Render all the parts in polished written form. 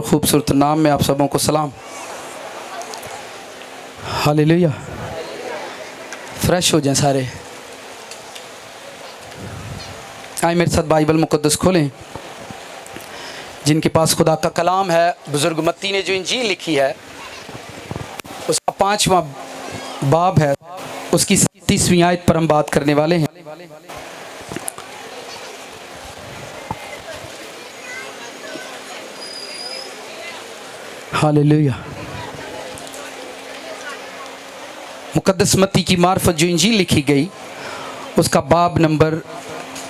और ख़ूबसूरत नाम में आप सबों को सलाम। हालेलुया। फ्रेश हो जाएं सारे। आए मेरे साथ बाइबल मुक़द्दस खोलें। जिनके पास खुदा का कलाम है, बुज़ुर्ग मत्ती ने जो इंजील लिखी है उसका 5वां बाब है, उसकी 30वीं आयत पर हम बात करने वाले हैं। हालेलुया। मुक़द्दस मत्ती की मार्फत जो इंजील लिखी गई उसका बाब नंबर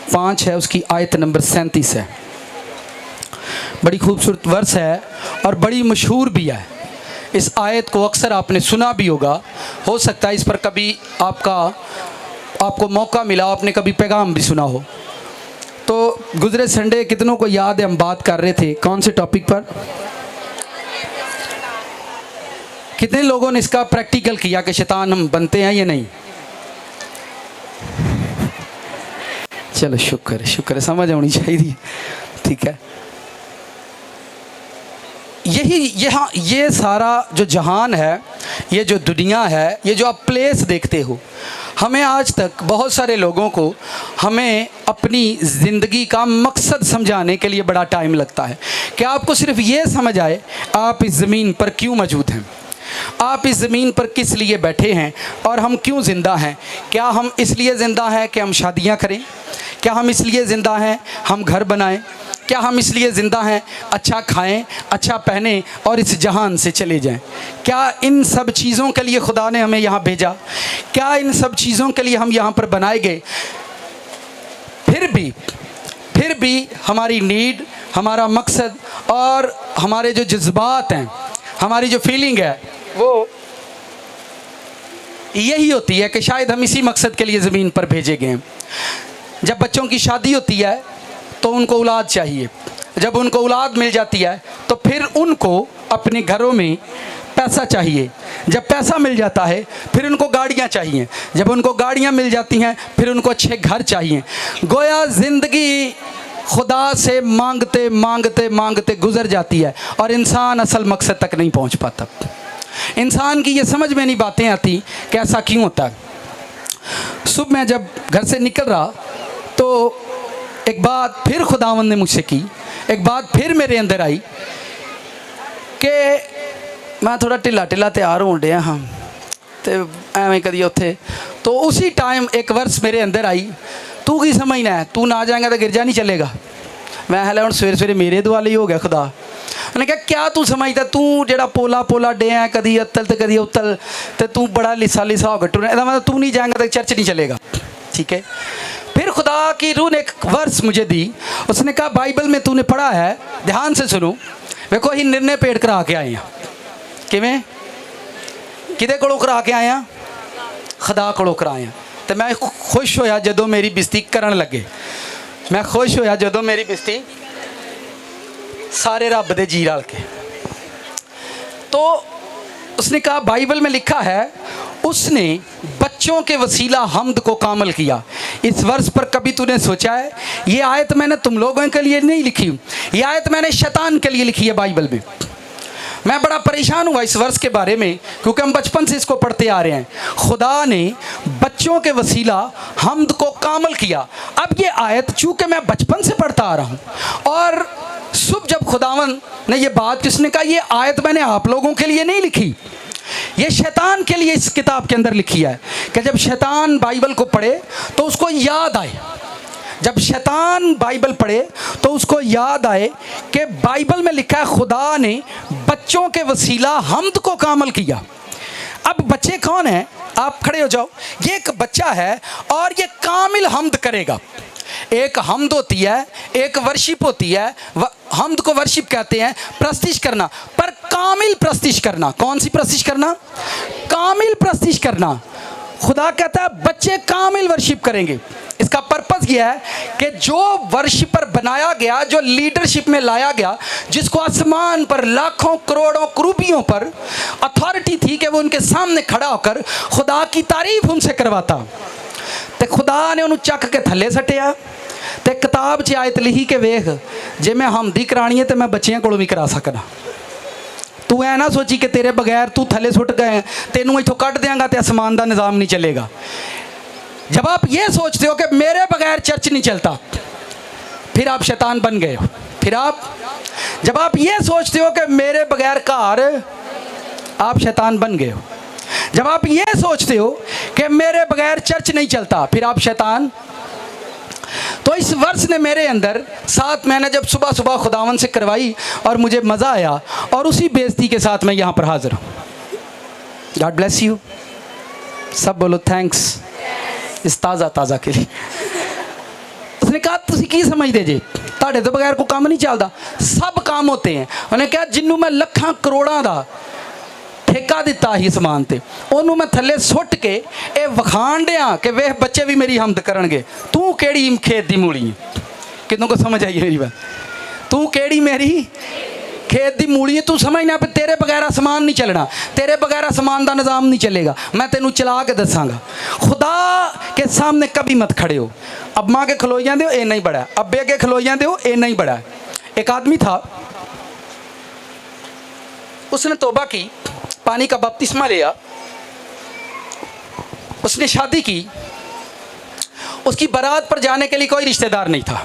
5 है, उसकी आयत नंबर 37 है। बड़ी खूबसूरत वर्स है और बड़ी मशहूर भी है। इस आयत को अक्सर आपने सुना भी होगा। हो सकता है इस पर कभी आपको मौका मिला, आपने कभी पैगाम भी सुना हो। तो गुज़रे संडे कितनों को याद है हम बात कर रहे थे कौन से टॉपिक पर? कितने लोगों ने इसका प्रैक्टिकल किया कि शैतान हम बनते हैं या नहीं? चलो शुक्र है, समझ आनी चाहिए। ठीक है, ये सारा जो जहान है, ये जो दुनिया है, ये जो आप प्लेस देखते हो, हमें आज तक बहुत सारे लोगों को हमें अपनी ज़िंदगी का मकसद समझाने के लिए बड़ा टाइम लगता है कि आपको सिर्फ ये समझ आए आप इस ज़मीन पर क्यों मौजूद हैं, आप इस ज़मीन पर किस लिए बैठे हैं और हम क्यों ज़िंदा हैं। क्या हम इसलिए ज़िंदा हैं कि हम शादियां करें? क्या हम इसलिए ज़िंदा हैं हम घर बनाएं? क्या हम इसलिए ज़िंदा हैं अच्छा खाएं, अच्छा पहने और इस जहान से चले जाएं? क्या इन सब चीज़ों के लिए खुदा ने हमें यहाँ भेजा? क्या इन सब चीज़ों के लिए हम यहाँ पर बनाए गए? फिर भी हमारी नीड, हमारा मकसद और हमारे जो जज्बात हैं, हमारी जो फीलिंग है वो यही होती है कि शायद हम इसी मकसद के लिए ज़मीन पर भेजे गए हैं। जब बच्चों की शादी होती है तो उनको औलाद चाहिए। जब उनको औलाद मिल जाती है तो फिर उनको अपने घरों में पैसा चाहिए। जब पैसा मिल जाता है फिर उनको गाड़ियाँ चाहिए। जब उनको गाड़ियाँ मिल जाती हैं फिर उनको अच्छे घर चाहिए। गोया ज़िंदगी खुदा से मांगते मांगते मांगते गुजर जाती है और इंसान असल मकसद तक नहीं पहुंच पाता। इंसान की ये समझ में नहीं बातें आती कि ऐसा क्यों होता है। सुबह मैं जब घर से निकल रहा तो एक बात फिर खुदावंद ने मुझसे की, एक बात फिर मेरे अंदर आई कि मैं थोड़ा ढिला ढिला तैयार होने डया हाँ तो एवं कदी उत्थे। तो उसी टाइम एक वर्स मेरे अंदर आई, तू की समझना है, तू ना जाएगा तो गिरजा नहीं चलेगा। मैं हले हम सवेरे सवेरे मेरे दुआले ही हो गया खुदा। उन्हें कहा क्या तू समझदा, तू जेड़ा पोला पोला डे है कदी अत्तल तो कदी उत्तल तो तू बड़ा लिसा लिसा हो गया, मतलब तू नहीं जाएगा तो चर्च नहीं चलेगा। ठीक है, फिर खुदा की रूह ने एक वर्स मुझे दी। उसने कहा बाइबल में तूने पढ़ा है, ध्यान से सुनो, देखो अं निर्णय पेड़ करा के आए हैं। किवें किदे कोलों करा के आए हैं? खुदा कोलों कराए हैं। तो मैं खुश होया जदों मेरी बेइज्जती करन लगे। मैं खुश होया जदों मेरी बेइज्जती सारे रब दे जी रल के। तो उसने कहा बाइबल में लिखा है उसने बच्चों के वसीला हमद को कामल किया। इस वर्ष पर कभी तूने सोचा है? ये आयत मैंने तुम लोगों के लिए नहीं लिखी, ये आयत मैंने शैतान के लिए लिखी है बाइबल में। मैं बड़ा परेशान हुआ इस वर्ष के बारे में क्योंकि हम बचपन से इसको पढ़ते आ रहे हैं। खुदा ने बच्चों के वसीला हमद को कामल किया। अब ये आयत चूँकि मैं बचपन से पढ़ता आ रहा हूँ और सुबह जब खुदावन ने ये बात, किसने कहा ये आयत मैंने आप लोगों के लिए नहीं लिखी, ये शैतान के लिए इस किताब के अंदर लिखी है कि जब शैतान बाइबल को पढ़े तो उसको याद आए, जब शैतान बाइबल पढ़े तो उसको याद आए कि बाइबल में लिखा है खुदा ने बच्चों के वसीला हमद को कामल किया। अब बच्चे कौन हैं? आप खड़े हो जाओ। ये एक बच्चा है और ये कामिल हमद करेगा। एक हमद होती है, एक वर्शिप होती है। हमद को वर्शिप कहते हैं, प्रस्तिश करना, पर कामिल प्रस्तिश करना। कौन सी प्रस्तिश करना? कामिल प्रस्तिश करना। खुदा कहता है बच्चे कामिल वर्शिप करेंगे। इसका पर्पस यह है कि जो वर्शिपर बनाया गया, जो लीडरशिप में लाया गया, जिसको आसमान पर लाखों करोड़ों करूबियों पर अथॉरिटी थी कि वो उनके सामने खड़ा होकर खुदा की तारीफ उनसे करवाता, तो खुदा ने उन्हें चक के थले सटिया तो किताब 'ਚ आयत लिखी के वेख, जे मैं हमदी करानी है तो मैं बच्चियां कोलों भी करा सकना। तू ऐ ना सोची कि तेरे बगैर तू थले सुट गए, तेनों इथों कट देंगा तो आसमान का निज़ाम नहीं चलेगा। जब आप ये सोचते हो कि मेरे बगैर चर्च नहीं चलता, फिर आप शैतान बन गए हो। जब आप ये सोचते हो कि मेरे बगैर घर, आप शैतान बन गए हो। जब आप ये सोचते हो कि मेरे बगैर चर्च नहीं चलता, फिर आप शैतान। तो इस वर्ष ने मेरे अंदर 7 महीने जब सुबह सुबह खुदावन से करवाई और मुझे मज़ा आया, और उसी बेइज्जती के साथ मैं यहाँ पर हाजिर हूँ। God bless you. सब बोलो थैंक्स इस ताज़ा के लिए। उसने कहा तुसी की समझते जे, तुहाडे तो बगैर कोई काम नहीं चलता, सब काम होते हैं। उन्हें कहा जिन्हों मैं लखां करोड़ों का ठेका दिता ही समान ते, ओनू मैं थले सुट के ये वखाण दिया कि वे बच्चे भी मेरी हमद करनगे। तू केड़ी खेत दी मूली है? कितनों को समझ आई मेरी बात? तू केड़ी मेरी खेत दी मूली है? तू समझना पे तेरे बगैर आसमान नहीं चलना, तेरे बगैर आसमान का निज़ाम नहीं चलेगा। मैं तेनू चला के दसांगा। खुदा के सामने कभी मत खड़े हो। अम्मा के खलो जाते हो ये नहीं बड़ा, अब्बे के खलो जाते हो ये नहीं बड़ा। एक आदमी था, उसने तौबा की, पानी का बपतिस्मा लिया, उसने शादी की। उसकी बारात पर जाने के लिए कोई रिश्तेदार नहीं था।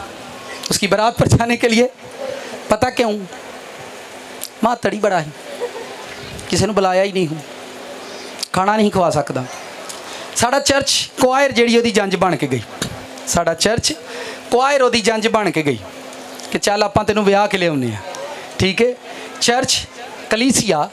उसकी बारात पर जाने के लिए पता क्यों? मां तड़ी बड़ा है, किसी ने बुलाया ही नहीं हूँ, खाना नहीं खवा सकता। साड़ा चर्च क्वायर जी ओदी जंज बन के गई। साड़ा चर्च क्वायर ओदी जंज बन के गई कि चल आपां तैनूं विआह के लिआउने आ। ठीक है, चर्च कलीसिया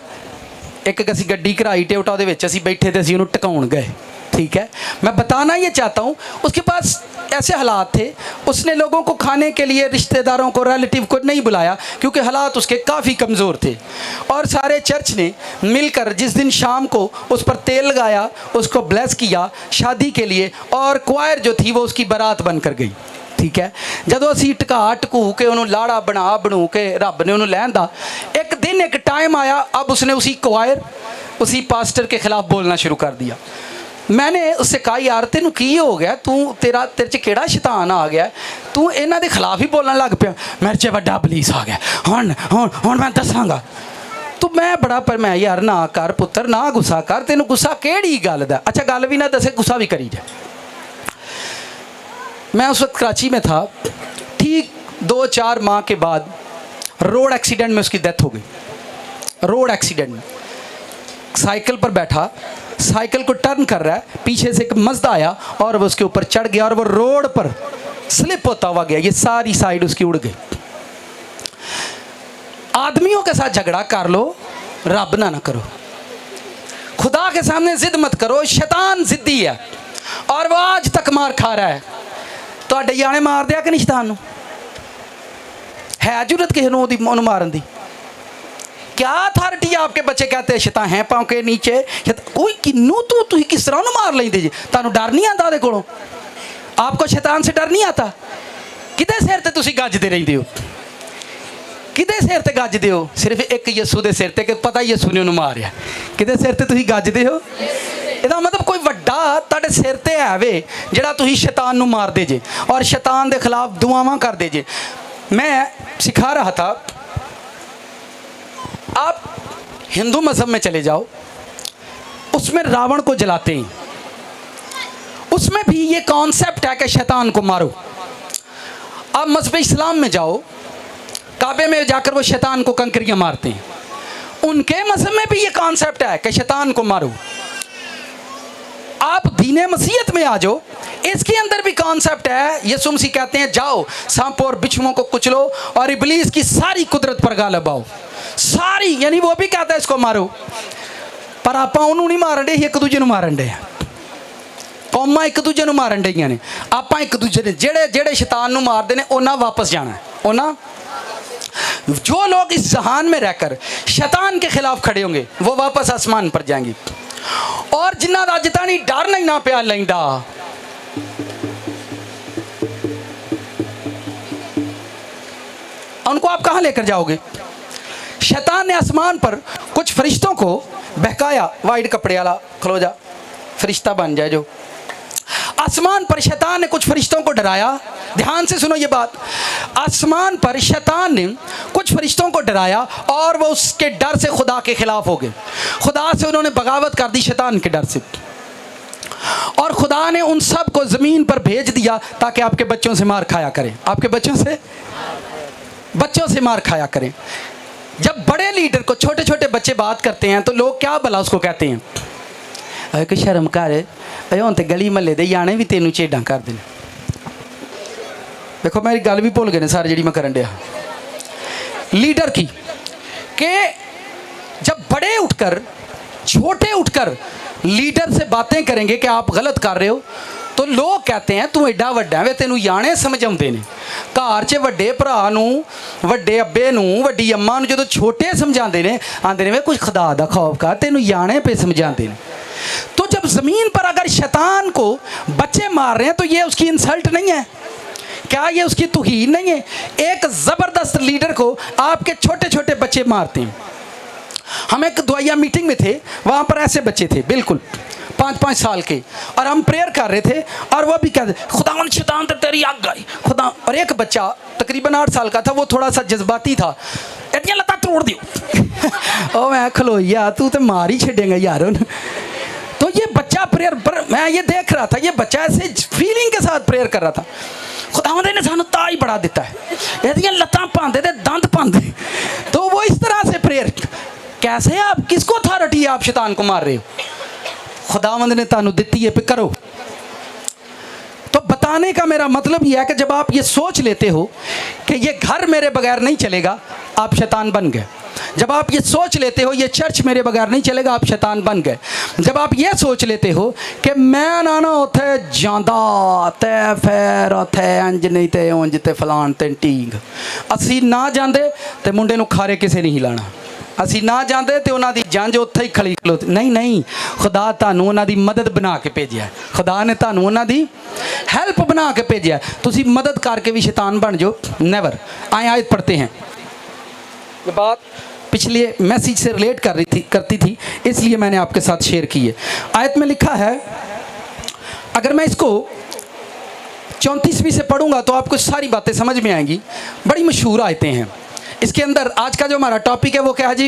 एक असी गड्डी कराई टेवटा, उहदे विच असीं बैठे थे, असीं उहनूं टकाउण गए। ठीक है, मैं बताना ये चाहता हूँ, उसके पास ऐसे हालात थे, उसने लोगों को खाने के लिए, रिश्तेदारों को, रिलेटिव को नहीं बुलाया क्योंकि हालात उसके काफ़ी कमज़ोर थे। और सारे चर्च ने मिलकर जिस दिन शाम को उस पर तेल लगाया, उसको ब्लेस किया शादी के लिए, और क्वायर जो थी वो उसकी बारात बन कर गई। ठीक है, जदों असीं टका टकू के उन्होंने लाड़ा बनू के रब ने उन्होंने लैंदा, एक दिन एक टाइम आया, अब उसने उसी क्वायर, उसी पास्टर के खिलाफ बोलना शुरू कर दिया। मैंने उससे कहा यार तेनू की हो गया, तू तेरे च केड़ा शैतान आ गया, तू इन्हां दे खिलाफ ही बोलने लग पिया। मेरे च बड़ा पुलिस आ गया, हुण मैं दसांगा। तो मैं बड़ा पर मैं यार ना कर पुत्तर, ना गुस्सा कर, तेनू गुस्सा केड़ी गल दा? अच्छा गल भी ना दसे, गुस्सा भी करी जाए। मैं उस वक्त कराची में था। ठीक 2-4 माह के बाद रोड एक्सीडेंट में उसकी डेथ हो गई। रोड एक्सीडेंट में साइकिल पर बैठा, साइकिल को टर्न कर रहा है, पीछे से एक मज़दा आया और वो उसके ऊपर चढ़ गया और वो रोड पर स्लिप होता हुआ गया। ये सारी साइड उसकी उड़ गई। आदमियों के साथ झगड़ा कर लो, रब ना करो। खुदा के सामने जिद मत करो। शैतान जिद्दी है और वो आज तक मार खा रहा है। तो जाने मार दिया कि नहीं शैतान नूं? है जरूरत किसी नूं मारन दी? क्या अथॉरिटी आपके बच्चे कहते हैं शैतान है पाँव के नीचे? कोई किन्नू तू किस तरह मार लेंदे जी? तुहानूं डर नहीं आता ਉਹਦੇ ਕੋਲੋਂ? आपको शैतान से डर नहीं आता? किदे सिर ते तुसीं गजदे रहिंदे हो? किदे सिर ते गजदे हो? सिर्फ एक यीशु दे सिर ते, कि पता यीशु ने उन्होंने मारिया। किदे सिर ते तुसीं गजदे हो? ਇਹਦਾ मतलब कोई ਵੱਡਾ ਤੁਹਾਡੇ सिर ते है वे ਜਿਹੜਾ ਤੁਸੀਂ शैतान ਨੂੰ मारदे जे और शैतान के खिलाफ दुआवां करदे जे। मैं सिखा रहा था, आप हिंदू मज़हब में चले जाओ, उसमें रावण को जलाते हैं, उसमें भी ये कॉन्सेप्ट है कि शैतान को मारो। आप मज़हब इस्लाम में जाओ, काबे में जाकर वो शैतान को कंकरियाँ मारते हैं, उनके मज़हब में भी ये कॉन्सेप्ट है कि शैतान को मारो। आप दीने मसीहत में आ जाओ, इसके अंदर भी कॉन्सेप्ट है। यीशु मसीह कहते हैं जाओ सांपों और बिच्छुओं को कुचलो और इब्लीस की सारी कुदरत पर गालिब आओ। सारी, यानी वो भी कहता है इसको मारो, पर आप उन्होंने नहीं मारन डे, एक दूजे मारन डे। कौमां एक दूजे मारन डईयां ने, आप एक दूजे ने जेड़े जेड़े शैतान मारते हैं उन्हें वापस जाना है। उन्हें जो लोग इस जहान में रहकर शैतान के खिलाफ खड़े होंगे वो वापस आसमान पर जाएंगे। और जिन्ना दा जिता नहीं डर नहीं ना प्या लैंदा, उनको आप कहाँ लेकर जाओगे? शैतान ने आसमान पर कुछ फरिश्तों को बहकाया, वाइट कपड़े वाला खलो जा फरिश्ता बन जाए जो। आसमान पर शैतान ने कुछ फरिश्तों को डराया ध्यान से सुनो ये बात। आसमान पर शैतान ने कुछ फरिश्तों को डराया और वो उसके डर से खुदा के खिलाफ हो गए। खुदा से उन्होंने बगावत कर दी शैतान के डर से, और खुदा ने उन सब को ज़मीन पर भेज दिया ताकि आपके बच्चों से मार खाया करें, आपके बच्चों से मार खाया करें। जब बड़े लीडर को छोटे छोटे बच्चे बात करते हैं तो लोग क्या भला उसको कहते हैं, अरे कोई शर्म कर, हूँ तो गली महल्ले दे जाने भी तेनों झेडां कर देने। देखो मेरी गल भी भुल गए ने सारे जी मैं करन दिया लीडर की, कि जब बड़े उठकर छोटे उठकर लीडर से बातें करेंगे कि आप गलत कर रहे हो, तो लोग कहते हैं तू एडा वड्डा वे तेनों याने समझाते हैं। घर च वड्डे भरा नूं, वड्डे अब्बे नूं, वड्डी अम्मा नूं जदों छोटे समझाते हैं, आंदे ने वे कुछ खुदा दा खौफ कर, तेनों याने पे समझाते हैं। तो जब ज़मीन पर अगर शैतान को बच्चे मार रहे हैं तो ये उसकी इंसल्ट नहीं है क्या? ये उसकी तौहीन नहीं है? एक ज़बरदस्त लीडर को आपके छोटे छोटे बच्चे मारते हैं। हम एक दुआया मीटिंग में थे, वहाँ पर ऐसे बच्चे थे बिल्कुल 5-5 साल के, और हम प्रेयर कर रहे थे और वो भी कहते खुदा शैतान तो तेरी आग गई खुदा। और एक बच्चा तकरीबन 8 साल का था, वो थोड़ा सा जज्बाती था, इतनी लत्ता तोड़ दियो। ओ मैं खलोइया तू तो मार ही छेड़ेगा यार। तो ये बच्चा प्रेयर पर, मैं ये देख रहा था, ये बच्चा ऐसे फीलिंग के साथ प्रेयर कर रहा था, खुदावंद ने सानू ताज बड़ा दिता है, यदि लत्तां पांदे ते दंद पांदे। तो वो इस तरह से प्रेयर, कैसे आप किसको अथॉरिटी है आप शैतान को मार रहे हो? खुदावंद ने तानू दिती है पे करो। तो बताने का मेरा मतलब यह है कि जब आप ये सोच लेते हो कि ये घर मेरे बगैर नहीं चलेगा, आप शैतान बन गए। जब आप ये सोच लेते हो ये चर्च मेरे बगैर नहीं चलेगा, आप शैतान बन गए। जब आप ये सोच लेते हो कि मैं ना उथे जांदा ते फिर उथे इंज नहीं ते उंज ते फलान ते टींग, असी ना जांदे ते मुंडे नूं खारे किसे नहीं हिलाना, असी ना जांदे ते उन्हां दी जंज उत्थे ही खड़ी खलोती। नहीं, खुदा तानूं उन्हां दी मदद बना के भेजिया, खुदा ने तानूं उन्हां दी हेल्प बना के भेजिया। तुसी मदद करके भी शैतान बन जाओ, नेवर। आए आयत पढ़ते हैं, ये बात पिछले मैसेज से रिलेट करती थी, इसलिए मैंने आपके साथ शेयर की है। आयत में लिखा है, अगर मैं इसको 34वीं से पढ़ूंगा तो आपको सारी बातें समझ में आएंगी। बड़ी मशहूर आयतें हैं। इसके अंदर आज का जो हमारा टॉपिक है वो क्या है जी?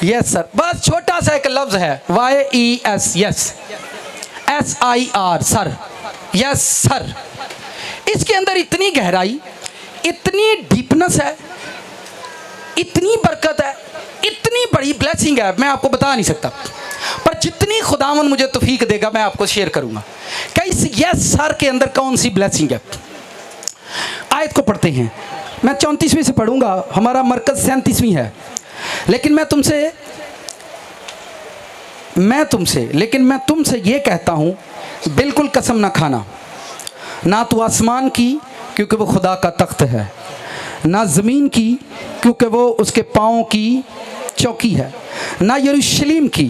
Yes sir. बस छोटा सा एक लफ्ज है YES, yes, SIR, sir, yes sir. इसके अंदर इतनी गहराई, इतनी डीपनेस है, इतनी बरकत है, इतनी बड़ी ब्लेसिंग है, मैं आपको बता नहीं सकता। पर जितनी खुदावन मुझे तौफीक देगा मैं आपको शेयर करूंगा कि इस यस सर के अंदर कौन सी ब्लेसिंग है। आयत को पढ़ते हैं। मैं 34वीं से पढ़ूंगा, हमारा मरकज 37वीं है। लेकिन मैं तुमसे ये कहता हूँ, बिल्कुल कसम ना खाना, ना तो आसमान की क्योंकि वो खुदा का तख्त है, ना ज़मीन की क्योंकि वो उसके पाँव की चौकी है, ना यरूशलेम की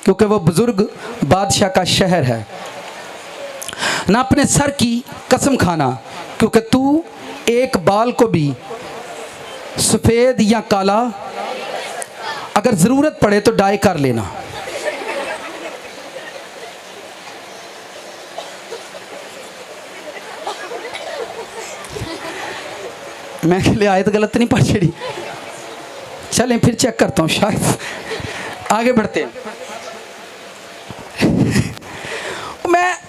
क्योंकि वो बुज़ुर्ग बादशाह का शहर है, ना अपने सर की कसम खाना क्योंकि तू एक बाल को भी सफ़ेद या काला अगर ज़रूरत पड़े तो डाई कर लेना। मैं के लिए आयत गलत नहीं पढ़ छड़ी, चलें फिर चेक करता हूँ, शायद आगे बढ़ते हैं।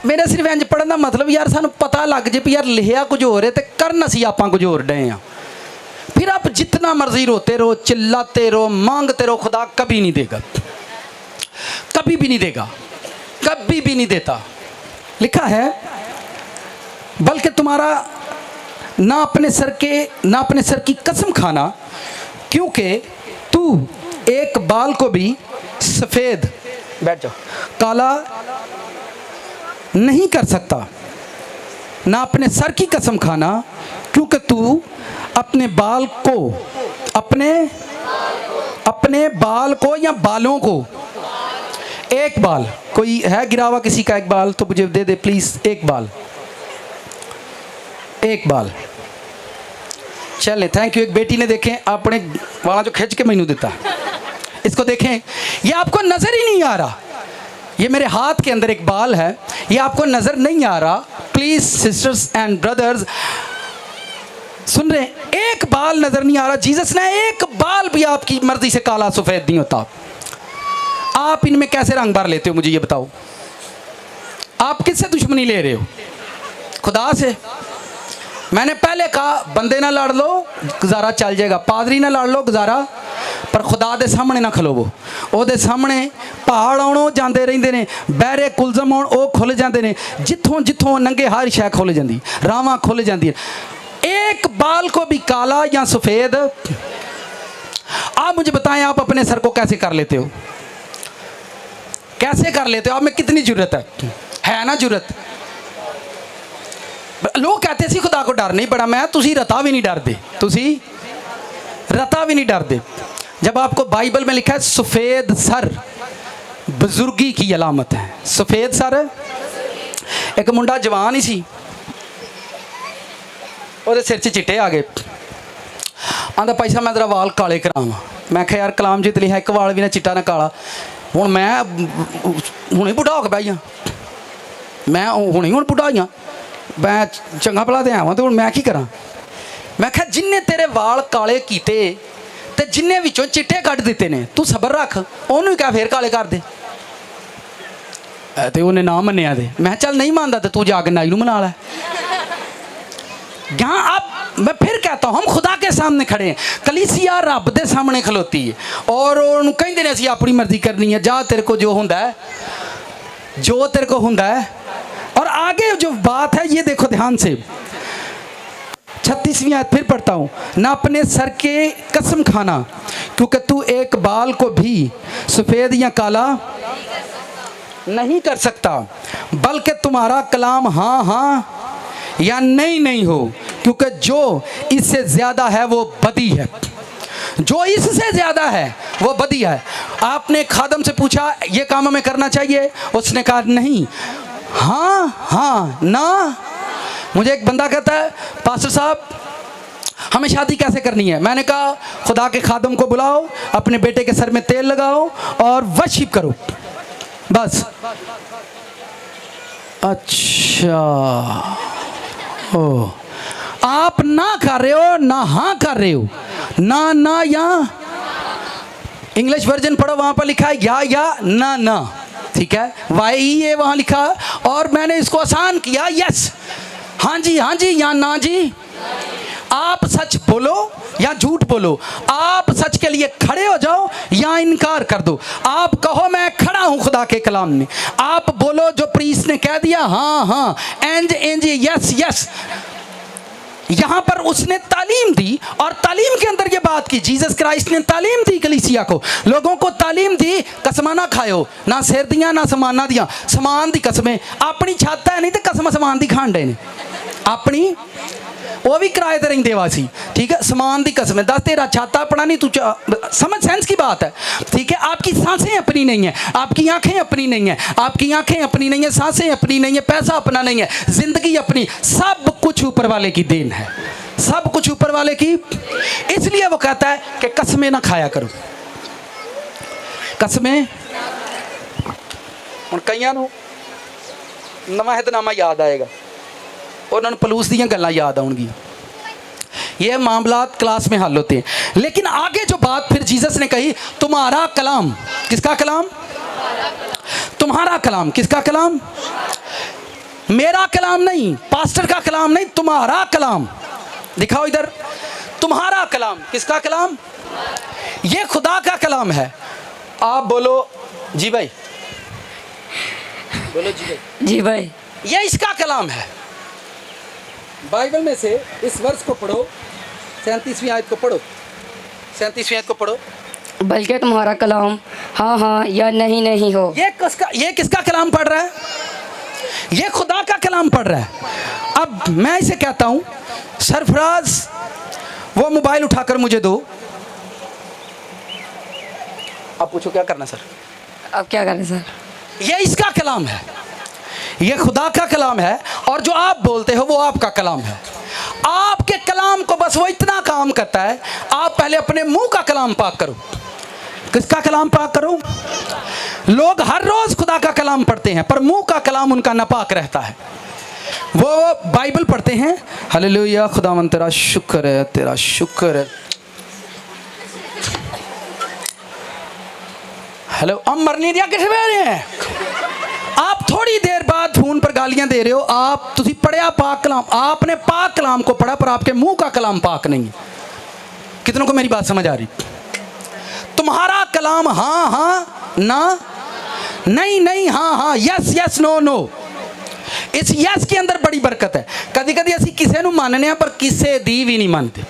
मेरा सिर्फ इंज पढ़ने का मतलब यार सानू पता लग जाए भी यार लिखिया कुछ हो रहा तो करन असी आपां कुछ होर डे हैं। फिर आप जितना मर्जी रोते रहो, चिल्लाते रहो, मांगते रहो, खुदा कभी नहीं देगा, कभी भी नहीं देगा, कभी भी नहीं देता। लिखा है, बल्कि तुम्हारा ना अपने सर की कसम खाना क्योंकि तू एक बाल को भी सफ़ेद, बैठ जाओ, काला नहीं कर सकता, ना अपने सर की कसम खाना क्योंकि तू अपने बाल को या बालों को, एक बाल, कोई है गिरावा किसी का एक बाल तो मुझे दे दे प्लीज़, एक बाल चले, थैंक यू। एक बेटी ने देखें अपने वाला जो खिंच के मैनू देता, इसको देखें, ये आपको नजर ही नहीं आ रहा ये मेरे हाथ के अंदर एक बाल है, ये आपको नज़र नहीं आ रहा। प्लीज़ सिस्टर्स एंड ब्रदर्स सुन रहे हैं, एक बाल नज़र नहीं आ रहा। जीसस ने एक बाल भी आपकी मर्जी से काला सफ़ेद नहीं होता। आप इनमें कैसे रंग भर लेते हो मुझे ये बताओ? आप किससे दुश्मनी ले रहे हो? खुदा से। मैंने पहले कहा बंदे ना लड़ लो गुजारा चल जाएगा, पादरी ना लड़ लो गुजारा, पर खुदा दे सामने ना खलोवो। ਉਹਦੇ सामने पहाड़ आउणों जाते रहते हैं, बहरे कुलजम आउण ਉਹ खुल जाते हैं, जिथों जिथों नंगे हर शै खुल जाती, रावां खुल जाती। एक बाल को भी काला या सफ़ेद, आप मुझे बताएं आप अपने सर को कैसे कर लेते हो? कैसे कर लेते हो? आप में कितनी जरूरत है ना जरूरत? लोग कहते सी खुदा को डर नहीं बड़ा, मैं तुसी रता भी नहीं डरते, तुसी रता भी नहीं डरते। जब आपको बाइबल में लिखा है सफ़ेद सर बुजुर्गी की अलामत है, सफ़ेद सर। एक मुंडा जवान ही सी, ਉਹਦੇ सिर 'ਚ चिट्टे आ गए, आंदा भाई साहब मैं तेरा वाल काले करावां। मैं आख्या यार कलाम जी लिखा एक वाल भी ना चिट्टा ना काला। हुण मैं हुणे बुढ़ा हो के बह गया, मैं हुणे हुण बुढ़ा होई, मैं चंगा भला तो आवां, तो हुण मैं की करा? मैं आख्या जिन्ने तेरे वाल काले कीते ते जिन्ने विचों चिट्टे कढ दिते ने, तू सबर रख, ओनू ही कह फिर काले कर दे। ते उन्हें ना मन्निया दे। मैं चल नहीं मानता तो तू जाके नाई नूं मना लै। यहाँ अब मैं फिर कहता हूँ हम खुदा के सामने खड़े हैं, कलीसिया रब दे सामने खलोती है और उन्होंने कहते हैं असीं अपनी मर्जी करनी है, जा तेरे को जो होंदा है, जो तेरे को होंदा है। और आगे जो बात है ये देखो ध्यान से, 36वीं आयत फिर पढ़ता हूँ, ना अपने सर के कसम खाना क्योंकि तू एक बाल को भी सफ़ेद या काला नहीं कर सकता, बल्कि तुम्हारा कलाम हाँ हाँ या नहीं नहीं हो, क्योंकि जो इससे ज़्यादा है वो बदी है, जो इससे ज़्यादा है वो बदी है। आपने खादम से पूछा ये काम हमें करना चाहिए, उसने कहा नहीं, हाँ हाँ ना। मुझे एक बंदा कहता है पास्टर साहब हमें शादी कैसे करनी है? मैंने कहा खुदा के खादम को बुलाओ, अपने बेटे के सर में तेल लगाओ और वर्शिप करो, बस। अच्छा ओ, आप ना कर रहे हो ना हाँ कर रहे हो, ना ना या इंग्लिश वर्जन पढ़ो, वहाँ पर लिखा है या ना ना, ठीक है, YE वहाँ लिखा। और मैंने इसको आसान किया, यस हाँ जी या ना जी। आप सच बोलो या झूठ बोलो, आप सच के लिए खड़े हो जाओ या इनकार कर दो। आप कहो मैं खड़ा हूं खुदा के कलाम में, आप बोलो जो प्रीस्ट ने कह दिया हाँ हाँ, एंज यस यस। यहाँ पर उसने तालीम दी और तालीम के अंदर ये बात की, जीसस क्राइस्ट ने तालीम दी कलीसिया को, लोगों को तालीम दी कसमा ना खाओ, ना सिर दियाँ ना समाना दियाँ, समान दी कसमें। अपनी छत है नहीं तो कसम समान दी खान डे ने, अपनी वो भी किराए ते रहिंदे वासी, ठीक है, समान दी कसम। दस तेरा छाता अपना नहीं, तू समझ सेंस की बात है, ठीक है। आपकी सांसें अपनी नहीं है, आपकी आंखें अपनी नहीं है, आपकी आंखें अपनी नहीं है, सांसें अपनी नहीं है, पैसा अपना नहीं है, जिंदगी अपनी, सब कुछ ऊपर वाले की देन है, सब कुछ ऊपर वाले की। इसलिए वो कहता है कि कसमें ना खाया करो, कसमें। हुण कईयां नूं नवां हितनामा याद आएगा, उन्होंने पलूस दी गल्लां याद आउणगी, ये मामलात क्लास में हल होते हैं। लेकिन आगे जो बात फिर जीसस ने कही, तुम्हारा कलाम, किसका कलाम? तुम्हारा कलाम, किसका कलाम? मेरा कलाम नहीं, पास्टर का कलाम नहीं, तुम्हारा कलाम। दिखाओ इधर, तुम्हारा कलाम, किसका कलाम? ये खुदा का कलाम है। आप बोलो जी भाई, बोलो जी भाई, जी भाई, ये इसका कलाम है। बाइबल में से इस वर्ष को पढ़ो, 37वीं आयत को पढ़ो, 37वीं आयत को पढ़ो। बल्कि तुम्हारा कलाम हाँ हाँ या नहीं नहीं हो। ये किसका कलाम पढ़ रहा है? ये खुदा का कलाम पढ़ रहा है। अब मैं इसे कहता हूँ, सरफराज वो मोबाइल उठाकर मुझे दो। आप पूछो क्या करना सर? अब क्या करें सर? ये इसका कलाम है, ये खुदा का कलाम है, और जो आप बोलते हो वो आपका कलाम है। आपके कलाम को बस वो इतना काम करता है, आप पहले अपने मुंह का कलाम पाक करो। किसका कलाम पाक करो? लोग हर रोज खुदा का कलाम पढ़ते हैं पर मुंह का कलाम उनका नापाक रहता है। वो बाइबल पढ़ते हैं, हालेलुया खुदावंद तेरा शुक्र है, तेरा शुक्र है, हेलो। अब मरनी दिया किस बह रहे हैं आप? थोड़ी देर बाद फोन पर गालियां दे रहे हो। आप तुसी पढ़िया पाक कलाम, आपने पाक कलाम को पढ़ा पर आपके मुंह का कलाम पाक नहीं है। कितनों को मेरी बात समझ आ रही? तुम्हारा कलाम हाँ हाँ ना, नहीं नहीं हाँ हाँ, यस यस नो नो। इस यस के अंदर बड़ी बरकत है। कदी कदी असी किसे नू मानने पर किसे दी भी नहीं मानते।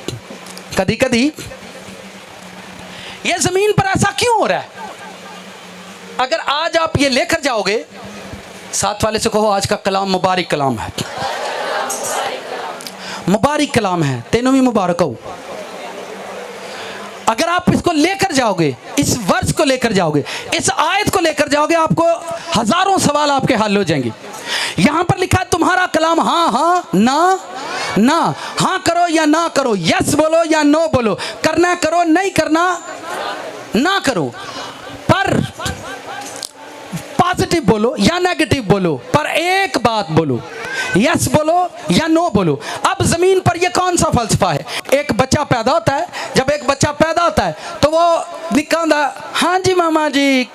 कदी कदी ये जमीन पर ऐसा क्यों हो रहा है? अगर आज आप ये लेकर जाओगे, साथ वाले से कहो आज का कलाम मुबारक कलाम है, मुबारक कलाम है, तेनों भी मुबारक हो। अगर आप इसको लेकर जाओगे, इस वर्ष को लेकर जाओगे, इस आयत को लेकर जाओगे, आपको हजारों सवाल आपके हल हो जाएंगे। यहां पर लिखा है तुम्हारा कलाम हाँ हाँ ना ना, हाँ करो या ना करो, यस बोलो या नो बोलो, करना करो नहीं करना ना करो, पर पॉजिटिव बोलो या नेगेटिव बोलो, पर एक बात बोलो, यस बोलो या नो बोलो। अब जमीन पर यह कौन सा फलसफा है? एक बच्चा पैदा होता है, जब एक बच्चा पैदा होता है तो वो निकालता हाँ जी मामा जी,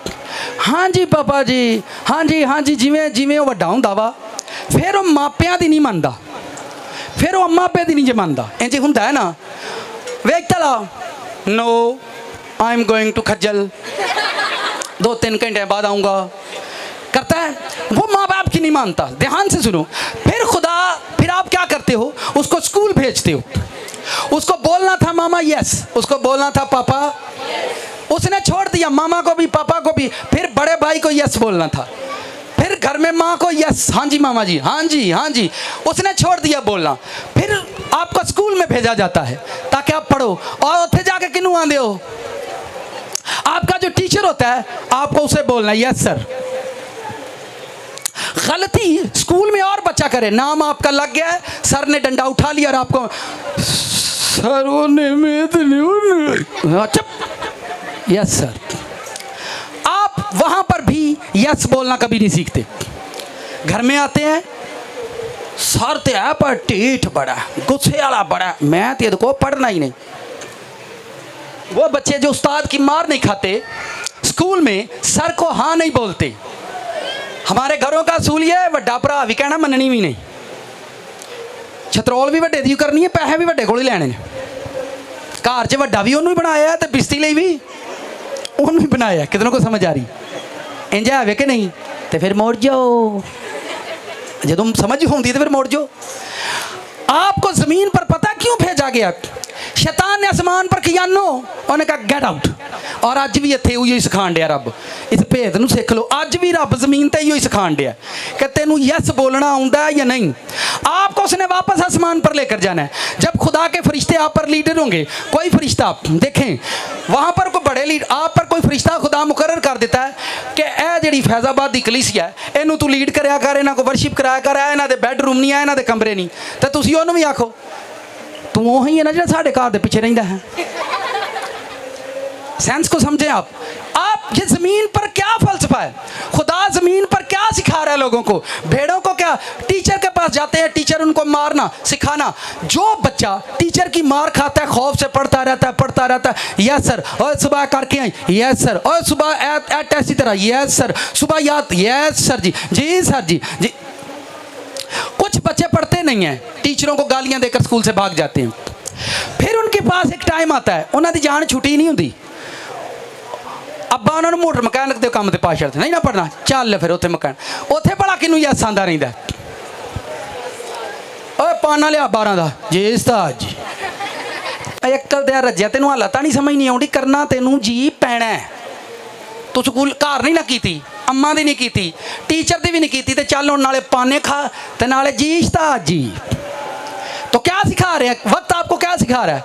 हाँ जी पापा जी, हाँ जी जिमें जिमें वो वड्डा हुंदा वा, फिर वो मापियां दी नहीं मानदा, फिर वो अम्मा पे दी नहीं मानदा। इंज हुंदा है ना, वेख चला no I am going to खज्जल, 2-3 घंटे बाद आऊँगा, करता है। वो माँ बाप की नहीं मानता। ध्यान से सुनो। फिर आप क्या करते हो? उसको स्कूल भेजते हो। उसको बोलना था मामा यस, उसको बोलना था पापा, उसने छोड़ दिया मामा को भी पापा को भी, फिर बड़े भाई को यस बोलना था, फिर घर में माँ को यस, हाँ जी मामा जी, हाँ जी, उसने छोड़ दिया बोलना। फिर आपको स्कूल में भेजा जाता है ताकि आप पढ़ो, और उत्थे जाके किनू आंदे हो? आपका जो टीचर होता है आपको उसे बोलना यस सर। गलती स्कूल में और बच्चा करे, नाम आपका लग गया है, सर ने डंडा उठा लिया और आपको सर चुप यस सर। आप वहां पर भी यस बोलना कभी नहीं सीखते। घर में आते हैं, सर ते है पर टीठ बड़ा, गुस्से वाला बड़ा, मैं तो को पढ़ना ही नहीं। वो बच्चे जो उस्ताद की मार नहीं खाते, स्कूल में सर को हाँ नहीं बोलते। हमारे घरों का असूल है वड्डा भरा भी कहना मननी भी नहीं, छतरोल भी वड्डे दी करनी है, पैसे भी वड्डे कोल लैने ने। घर च वड्डा भी उन्होंने बनाया ते बिस्ती लई भी उन्होंने बनाया। कितनों को समझ आ रही? इंज है कि नहीं? तो फिर मुड़ जाओ, जदों समझ होंगी तो फिर मुड़ जाओ। आपको जमीन पर पता क्यों भेजा गया? शैतान ने आसमान पर किया नो, उन्हें कहा गेट आउट। और अज भी इत्थे उही सिखाण दिया रब, इस भेद नूं सिख लो। अज भी रब जमीन ते इहो सिखाण दिया कि तेनू यस बोलना आउंदा है या नहीं। आपको उसने वापस आसमान पर लेकर जाना है। जब खुदा के फरिश्ते आप पर लीडर होंगे, कोई फरिश्ता देखें वहाँ पर कोई बड़े लीड आप पर कोई फरिश्ता खुदा मुकर्रर कर देता है कि ए जिहड़ी फैज़ाबाद दी कलीसिया है इनू तू लीड करया कर, इन्हां को वर्शिप कराया कर, इन्हां दे बैडरूम नहीं है, इन्हां दे कमरे नहीं, तो तुसीं उहनूं भी आखो तू वही है ना जो साढ़े घर के पीछे रहिंदा है। सेंस को समझे आप? ये जमीन पर क्या फलसफा है? खुदा जमीन पर क्या सिखा रहा है लोगों को? भेड़ों को क्या? टीचर के पास जाते हैं, टीचर उनको मारना सिखाना। जो बच्चा टीचर की मार खाता है, खौफ से पढ़ता रहता है, यस सर, और सुबह करके आई, यस सर, और सुबह ऐसी तरह, यस सर, सुबह याद, यस सर जी, जी सर जी जी। कुछ बच्चे पढ़ते नहीं हैं, टीचरों को गालियां देकर स्कूल से भाग जाते हैं। फिर उनके पास एक टाइम आता है, उन्होंने जान छुट्टी नहीं होती। अब्बा उन्होंने मोटर मकैनिक के काम से पा छड़ते, नहीं ना पढ़ना, चल फिर उत्थे मकैनिक, उत्थे भला किनू यस आंदा रहिंदा। ओए पाना लिया 12 का, जी उस्ताद जी। अकल दे रज्जिया, तेनू हालत नहीं समझ नहीं आउंदी, करना तेनू जी पैना है। तू स्कूल घर नहीं ना कीती, अम्मा दी नहीं कीती, टीचर दी भी नहीं कीती, ते चल हुण नाले पाने खा ते नाले जी उस्ताद जी। तो क्या सिखा रहे हैं? वक्त आपको क्या सिखा रहा है?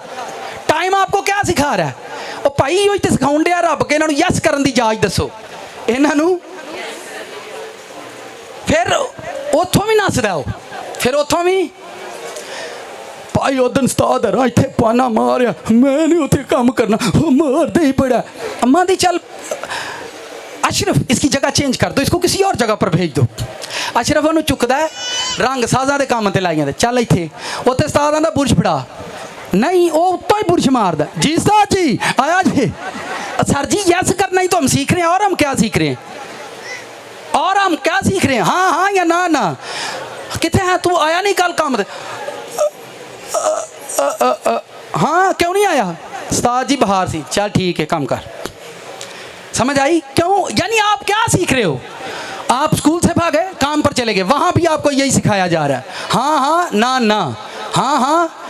टाइम आपको क्या सिखा रहा है? ਉਹ ਭਾਈ ਇਹੋ ਹੀ ਤੇ ਸਿਖਾਉਣ ਡਿਆ ਰੱਬ ਕੇ ਇਹਨਾਂ ਨੂੰ ਯਸ ਕਰਨ ਦੀ ਜਾਚ ਦੱਸੋ ਇਹਨਾਂ ਨੂੰ। ਫਿਰ ਉੱਥੋਂ ਵੀ ਨੱਸਦਾ ਉਹ, ਫਿਰ ਉੱਥੋਂ ਵੀ ਭਾਈ ਉਦਨ ਉਸਤਾਦ ਆ ਇੱਥੇ ਪਾਣਾ ਮਾਰਿਆ, ਮੈਂ ਨਹੀਂ ਉੱਥੇ ਕੰਮ ਕਰਨਾ, ਉਹ ਮਾਰਦੇ ਹੀ ਬੜਾ। अम्मा दी चल अशरफ इसकी जगह चेंज कर दो, इसको किसी और जगह पर भेज दो। अशरफ उन्होंने चुकता है रंग साजा के काम से लाई जाते, चल इतने उत्ते उस्ताद आंदा बुरश फड़ा, नहीं वो उत्तों ही बुरश मारदा, जी उस्ताद जी आया जी। सर जी यस करना ही तो हम सीख रहे हैं, और हम क्या सीख रहे हैं, और हम क्या सीख रहे हैं, हाँ हाँ या ना ना, कितने हैं तू आया नहीं कल काम से, हाँ क्यों नहीं आया, उस्ताद जी बाहर सी, चल ठीक है काम कर। समझ आई क्यों, यानी आप क्या सीख रहे हो, आप स्कूल से भागे काम पर चले गए, वहाँ भी आपको यही सिखाया जा रहा है, हाँ हाँ ना ना, हाँ हाँ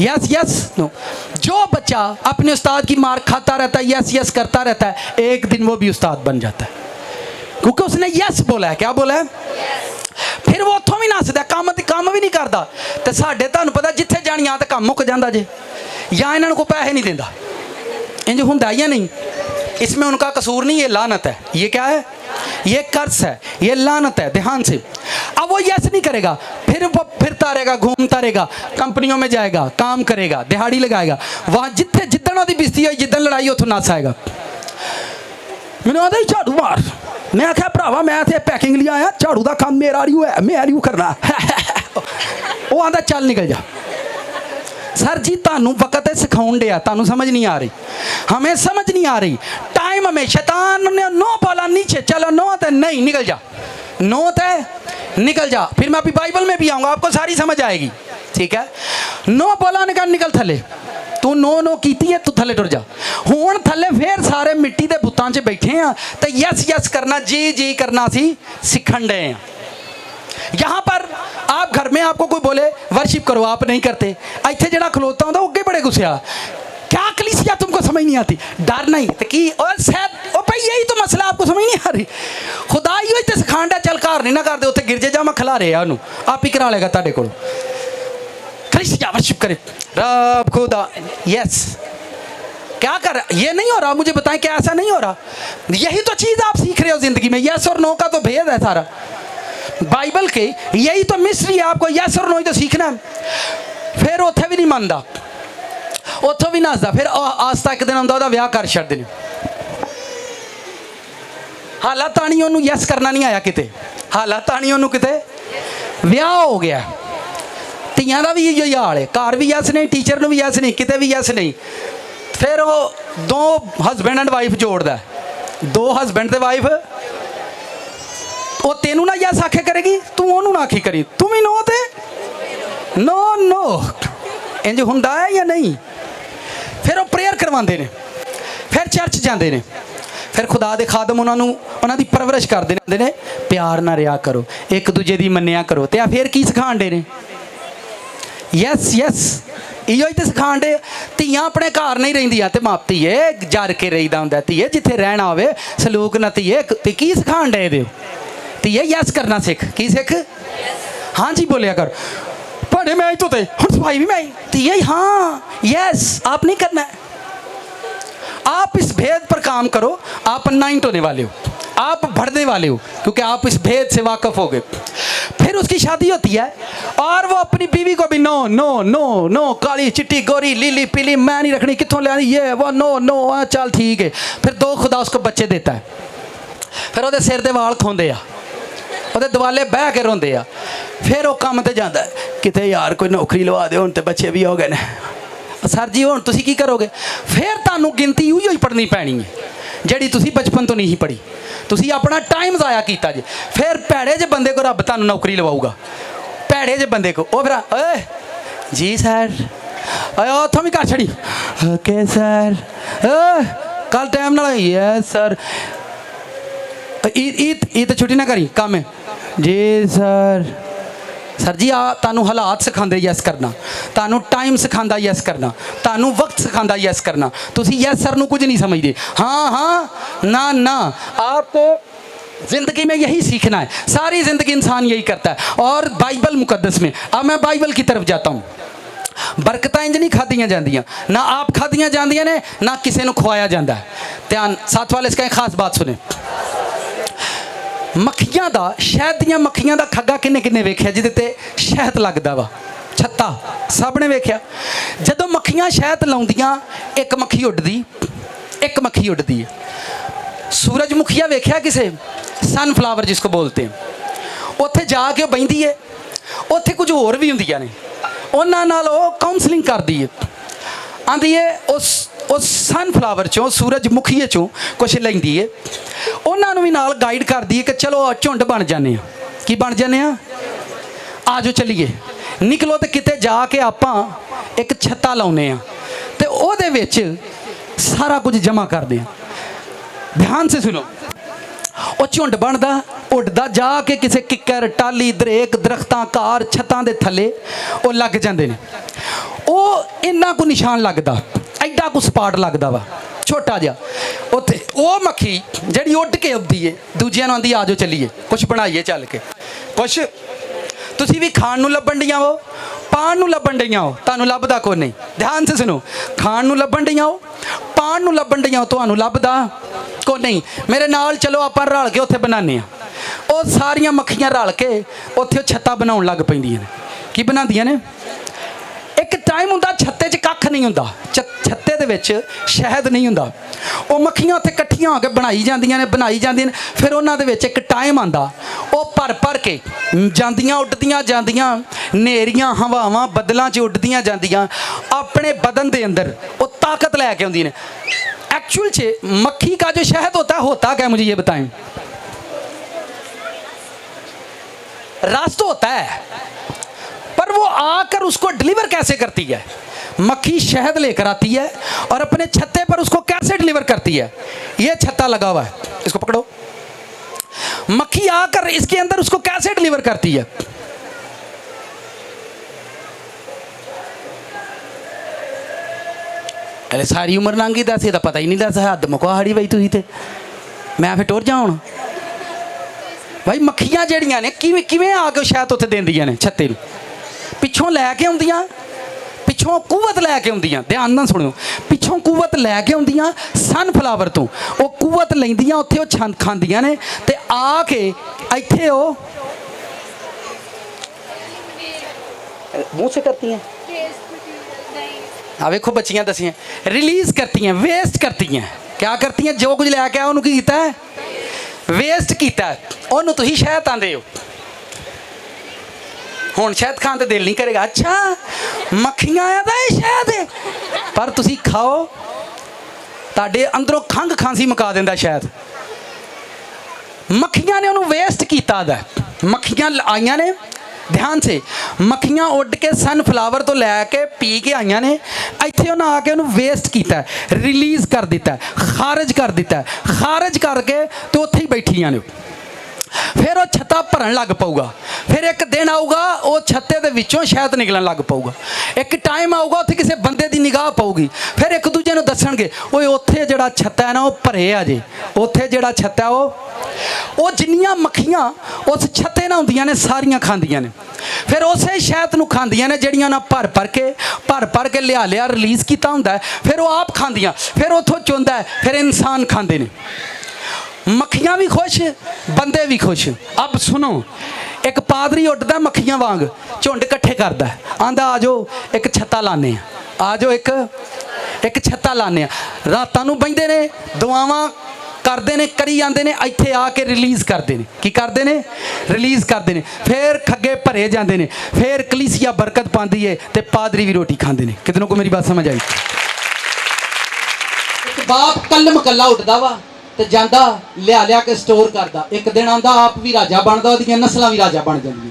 यस यस नो। जो बच्चा अपने उस्ताद की मार खाता रहता है, यस यस करता रहता है, एक दिन वो भी उस्ताद बन जाता है, क्योंकि उसने यस बोला है। क्या बोला है? फिर वो उतों भी नसदा, काम भी नहीं करता। तो साढ़े तुहानूं पता जिथे जानी आ तो काम मुक जाता जे, या इन्होंने को पैसे नहीं देता, इंज हुंदा या नहीं। इसमें उनका कसूर नहीं, ये लानत है। ये क्या है? ये कर्ज है, ये लानत है, ध्यान से। अब वो यस नहीं करेगा, फिर वो फिरता रहेगा, घूमता रहेगा, कंपनियों में जाएगा, काम करेगा, दिहाड़ी लगाएगा, वहाँ जिथे जिदन उसकी बिस्ती हुई, जिदन लड़ाई उतों नस आएगा। मैंने आता ही झाड़ू मार, मैं आख्या भरावा मैं इतने पैकिंग लिया आया, झाड़ू का काम मेरा नहीं है, मैं नहीं करना। वो आता चल निकल जा। सर जी तुहानू वक्त सिखाउण दिया, तुहानू समझ नहीं आ रही, हमें समझ नहीं आ रही। टाइम हमें शैतान ने नो बोला नीचे चलो, नो तो नहीं निकल जा, नो तो निकल जा। फिर मैं अभी बाइबल में भी आऊँगा, आपको सारी समझ आएगी, ठीक है। नो बोला ने कहा निकल थले, तू नो नो कीती है, तू थले टुर जा। हुण थले फिर सारे मिट्टी के बुत्तां 'च बैठे हैं, तो यस यस करना, जी जी करना सी सीखण डे हैं। यहाँ पर आप घर में आपको कोई बोले वर्शिप करो, आप नहीं करते, इतने जरा खलोता होता अगे बड़े गुस्से, क्या कलीसिया तुमको समझ नहीं आती, डर नहीं तो की, और शायद भाई यही तो मसला, आपको समझ नहीं आ रही। खुदा ही तो सिखांडा, चल घर नहीं ना करते, उत्थे गिरजे जा मैं खिला रहा उन्होंने, आप ही करा लेगा तेरे को। कलीसिया वर्शिप करे रब खुदा, यस क्या कर, ये नहीं हो रहा, मुझे बताएं क्या ऐसा नहीं हो रहा? यही तो चीज़ आप सीख रहे हो जिंदगी में, यस और नो का तो भेद है सारा बाइबल के, यही तो मिस्ट्री है। आपको यस और नो ही तो सीखना है। फिर उत्थे भी नहीं मानता, उत्थों भी नसदा, फिर आस्ता एक दिन आंदा ब्याह कर छड़ देने। हालात ताणी ओनू यस करना नहीं आया किते, हालात ताणी ओनू किते ब्याह हो गया। ਧੀਆਂ ਦਾ भी इहो हाल है, घर भी यस नहीं, टीचर ਨੂੰ भी यस नहीं, किते भी यस नहीं। फिर वो दो हसबैंड एंड वाइफ जोड़दा, दो हसबैंड ते वाइफ, वो तेनू ना यस आखे करेगी, तू ओनू ना आखी करी, तू भी नो ते नो नो, इंज हुंदा है या नहीं? फिर वो प्रेयर करवाते हैं, फिर चर्च जाते हैं, फिर खुदा दे खादम उन्होंने दी परवरिश करते हैं, प्यार ना रिहा करो, एक दूजे की मन्निया करो। तो फिर की सिखाण दे ने? यस यस इो ही तो सिखाण दे। ਧੀਆਂ अपने घर नहीं रहिंदियां ते माप ਧੀਏ जर के रहीदा हुंदा, ਧੀਏ जिथे रहना होवे सलूक ना ਧੀਏ, ते की सिखाण दे दिओ? ਧੀਏ यस करना सीख, की सीख? हाँ जी बोलिया कर, पढ़े मैं आई तो हुण सफाई भी मैं आई, ਧੀਏ हाँ यस आप नहीं करना है। आप इस भेद पर काम करो, आप अनाइंट होने वाले हो, आप बढ़ने वाले हो, क्योंकि आप इस भेद से वाकफ हो गए। फिर उसकी शादी होती है और वो अपनी बीवी को भी नो नो नो नो, काली चिट्टी गोरी लीली पीली मैं नहीं रखनी, कितों लियानी, ये वो नो नो, चल ठीक है। फिर दो खुदा उसको बच्चे देता है, फिर वो सिर के वाल खोंदे आ, वो दुआले बह के रोंदे आ। फिर वो काम ते जाता है, किते यार कोई नौकरी लवा दे, हुण ते बच्चे भी हो गए ने, सर जी हुण तुसीं की करोगे? फिर तुहानूं गिनती उही ही पढ़नी पैनी है जिहड़ी तुसीं बचपन तो नहीं पढ़ी, तुसीं अपना टाइम ज़ाया कीता जे। फिर भैड़े जे बंदे को रब तुहानूं नौकरी लवाऊगा, भैड़े जे बंदे को, ओ फिर ओए जी सर, ओए उत्थों भी कर छड़ी, ओके सर, कल टाइम ना, यस सर, ईद तो छुट्टी ना करी, काम है जी सर। सर जी तुहानू हालात सिखाते यस करना, तुहानू टाइम सिखाता यस करना, तुहानू वक्त सिखाता यस करना, तुसी यस सर नू कुछ नहीं समझते, हाँ हाँ ना ना। आपको ज़िंदगी में यही सीखना है, सारी ज़िंदगी इंसान यही करता है। और बाइबल मुकद्दस में, अब मैं बाइबल की तरफ जाता हूँ, बरकतां इंज नहीं खादियां जांदियां, ना आप खादियां जांदियां ने, ना किसी को खुआया जाता है। ध्यान साथ वाले इसका एक खास बात सुने, मक्खियां दा, शहद दियां मक्खियां दा खग्गा किन्ने किन्ने वेख्या जिहदे ते शहद लगदा वा, छत्ता सब ने वेख्या। जदों मक्खियां शहद लाउंदियां, एक मक्खी उड्डदी, एक मक्खी उड़ती है। सूरजमुखिया वेख्या किसे, सनफ्लावर जिसको बोलते हैं, उत्थे जाके बहिंदी है। उत्थे कुछ होर भी हुंदियां ने, उन्हां नाल ओह काउंसलिंग करदी है, आंदी है उस सनफ्लावर चों, सूरजमुखीए चों कुछ लैंदी है, उन्हां नूं भी नाल गाइड करदी है कि चलो झुंड बन जाने, की बन जाने, आ जाओ चलीए, निकलो तो किते जाके आपां एक छत्ता लाउने आ ते ओहदे विच सारा कुछ जमा करदे आ। ध्यान से सुनो, वो झुंड बनदा उड़दा जाके किसी किकर टाली दरेक दरख्तां कार छत्तां दे थल्ले वो लग जांदे ने। वो इन्ना को निशान लगदा, एडा को स्पाट लगदा वा छोटा जिहा, उत्थे वो मक्खी जिहड़ी उड़ के आउंदी है दूजियां नूं आंदी आ जाओ चलीए कुछ बनाइए चल के, कुछ तुसीं भी खाण नूं लभण डईआं हो, पाण नूं लभण डईआं हो, तुहानूं लभदा कोई नहीं। ध्यान से सुनो, खाण नूं लभण डईआं हो, पाण नूं लभण डईआं हो, तुहानूं लभदा को नहीं। मेरे नाल चलो आपां रल के उत्थे बनाने आ। ਉਹ ਸਾਰੀਆਂ ਮੱਖੀਆਂ ਰਲ ਕੇ ਉੱਥੇ ਛੱਤਾਂ ਬਣਾਉਣ ਲੱਗ ਪੈਂਦੀਆਂ ਨੇ। ਕੀ ਬਣਾਉਂਦੀਆਂ ਨੇ? ਇੱਕ ਟਾਈਮ ਹੁੰਦਾ ਛੱਤੇ 'ਚ ਕੱਖ ਨਹੀਂ ਹੁੰਦਾ, ਛੱਤੇ ਦੇ ਵਿੱਚ ਸ਼ਹਿਦ ਨਹੀਂ ਹੁੰਦਾ। ਉਹ ਮੱਖੀਆਂ ਉੱਥੇ ਇਕੱਠੀਆਂ ਹੋ ਕੇ ਬਣਾਈ ਜਾਂਦੀਆਂ ਨੇ। ਫਿਰ ਉਹਨਾਂ ਦੇ ਵਿੱਚ ਇੱਕ ਟਾਈਮ ਆਉਂਦਾ, ਉਹ ਭਰ ਕੇ ਜਾਂਦੀਆਂ, ਉੱਡਦੀਆਂ ਜਾਂਦੀਆਂ, ਨੇਰੀਆਂ ਹਵਾਵਾਂ ਬੱਦਲਾਂ 'ਚ ਉੱਡਦੀਆਂ ਜਾਂਦੀਆਂ, ਆਪਣੇ ਬਦਨ ਦੇ ਅੰਦਰ ਉਹ ਤਾਕਤ ਲੈ ਕੇ ਆਉਂਦੀਆਂ ਨੇ। एक्चुअल से मक्खी का जो शहद होता क्या, मुझे ये बताएं। रस तो होता है, पर वो आकर उसको डिलीवर कैसे करती है? मक्खी शहद लेकर आती है और अपने छत्ते पर उसको कैसे डिलीवर करती है? ये छत्ता लगा हुआ है, इसको पकड़ो। मक्खी आकर इसके अंदर उसको कैसे डिलीवर करती है? अरे सारी उम्र लंघ गई, दस ये पता ही नहीं, दस हद मुका हाड़ी बई तुसीं ते मैं फिर टुर जा हुण। भाई मक्खियां जड़ियां ने किवें आके शहद उत्थे देंदियां ने छत्ते नूं, पिछों लैके आउंदियां, पिछों कुवत लैके आउंदियां। ध्यान नाल सुणिओ, पिछों कुवत लैके आउंदियां सनफ्लावर तो, वो कुवत लैंदियां उत्थे वो छंद खांदियां ने ते आके इत्थे वो मुंह से करती हैं। वेखो बच्चियां दसियां, रिलीज़ करती हैं, वेस्ट करती हैं। क्या करती हैं? जो कुछ लैके आया उन्होंने कीता है, वेस्ट किया। उन्होंने तुसीं शहद आंदे हो, हुण शहद खाण ते दिल नहीं करेगा। अच्छा मक्खियां आया था ये शहद है, पर तुसीं खाओ, तुहाडे अंदरों खंघ खांसी मुका दिंदा शहद। मक्खियां ने उन्होंने वेस्ट किया। मक्खियां आईयां ने, ध्यान से, मक्खियां उड़ के सनफ्लावर तो लैके पी के आईयां ने, इत्थे उन्हें आके उन्होंने वेस्ट किया, रिलीज़ कर दिता, खारिज कर दिता, खारिज करके तो उत्थे ही बैठियां ने। फिर वो छत्ता भरन लग पऊगा, फिर एक दिन आऊगा वो छत्ते दे विचों शहद निकलन लग पऊगा। एक टाइम आऊगा उत्थे किसी बंदे दी निगाह पऊगी, फिर एक दूजे नूं दसणगे ओए उत्थे जिहड़ा छत्ता है ना वो भरे आ जे, उत्थे जिहड़ा छत्ता वो जिन्नियां मक्खियां उस छत्ते नाल हुंदियां ने सारियां खांदियां ने। फिर उसे शहद नूं खांदियां ने जिहड़ियां ना भर के लिया रिलीज़ कीता हुंदा है, फिर वो आप खांदियां, फिर उत्थों चुंदा है, फिर इंसान खांदे ने। मक्खियां भी खुश, बंदे भी खुश। अब सुनो, एक पादरी उड्डदा मक्खियां वांग, झुंड इकट्ठे करदा, आंदा आ जाओ एक छत्ता लाने, आ जाओ एक छत्ता लाने। रातां नूं बहिंदे ने, दुआवां करते ने, करी जाते हैं, इत्थे आके रिलीज़ करते हैं। की करते हैं? रिलीज़ करते हैं। फिर खग्गे भरे जाते हैं, फिर कलीसिया बरकत पाती है तो पादरी भी रोटी खाते हैं। कितनों को मेरी बात समझ आई? एक बाप कलम कला उठता वा तो जाता लिया के स्टोर करता, एक दिन आता आप भी राजा बनता, वो नस्ल भी राजा बन जाती।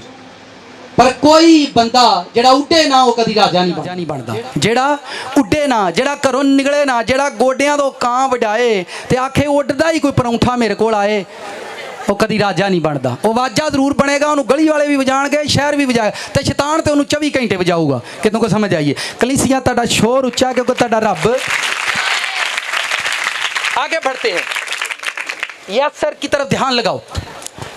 पर कोई बंदा जड़ा उड्डे ना वो कभी राजा नहीं बनता, जड़ा उड्डे ना, जड़ा घरों निकले ना, जड़ा गोडियां तो कां वजाए ते आखे उड्डदा ही कोई परौंठा मेरे कोल आए, वो कभी राजा नहीं बनता। वो वाजा जरूर बनेगा, उन्होंने गली वाले भी बजाएंगे, शहर भी बजाए, तो शैतान तो उन्होंने 24 घंटे बजाऊगा। कितनों को समझ आइए? कलीसिया तुहाडा शोर उच्चा क्योंकि तुहाडा रब। आगे बढ़ते हैं, यस सर की तरफ ध्यान लगाओ।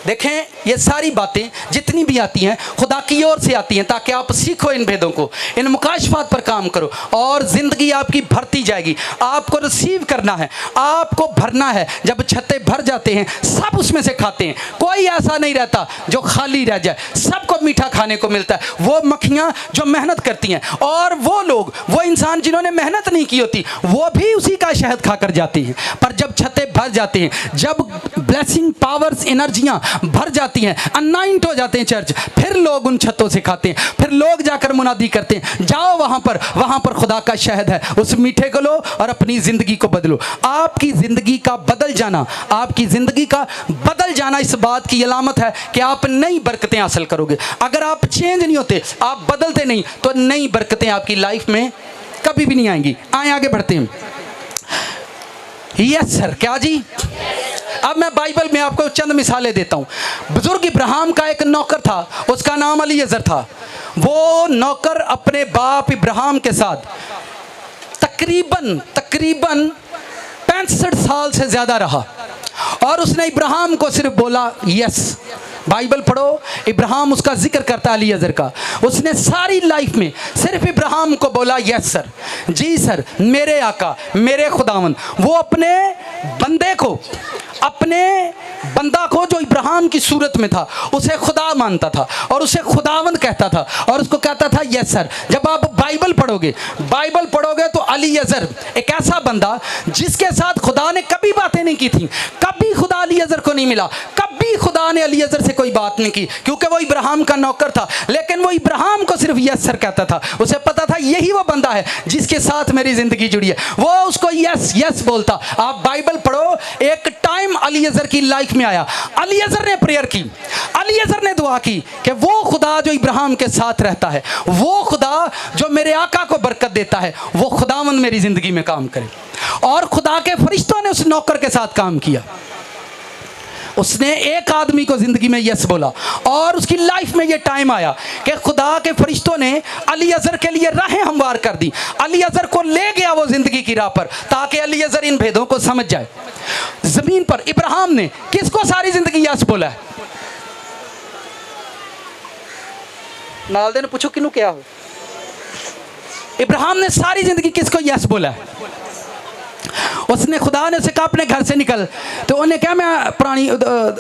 देखें, ये सारी बातें जितनी भी आती हैं खुदा की ओर से आती हैं, ताकि आप सीखो इन भेदों को, इन मुकाशफात पर काम करो और ज़िंदगी आपकी भरती जाएगी। आपको रिसीव करना है, आपको भरना है। जब छत्ते भर जाते हैं सब उसमें से खाते हैं, कोई ऐसा नहीं रहता जो खाली रह जाए, सबको मीठा खाने को मिलता है। वो मक्खियाँ जो मेहनत करती हैं और वो लोग, वो इंसान जिन्होंने मेहनत नहीं की होती, वो भी उसी का शहद खाकर जाती हैं। पर जब छत्ते भर जाते हैं, जब ब्लेसिंग पावर्स एनर्जियां भर जाती हैं, अनाइंट हो जाते हैं चर्च, फिर लोग उन छतों से खाते हैं, फिर लोग जाकर मुनादी करते हैं, जाओ वहां पर खुदा का शहद है, उस मीठे को लो और अपनी जिंदगी को बदलो। आपकी जिंदगी का बदल जाना, आपकी जिंदगी का बदल जाना इस बात की अलामत है कि आप नई बरकतें हासिल करोगे। अगर आप चेंज नहीं होते, आप बदलते नहीं, तो नई बरकतें आपकी लाइफ में कभी भी नहीं आएंगी। आए आगे बढ़ते हैं। यस सर, क्या जी? अब मैं बाइबल में आपको चंद मिसालें देता हूँ। बुजुर्ग इब्राहिम का एक नौकर था, उसका नाम अलीअज़र था। वो नौकर अपने बाप इब्राहिम के साथ तकरीबन 65 साल से ज़्यादा रहा और उसने इब्राहिम को सिर्फ बोला यस। बाइबल पढ़ो, इब्राहिम उसका जिक्र करता है अलीअज़र का। उसने सारी लाइफ में सिर्फ इब्राहिम को बोला यस सर, जी सर, मेरे आका, मेरे खुदावंद। वो अपने बंदा को जो इब्राहिम की सूरत में था, उसे खुदा मानता था और उसे खुदावंद कहता था और उसको कहता था यस सर। जब आप बाइबल पढ़ोगे तो अलीअज़र एक ऐसा बंदा जिसके साथ खुदा ने कभी बातें नहीं की थी, कभी खुदा अलीअज़र को नहीं मिला, कभी खुदा ने अलीअज़र से कोई बात नहीं की, क्योंकि वो इब्राहिम का नौकर था। लेकिन वो इब्राहिम को सिर्फ यस सर कहता था। उसे पता था यही वो बंदा है जिसके साथ मेरी जिंदगी जुड़ी है। वो उसको यस यस बोलता। आप बाइबल पढ़ो, एक टाइम अलीअज़र की लाइफ में आया, अलीअज़र ने प्रेयर की, अलीअज़र ने दुआ की कि वो खुदा जो इब्राहिम के साथ रहता है, वो खुदा जो मेरे आका को बरकत देता है, वो खुदावंद मेरी जिंदगी में काम करे। और खुदा के फरिश्तों ने उस नौकर के साथ काम किया। उसने एक आदमी को जिंदगी में यस बोला और उसकी लाइफ में ये टाइम आया कि खुदा के फरिश्तों ने अलीअज़र के लिए राहें हमवार कर दी। अलीअज़र को ले गया वो जिंदगी की राह पर, ताकि अलीअज़र इन भेदों को समझ जाए। जमीन पर इब्राहिम ने किसको सारी जिंदगी यस बोला है? नालदे ने पूछो किनू क्या हो? इब्राहिम ने सारी जिंदगी किसको यस बोला है? उसने खुदा ने उसे कहा अपने घर से निकल, तो उन्हें क्या, मैं पुरानी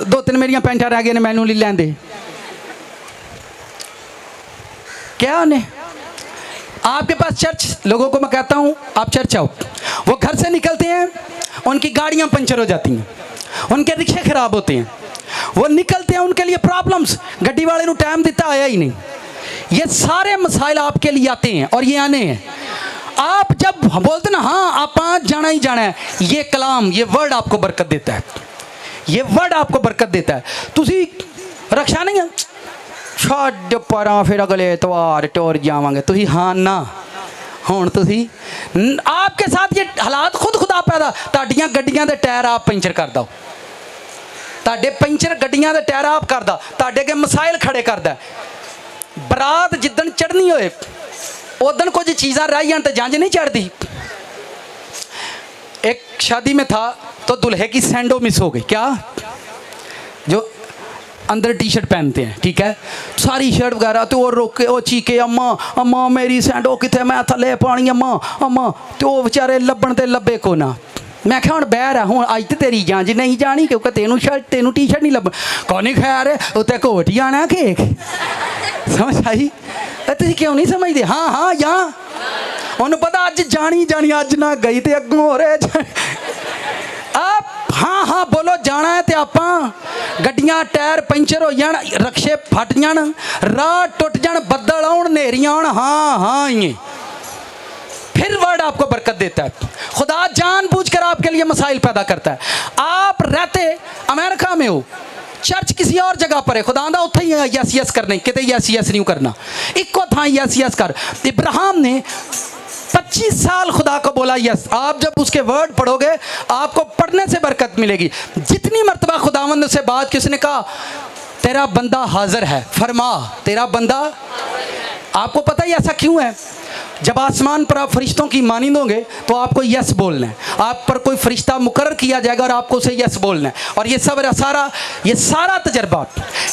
2-3 मेरिया पैंटा रह गए ने, मैनू ले लेंदे क्या? उन्हें आपके पास चर्च, लोगों को मैं कहता हूँ आप चर्च आओ। वो घर से निकलते हैं, उनकी गाड़ियाँ पंचर हो जाती हैं, उनके रिक्शे खराब होते हैं, वो निकलते हैं, उनके लिए प्रॉब्लम्स, गड्डी वाले को टाइम देता आया ही नहीं। ये सारे मसाइल आपके लिए आते हैं और ये आने हैं। आप जब बोलते ना हाँ आप आज जाना ही जाना है, ये कलाम, ये वर्ड आपको बरकत देता है, ये वर्ड आपको बरकत देता है। तुसी रक्षा नहीं है, छड़ परा फिर अगले एतवार टोर जावांगे, तुसी हाँ ना हुण तुसी, आपके साथ ये हालात खुदा पैदा। ताड़ियां गड्डियां दे टायर आप पंचर कर दो, ताड़े पंचर गड्डियां दे टायर आप कर दो, ताड़े के मसाइल खड़े कर दे। बरात जिद्दन चढ़नी होए उदन कुछ चीज़ा रह जान तो जंज नहीं चढ़ती। एक शादी में था तो दुल्हे की सैंडो मिस हो गई। क्या? जो अंदर टी शर्ट पहनते हैं, ठीक है, सारी शर्ट वगैरह, तो वो रोके, वो चीके अम्मा अम्मा मेरी सैंडो कितने, मैं थले पानी अम्मा अम्मा, तो वो बेचारे लब्बन ते लब्बे को ना। मैं क्या हूँ बहर है, हूँ अज तो तेरी जांच नहीं जानी, क्योंकि तेनू टी शर्ट नहीं लभ कौन खैर है, उत्ते कोट ही आना केक। समझ आई? तुम क्यों नहीं समझते? हाँ हाँ यहाँ उन्होंने पता अज जानी जानी, अज ना गई तो अगों हो रहे। आप हाँ हाँ बोलो, जाना है तो आप गड्डियां टायर पंचर हो जान, रक्शे फट जान, राह टुट जान, बदल आउन, नेरियां आउन, हाँ हाँ ये फिर वर्ड आपको बरकत देता है। खुदा जानबूझकर आपके लिए मसाइल पैदा करता है। आप रहते अमेरिका में हो, चर्च किसी और जगह पर है, खुदा दा उत्थे ही यस यस करने, किते यस यस नहीं करना, इको था यस यस कर। इब्राहिम ने 25 साल खुदा को बोला यस। आप जब उसके वर्ड पढ़ोगे आपको पढ़ने से बरकत मिलेगी। जितनी मर्तबा खुदावंद से बात की, उसने कहा तेरा बंदा हाजिर है, फरमा तेरा बंदा। आपको पता ही ऐसा क्यों है? जब आसमान पर आप फरिश्तों की मानिंद होंगे तो आपको यस बोलना है। आप पर कोई फरिश्ता मुकर्रर किया जाएगा और आपको उसे यस बोलना है। और ये सब ये सारा तजर्बा,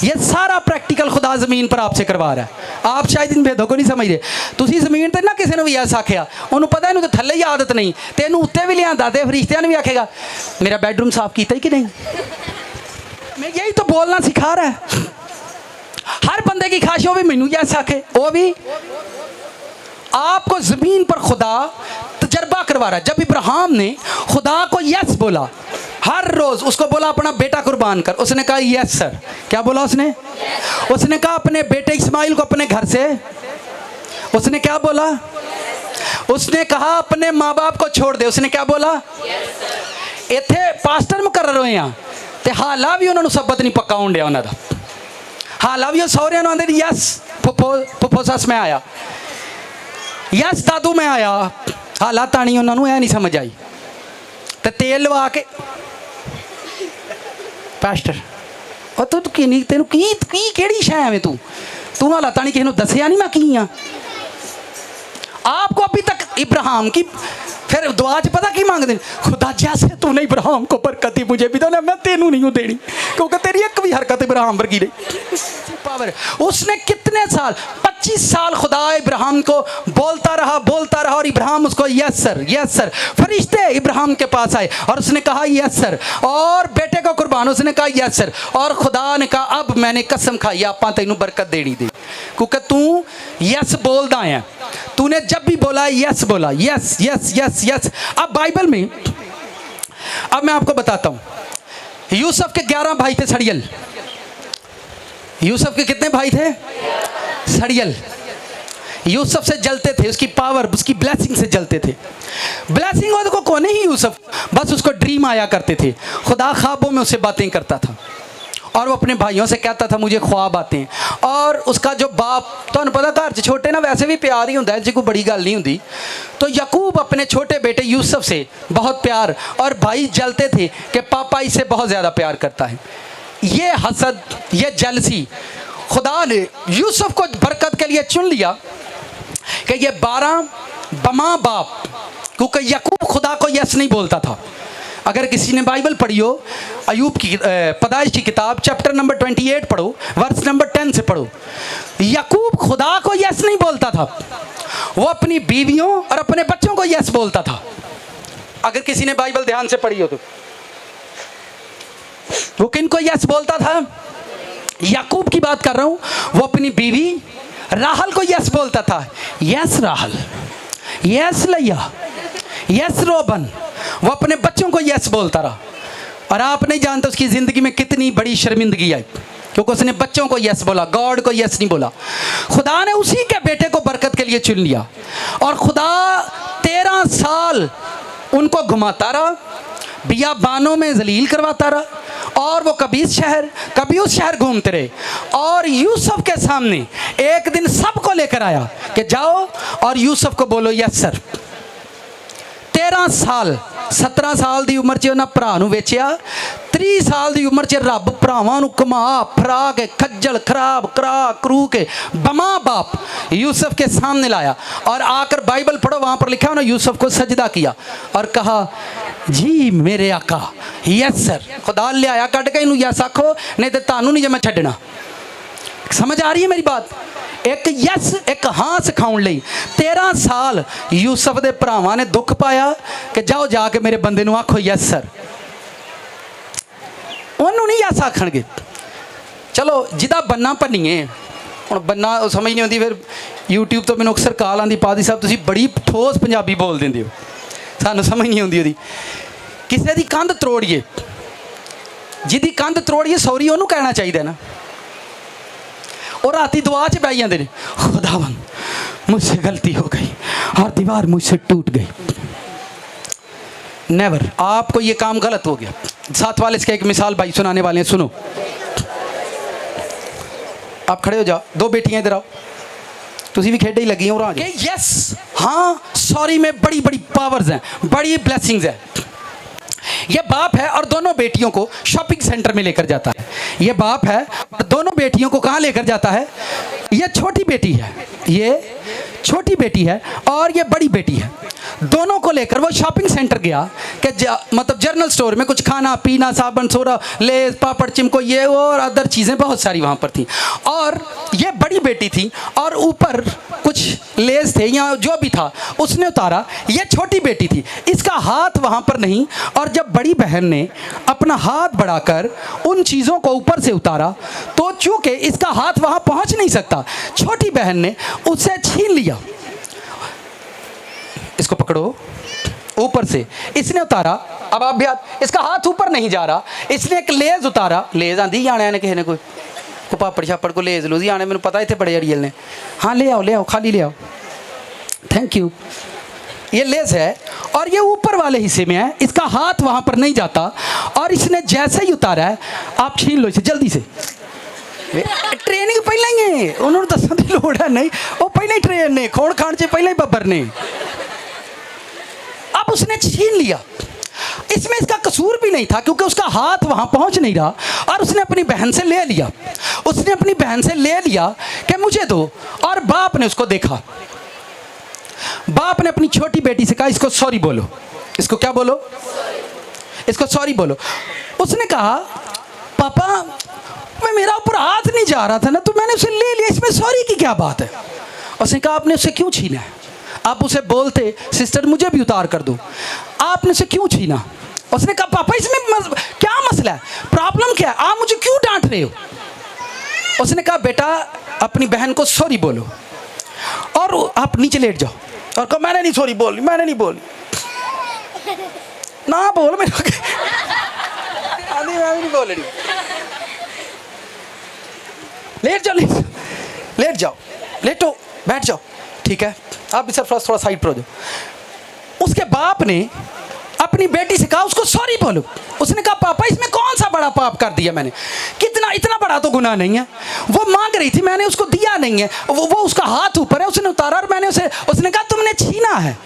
ये सारा प्रैक्टिकल खुदा ज़मीन पर आपसे करवा रहा है। आप शायद इन भेदों को नहीं समझते। तुसी ज़मीन पर ना किसी ने भी यस आख्या, उन्होंने पता इन्हों तो थल्ले ही आदत नहीं, तेनों उत्ते भी लिया ते फरिश्तियां ने भी आखेगा मेरा बेडरूम साफ किया ही कि नहीं। मैं यही तो बोलना सिखा रहा है। हर बंदे की ख्वाहिश हो भी मैनू यस आखे, वो भी आपको ज़मीन पर खुदा तजर्बा करवा रहा है। जब इब्राहिम ने खुदा को यस बोला, हर रोज़ उसको बोला अपना बेटा कुर्बान कर, उसने कहा यस सर। क्या बोला उसने? उसने कहा अपने बेटे इस्माइल को अपने घर से, उसने क्या बोला? उसने कहा अपने माँ बाप को छोड़ दे, उसने क्या बोला? इत्थे पास्टर मुकर्रर होए हैं ते हाला भी उन्होंने सबत नहीं पक्का होने दिया उन्होंने, हाला भी सौरिया आते यस फुफो सस में आया, यस दादू में आया, हालात तानी उन्होंने यह नहीं समझ आई। तो तेल लवा के पास्टर और तू की नहीं तेन की केड़ी शह में तू हालात नहीं किसी दसिया नहीं मैं की हाँ। आपको अभी तक इब्राहिम की फिर दुआ च पता की मांगते, खुदा जैसे तूने इब्राहिम को बरकत दी मुझे भी तो ना, मैं तेनू नहीं देनी क्योंकि तेरी एक भी हरकत इब्राहिम वर्गी नहीं। पावर उसने कितने साल, 25 साल खुदा इब्राहिम को बोलता रहा और इब्राहिम उसको यस सर। फरिश्ते इब्राहिम के पास आए और उसने कहा यस सर, और बेटे को कुर्बान, उसने कहा यस सर। और खुदा ने कहा अब मैंने कसम खाई आपा तेनू बरकत देनी दी क्योंकि तू यस बोलदा है, तूने जब भी बोला यस बोला, यस यस यस यस। अब बाइबल में अब मैं आपको बताता हूं, यूसुफ के 11 भाई थे सड़ियल। यूसुफ के कितने भाई थे? सड़ियल। यूसुफ से जलते थे, उसकी पावर, उसकी ब्लेसिंग से जलते थे। ब्लेसिंग हो तो कौन ही यूसुफ, बस उसको ड्रीम आया करते थे, खुदा ख्वाबों में उससे बातें करता था और वो अपने भाइयों से कहता था मुझे ख्वाब आते हैं। और उसका जो बाप, तो पता घर च छोटे ना वैसे भी प्यार ही होता है, जी कोई बड़ी गल नहीं होती। तो यकूब अपने छोटे बेटे यूसुफ से बहुत प्यार, और भाई जलते थे कि पापा इससे बहुत ज़्यादा प्यार करता है। ये हसद, ये जलसी, खुदा ने यूसुफ को बरकत के लिए चुन लिया कि ये 12 बमा बाप, क्योंकि यकूब खुदा को यस नहीं बोलता था। अगर किसी ने बाइबल पढ़ी हो, अयूब की पैदाइश की किताब चैप्टर नंबर 28 पढ़ो, वर्स नंबर 10 से पढ़ो। यकूब खुदा को यस नहीं बोलता था, वो अपनी बीवियों और अपने बच्चों को यस बोलता था। अगर किसी ने बाइबल ध्यान से पढ़ी हो तो वो किनको यस बोलता था? यकूब की बात कर रहा हूं। वो अपनी बीवी राहल को यस बोलता था, यस राहल, यस लैया, यस रोबन। वो अपने बच्चों को यस बोलता रहा। और आप नहीं जानते उसकी ज़िंदगी में कितनी बड़ी शर्मिंदगी आई, क्योंकि उसने बच्चों को यस बोला, गॉड को यस नहीं बोला। खुदा ने उसी के बेटे को बरकत के लिए चुन लिया और खुदा 13 साल उनको घुमाता रहा, बियाबानों में जलील करवाता रहा, और वो कभी इस शहर कभी उस शहर घूमते रहे। और यूसुफ के सामने एक दिन सबको लेकर आया कि जाओ और यूसुफ को बोलो यस सर। 13 साल, 17 साल की उम्र च उन्हें भरा नूं वेचिया, 30 साल की उम्र च रब भरावां नूं घुमा फरा के खज्जल खराब करा करू के बमा बाप यूसुफ के सामने लाया। और आकर बाइबल पढ़ो, वहाँ पर लिखा उन्होंने यूसुफ को सजदा किया और कहा जी मेरे आका यस सर। खुदा ले आया कट के इनू यस आखो, नहीं तो तानू नहीं जमा छड्डना। समझ आ रही है मेरी बात? एक यस एक हाँ सिखाउण लई 13 साल यूसुफ दे भरावां ने दुख पाया कि जाओ जाके मेरे बंदे नूं आखो यस सर। उन्होंने नहीं यस आखणगे। चलो जिदा बन्ना भन्नीए, हुण बन्ना समझ नहीं आती, फिर यूट्यूब तो मैनूं अक्सर कॉल आती, पादी साहब तुसीं बड़ी ठोस पंजाबी बोल दिंदे हो, सानूं समझ नहीं आती ओहदी। किसी दी कंध तरोड़िए, जिहदी कंध तरोड़िए सॉरी उहनूं कहना चाहिए ना। और राती दुआ च बह जाते हैं, खुदावन मुझसे गलती हो गई और दीवार मुझसे टूट गई। नेवर, आपको ये काम गलत हो गया। साथ वाले इसका एक मिसाल भाई सुनाने वाले हैं, सुनो। आप खड़े हो जाओ, 2 बेटियां इधर आओ, तुसी भी खेडे ही लगी हो। यस हाँ सॉरी में बड़ी बड़ी पावर्स हैं, बड़ी ब्लेसिंग्स हैं। ये बाप है और दोनों बेटियों को शॉपिंग सेंटर में लेकर जाता है। ये बाप है और दोनों बेटियों को कहाँ लेकर जाता है? ये छोटी बेटी है, ये छोटी बेटी है और ये बड़ी बेटी है, दोनों को लेकर वो शॉपिंग सेंटर गया कि मतलब जनरल स्टोर में कुछ खाना पीना, साबुन सोडा, लेस, पापड़, चिमको, ये वो और अदर चीज़ें बहुत सारी वहाँ पर थी। और ये बड़ी बेटी थी और ऊपर कुछ लेस थे या जो भी था उसने उतारा। ये छोटी बेटी थी, इसका हाथ वहाँ पर नहीं, और जब बड़ी बहन ने अपना हाथ बढ़ाकर उन चीज़ों को ऊपर से उतारा तो चूँकि इसका हाथ वहाँ पहुँच नहीं सकता, छोटी बहन ने उससे छीन लिया। इसको पकड़ो, ऊपर से इसने उतारा। अब आप भी इसका हाथ ऊपर नहीं जा रहा, इसने एक लेज उतारा। लेज आंधी जाने ने किसी ने कोई को पापड़ छापड़ को लेज लूजी आने, मैंने पता ही थे बड़े अड़ियल ने। हाँ ले आओ खाली ले आओ, थैंक यू। ये लेज है और ये ऊपर वाले हिस्से में है, इसका हाथ वहाँ पर नहीं जाता। और इसने जैसे ही उतारा है, आप छीन लो इसे जल्दी से। ट्रेनिंग पहले ही है, उन्होंने दसन की लोड़ है नहीं, वो पहले ही ट्रेन ने खोड़ खान से पहले ही बब्बर ने। अब उसने छीन लिया। इसमें इसका कसूर भी नहीं था क्योंकि उसका हाथ वहां पहुंच नहीं रहा, और उसने अपनी बहन से ले लिया। उसने अपनी बहन से ले लिया कि मुझे दो, और बाप ने उसको देखा। बाप ने अपनी छोटी बेटी से कहा इसको सॉरी बोलो। इसको क्या बोलो? इसको सॉरी बोलो। उसने कहा पापा मैं मेरा ऊपर हाथ नहीं जा रहा था ना, तो मैंने उसे ले लिया, इसमें सॉरी की क्या बात है? उसने कहा आपने उसे क्यों छीना है? आप उसे बोलते सिस्टर मुझे भी उतार कर दो, आपने उसे क्यों छीना? उसने कहा पापा इसमें क्या मसला है, प्रॉब्लम क्या है, आप मुझे क्यों डांट रहे हो? उसने कहा बेटा अपनी बहन को सॉरी बोलो और आप नीचे लेट जाओ। और कहा मैंने नहीं सॉरी बोली, मैंने नहीं बोली। ना बोल मेरे मैं नहीं बोल रही। लेट जाओ लेट जाओ, लेटो, बैठ जाओ, ठीक है आप भी सर थोड़ा साइड पर हो जाओ। उसके बाप ने अपनी बेटी से कहा उसको सॉरी बोलो। उसने कहा पापा इसमें कौन सा बड़ा पाप कर दिया मैंने, कितना इतना बड़ा तो गुनाह नहीं है। वो मांग रही थी, मैंने उसको दिया नहीं है, वो उसका हाथ ऊपर है, उसने उतारा और मैंने उसने कहा तुमने छीना है,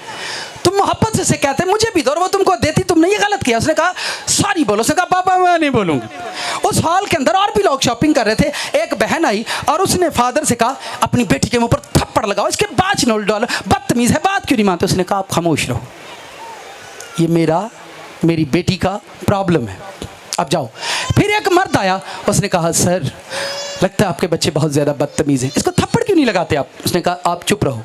तुम मोहब्बत से कहते मुझे भी दो और वो तुमको देती, तुमने ये गलत किया। उसने कहा सॉरी बोलो। उसने कहा पापा मैं नहीं बोलूँगी। उस हॉल के अंदर और भी लोग शॉपिंग कर रहे थे। एक बहन आई और उसने फादर से कहा अपनी बेटी के मुंह पर थप्पड़ लगाओ, इसके बाच नोल डालो, बदतमीज है, बात क्यों नहीं मानते? उसने कहा आप खामोश रहो, ये मेरी बेटी का प्रॉब्लम है, अब जाओ। फिर एक मर्द आया, उसने कहा सर लगता है आपके बच्चे बहुत ज़्यादा बदतमीज़ हैं, इसको थप्पड़ क्यों नहीं लगाते आप? उसने कहा आप चुप रहो।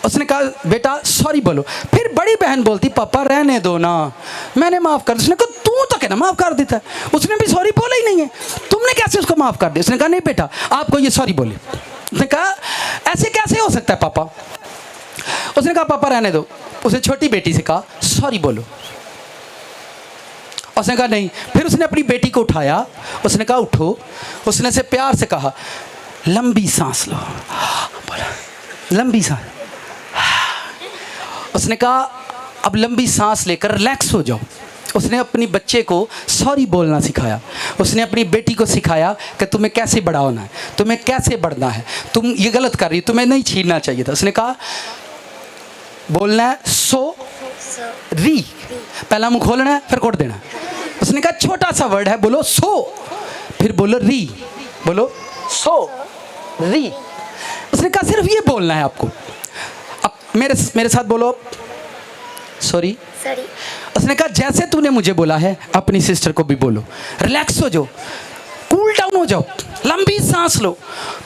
उसने कहा बेटा सॉरी बोलो। फिर बड़ी बहन बोलती पापा रहने दो ना, मैंने माफ़ कर दिया। उसने कहा तू तो कहना माफ़ कर देता है, उसने भी सॉरी बोला ही नहीं है, तुमने कैसे उसको माफ़ कर दिया? उसने कहा नहीं बेटा आपको ये सॉरी बोले। उसने कहा ऐसे कैसे हो सकता है पापा? उसने कहा पापा रहने दो। उसने छोटी बेटी से कहा सॉरी बोलो। उसने कहा नहीं। फिर उसने अपनी बेटी को उठाया, उसने कहा उठो। उसने से प्यार से कहा लंबी सांस लो, बोला लंबी सांस। उसने कहा अब लंबी सांस लेकर रिलैक्स हो जाओ। उसने अपनी बच्चे को सॉरी बोलना सिखाया। उसने अपनी बेटी को सिखाया कि तुम्हें कैसे बड़ा होना है, तुम्हें कैसे बढ़ना है, तुम ये गलत कर रही हो, तुम्हें नहीं छीनना चाहिए था। उसने कहा बोलना है सो री, पहला मुंह खोलना है फिर कोट देना। उसने कहा छोटा सा वर्ड है, बोलो सो, फिर बोलो री, बोलो सो री। उसने कहा सिर्फ ये बोलना है आपको। अब मेरे साथ बोलो सॉरी। उसने कहा जैसे तूने मुझे बोला है अपनी सिस्टर को भी बोलो, रिलैक्स हो जाओ, कूल डाउन हो जाओ, लंबी सांस लो,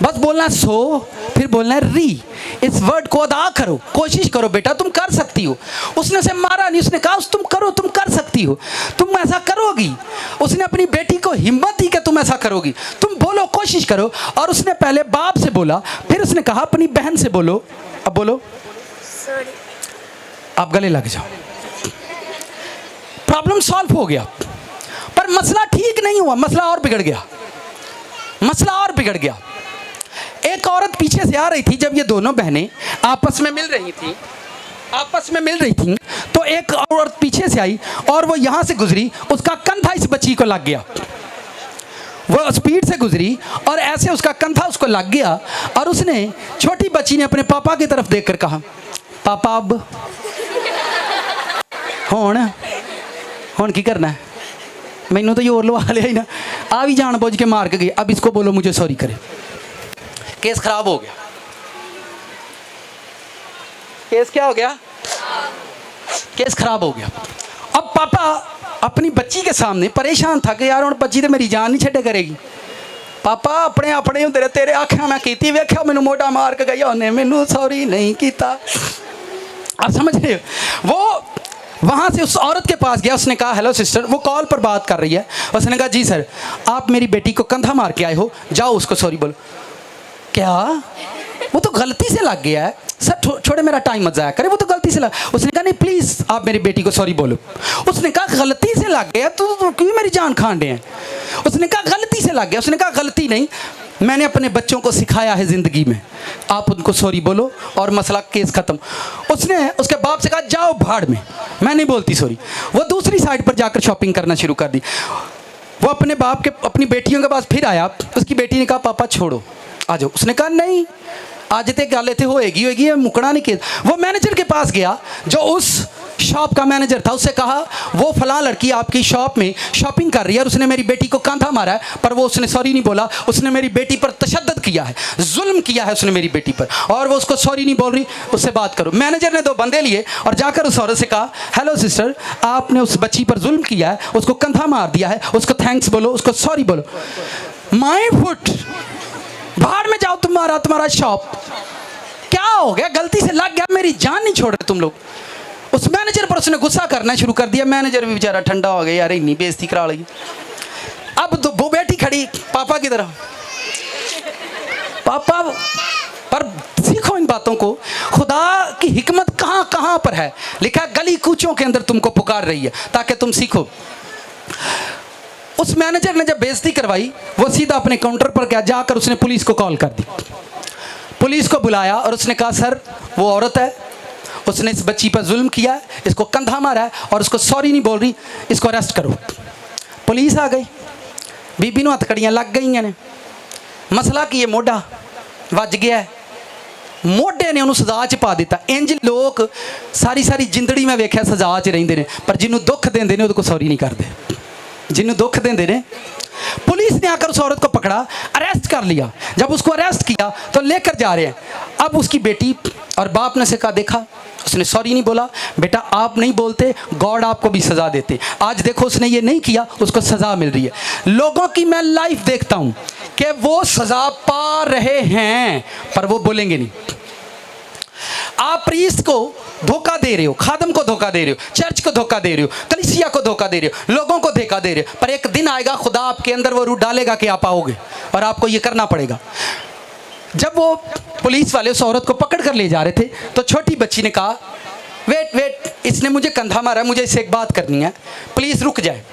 बस बोलना है सो, फिर बोलना है री। इस वर्ड को अदा करो, कोशिश करो बेटा तुम कर सकती हो। उसने उसे मारा नहीं, उसने कहा तुम करो, तुम कर सकती हो, तुम ऐसा करोगी। उसने अपनी बेटी को हिम्मत दी कि तुम ऐसा करोगी, तुम बोलो, कोशिश करो। और उसने पहले बाप से बोला, फिर उसने कहा अपनी बहन से बोलो। अब बोलो सॉरी। आप गले लग जाओ, प्रॉब्लम सॉल्व हो गया। पर मसला ठीक नहीं हुआ, मसला और बिगड़ गया, मसला और बिगड़ गया। एक औरत पीछे से आ रही थी, जब ये दोनों बहनें आपस में मिल रही थी तो एक औरत पीछे से आई और वो यहाँ से गुजरी, उसका कंधा इस बच्ची को लग गया। वो स्पीड से गुजरी और ऐसे उसका कंधा उसको लग गया। और उसने, छोटी बच्ची ने अपने पापा की तरफ देखकर कहा पापा अब हुण की करना है, मैनू तो योर लवा लिया ही ना, आ भी जान बुझ के मार के गई, अब इसको बोलो मुझे सॉरी करे। केस खराब हो गया। केस क्या हो गया? केस खराब हो गया। अब पापा अपनी बच्ची के सामने परेशान था कि यार हुण बच्ची तो मेरी जान नहीं छड्डे करेगी। पापा अपने अपने हुंदे ने तेरे आख्या मैं कीती, वेख्या मैनू मोटा मार के गई, उन्हें मैनू सॉरी नहीं कीता। आप समझ रहे हो? वो वहाँ से उस औरत के पास गया, उसने कहा हेलो सिस्टर, वो कॉल पर बात कर रही है। उसने कहा जी सर, आप मेरी बेटी को कंधा मार के आए हो, जाओ उसको सॉरी बोलो। क्या? वो तो गलती से लग गया है सर, छोड़े मेरा टाइम मत जाया करे, वो तो गलती से लग। उसने कहा नहीं प्लीज़ आप मेरी बेटी को सॉरी बोलो। उसने कहा गलती से लग गया तो क्यों मेरी जान खान रहे हैं? उसने कहा गलती से लग गया। उसने कहा गलती नहीं, मैंने अपने बच्चों को सिखाया है ज़िंदगी में, आप उनको सॉरी बोलो और मसला केस ख़त्म। उसने उसके बाप से कहा जाओ भाड़ में, मैं नहीं बोलती सॉरी। वो दूसरी साइड पर जाकर शॉपिंग करना शुरू कर दी। वो अपने बाप के अपनी बेटियों के पास फिर आया। उसकी बेटी ने कहा पापा छोड़ो आ जाओ। उसने कहा नहीं, आज तक गल इतने होएगी मुकना नहीं केस। वो मैनेजर के पास गया जो उस शॉप का मैनेजर था, उससे कहा वो फलां लड़की आपकी शॉप में शॉपिंग कर रही है और उसने मेरी बेटी को कांधा मारा है, पर वो उसने सॉरी नहीं बोला, उसने मेरी बेटी पर तशद्दुद किया है, जुल्म किया है उसने मेरी बेटी पर, और वो उसको सॉरी नहीं बोल रही, उससे बात करो। मैनेजर ने 2 बंदे लिए और जाकर उस औरत से कहा हेलो सिस्टर, आपने उस बच्ची पर जुल्म किया है, उसको कंधा मार दिया है, उसको थैंक्स बोलो, उसको सॉरी बोलो। माई फुट, बाहर में जाओ, तुम्हारा शॉप क्या हो गया? गलती से लग गया, मेरी जान नहीं छोड़ रहे तुम लोग। उस मैनेजर पर उसने गुस्सा करना शुरू कर दिया। मैनेजर भी बेचारा ठंडा हो गया, यार इतनी बेइज्जती करा ली। अब तो वो बेटी खड़ी पापा की तरह, पापा पर सीखो इन बातों को, खुदा की हिकमत कहाँ कहाँ पर है। लिखा है गली कूचों के अंदर तुमको पुकार रही है ताकि तुम सीखो। उस मैनेजर ने जब बेइज्जती करवाई, वो सीधा अपने काउंटर पर गया, जाकर उसने पुलिस को कॉल कर दी। पुलिस को बुलाया और उसने कहा सर वो औरत है, उसने इस बच्ची पर जुल्म किया है, इसको कंधा मारा है और उसको सॉरी नहीं बोल रही, इसको अरेस्ट करो। पुलिस आ गई, बीबी नूं हथकड़ियां लग गई ने। मसला की ये मोढा वज गया है, मोढे ने उन्होंने सजा च पा दिता। इंज लोग सारी सारी जिंदड़ी में वेख्या सजा च रहिंदे ने, पर जिन्हों दुख देंदे ने उहदे कोल सॉरी नहीं करते। जिन्हों दुख देंदे ने, पुलिस ने आकर उस औरत को पकड़ा, अरेस्ट कर लिया। जब उसको अरेस्ट किया तो लेकर जा रहे हैं। अब उसकी बेटी और बाप ने उसे कहा देखा, उसने सॉरी नहीं बोला, बेटा आप नहीं बोलते गॉड आपको भी सज़ा देते। आज देखो उसने ये नहीं किया, उसको सज़ा मिल रही है। लोगों की मैं लाइफ देखता हूँ कि वो सज़ा पा रहे हैं पर वो बोलेंगे नहीं। आप प्रीस्ट को धोखा दे रहे हो, खादम को धोखा दे रहे हो, चर्च को धोखा दे रहे हो, कलीसिया को धोखा दे रहे हो, लोगों को धोखा दे रहे हो, पर एक दिन आएगा खुदा आपके अंदर वो रूह डालेगा कि आप आओगे और आपको ये करना पड़ेगा। जब वो पुलिस वाले उस औरत को पकड़ कर ले जा रहे थे तो छोटी बच्ची ने कहा वेट वेट, इसने मुझे कंधा मारा है, मुझे इससे एक बात करनी है, प्लीज़ रुक जाए।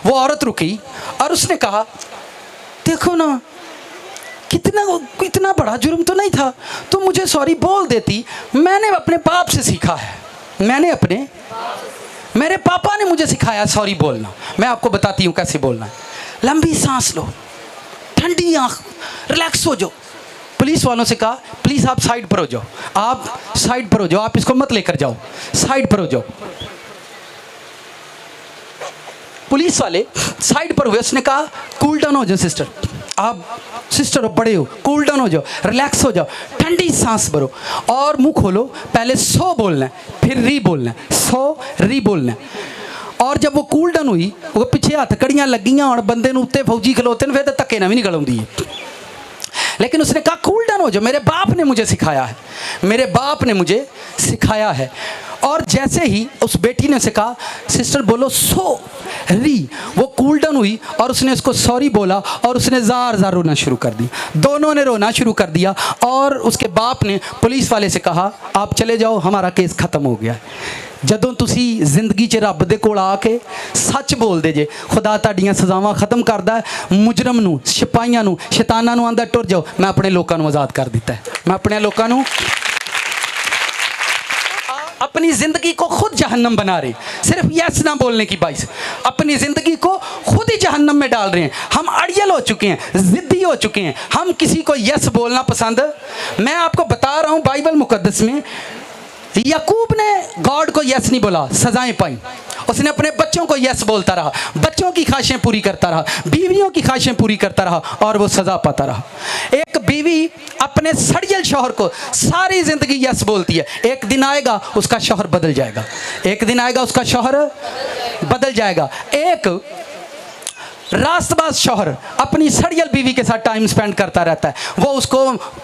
वो औरत रुकी और उसने कहा देखो ना, इतना बड़ा जुर्म तो नहीं था, तो मुझे सॉरी बोल देती। मैंने अपने बाप से सीखा है, मेरे पापा ने मुझे सिखाया सॉरी बोलना। मैं आपको बताती हूँ कैसे बोलना है। लंबी सांस लो, ठंडी आँख, रिलैक्स हो जाओ। पुलिस वालों से कहा प्लीज़ आप साइड पर हो जाओ, आप साइड पर हो जाओ, आप इसको मत लेकर जाओ, साइड पर हो जाओ। पुलिस वाले साइड पर हुए। उसने कहा कूल डाउन हो जाओ सिस्टर, आप सिस्टर हो, बड़े हो, कूल डाउन हो जाओ, रिलैक्स हो जाओ, ठंडी सांस भरो और मुंह खोलो। पहले 100 बोलना है, फिर री बोलना है, 100 री बोलना है। और जब वो कूल डाउन हुई, वो पिछे हथकड़ियां लगियां और बंदे नूं उत्ते फौजी खलोते ने, फिर तो धक्के ना भी निकल आउंदी है। लेकिन उसने कहा कूल डाउन हो जाओ, मेरे बाप ने मुझे सिखाया है, मेरे बाप ने मुझे सिखाया है। और जैसे ही उस बेटी ने उसे कहा सिस्टर बोलो सॉरी, वो कूल डाउन हुई और उसने उसको सॉरी बोला और उसने ज़ार ज़ार रोना शुरू कर दी। दोनों ने रोना शुरू कर दिया और उसके बाप ने पुलिस वाले से कहा आप चले जाओ, हमारा केस ख़त्म हो गया है। ਜਦੋਂ ਤੁਸੀਂ ਜ਼ਿੰਦਗੀ 'ਚ ਰੱਬ ਦੇ ਕੋਲ ਆ ਕੇ ਸੱਚ ਬੋਲਦੇ ਜੇ, ਖੁਦਾ ਤੁਹਾਡੀਆਂ ਸਜ਼ਾਵਾਂ ਖਤਮ ਕਰਦਾ ਹੈ। ਮੁਜਰਮ ਨੂੰ, ਸਿਪਾਹੀਆਂ ਨੂੰ, ਸ਼ੈਤਾਨਾਂ ਨੂੰ ਆਂਦਾ ਟੁਰ ਜਾਓ, ਮੈਂ ਆਪਣੇ ਲੋਕਾਂ ਨੂੰ ਆਜ਼ਾਦ ਕਰ ਦਿੱਤਾ ਹੈ। मैं अपने लोगों ਨੂੰ अपनी ज़िंदगी को खुद जहन्नम बना रहे, सिर्फ यस ना बोलने की बाइस अपनी ज़िंदगी को खुद ही जहन्नम में डाल रहे हैं। हम अड़ियल हो चुके हैं, ज़िद्दी हो चुके हैं, हम किसी को यस बोलना पसंद। मैं आपको बता रहा हूँ बाइबल मुकद्दस में याकूब ने गॉड को यस नहीं बोला, सजाएं पाई। उसने अपने बच्चों को यस बोलता रहा, बच्चों की ख्वाहिशें पूरी करता रहा, बीवियों की ख्वाहिशें पूरी करता रहा और वो सजा पाता रहा। एक बीवी अपने सड़ियल शौहर को सारी जिंदगी यस बोलती है, एक दिन आएगा उसका शौहर बदल जाएगा, एक दिन आएगा उसका शौहर बदल जाएगा। एक रास्तबाज शौहर अपनी सड़ियल बीवी के साथ टाइम स्पेंड करता रहता है, वो उसको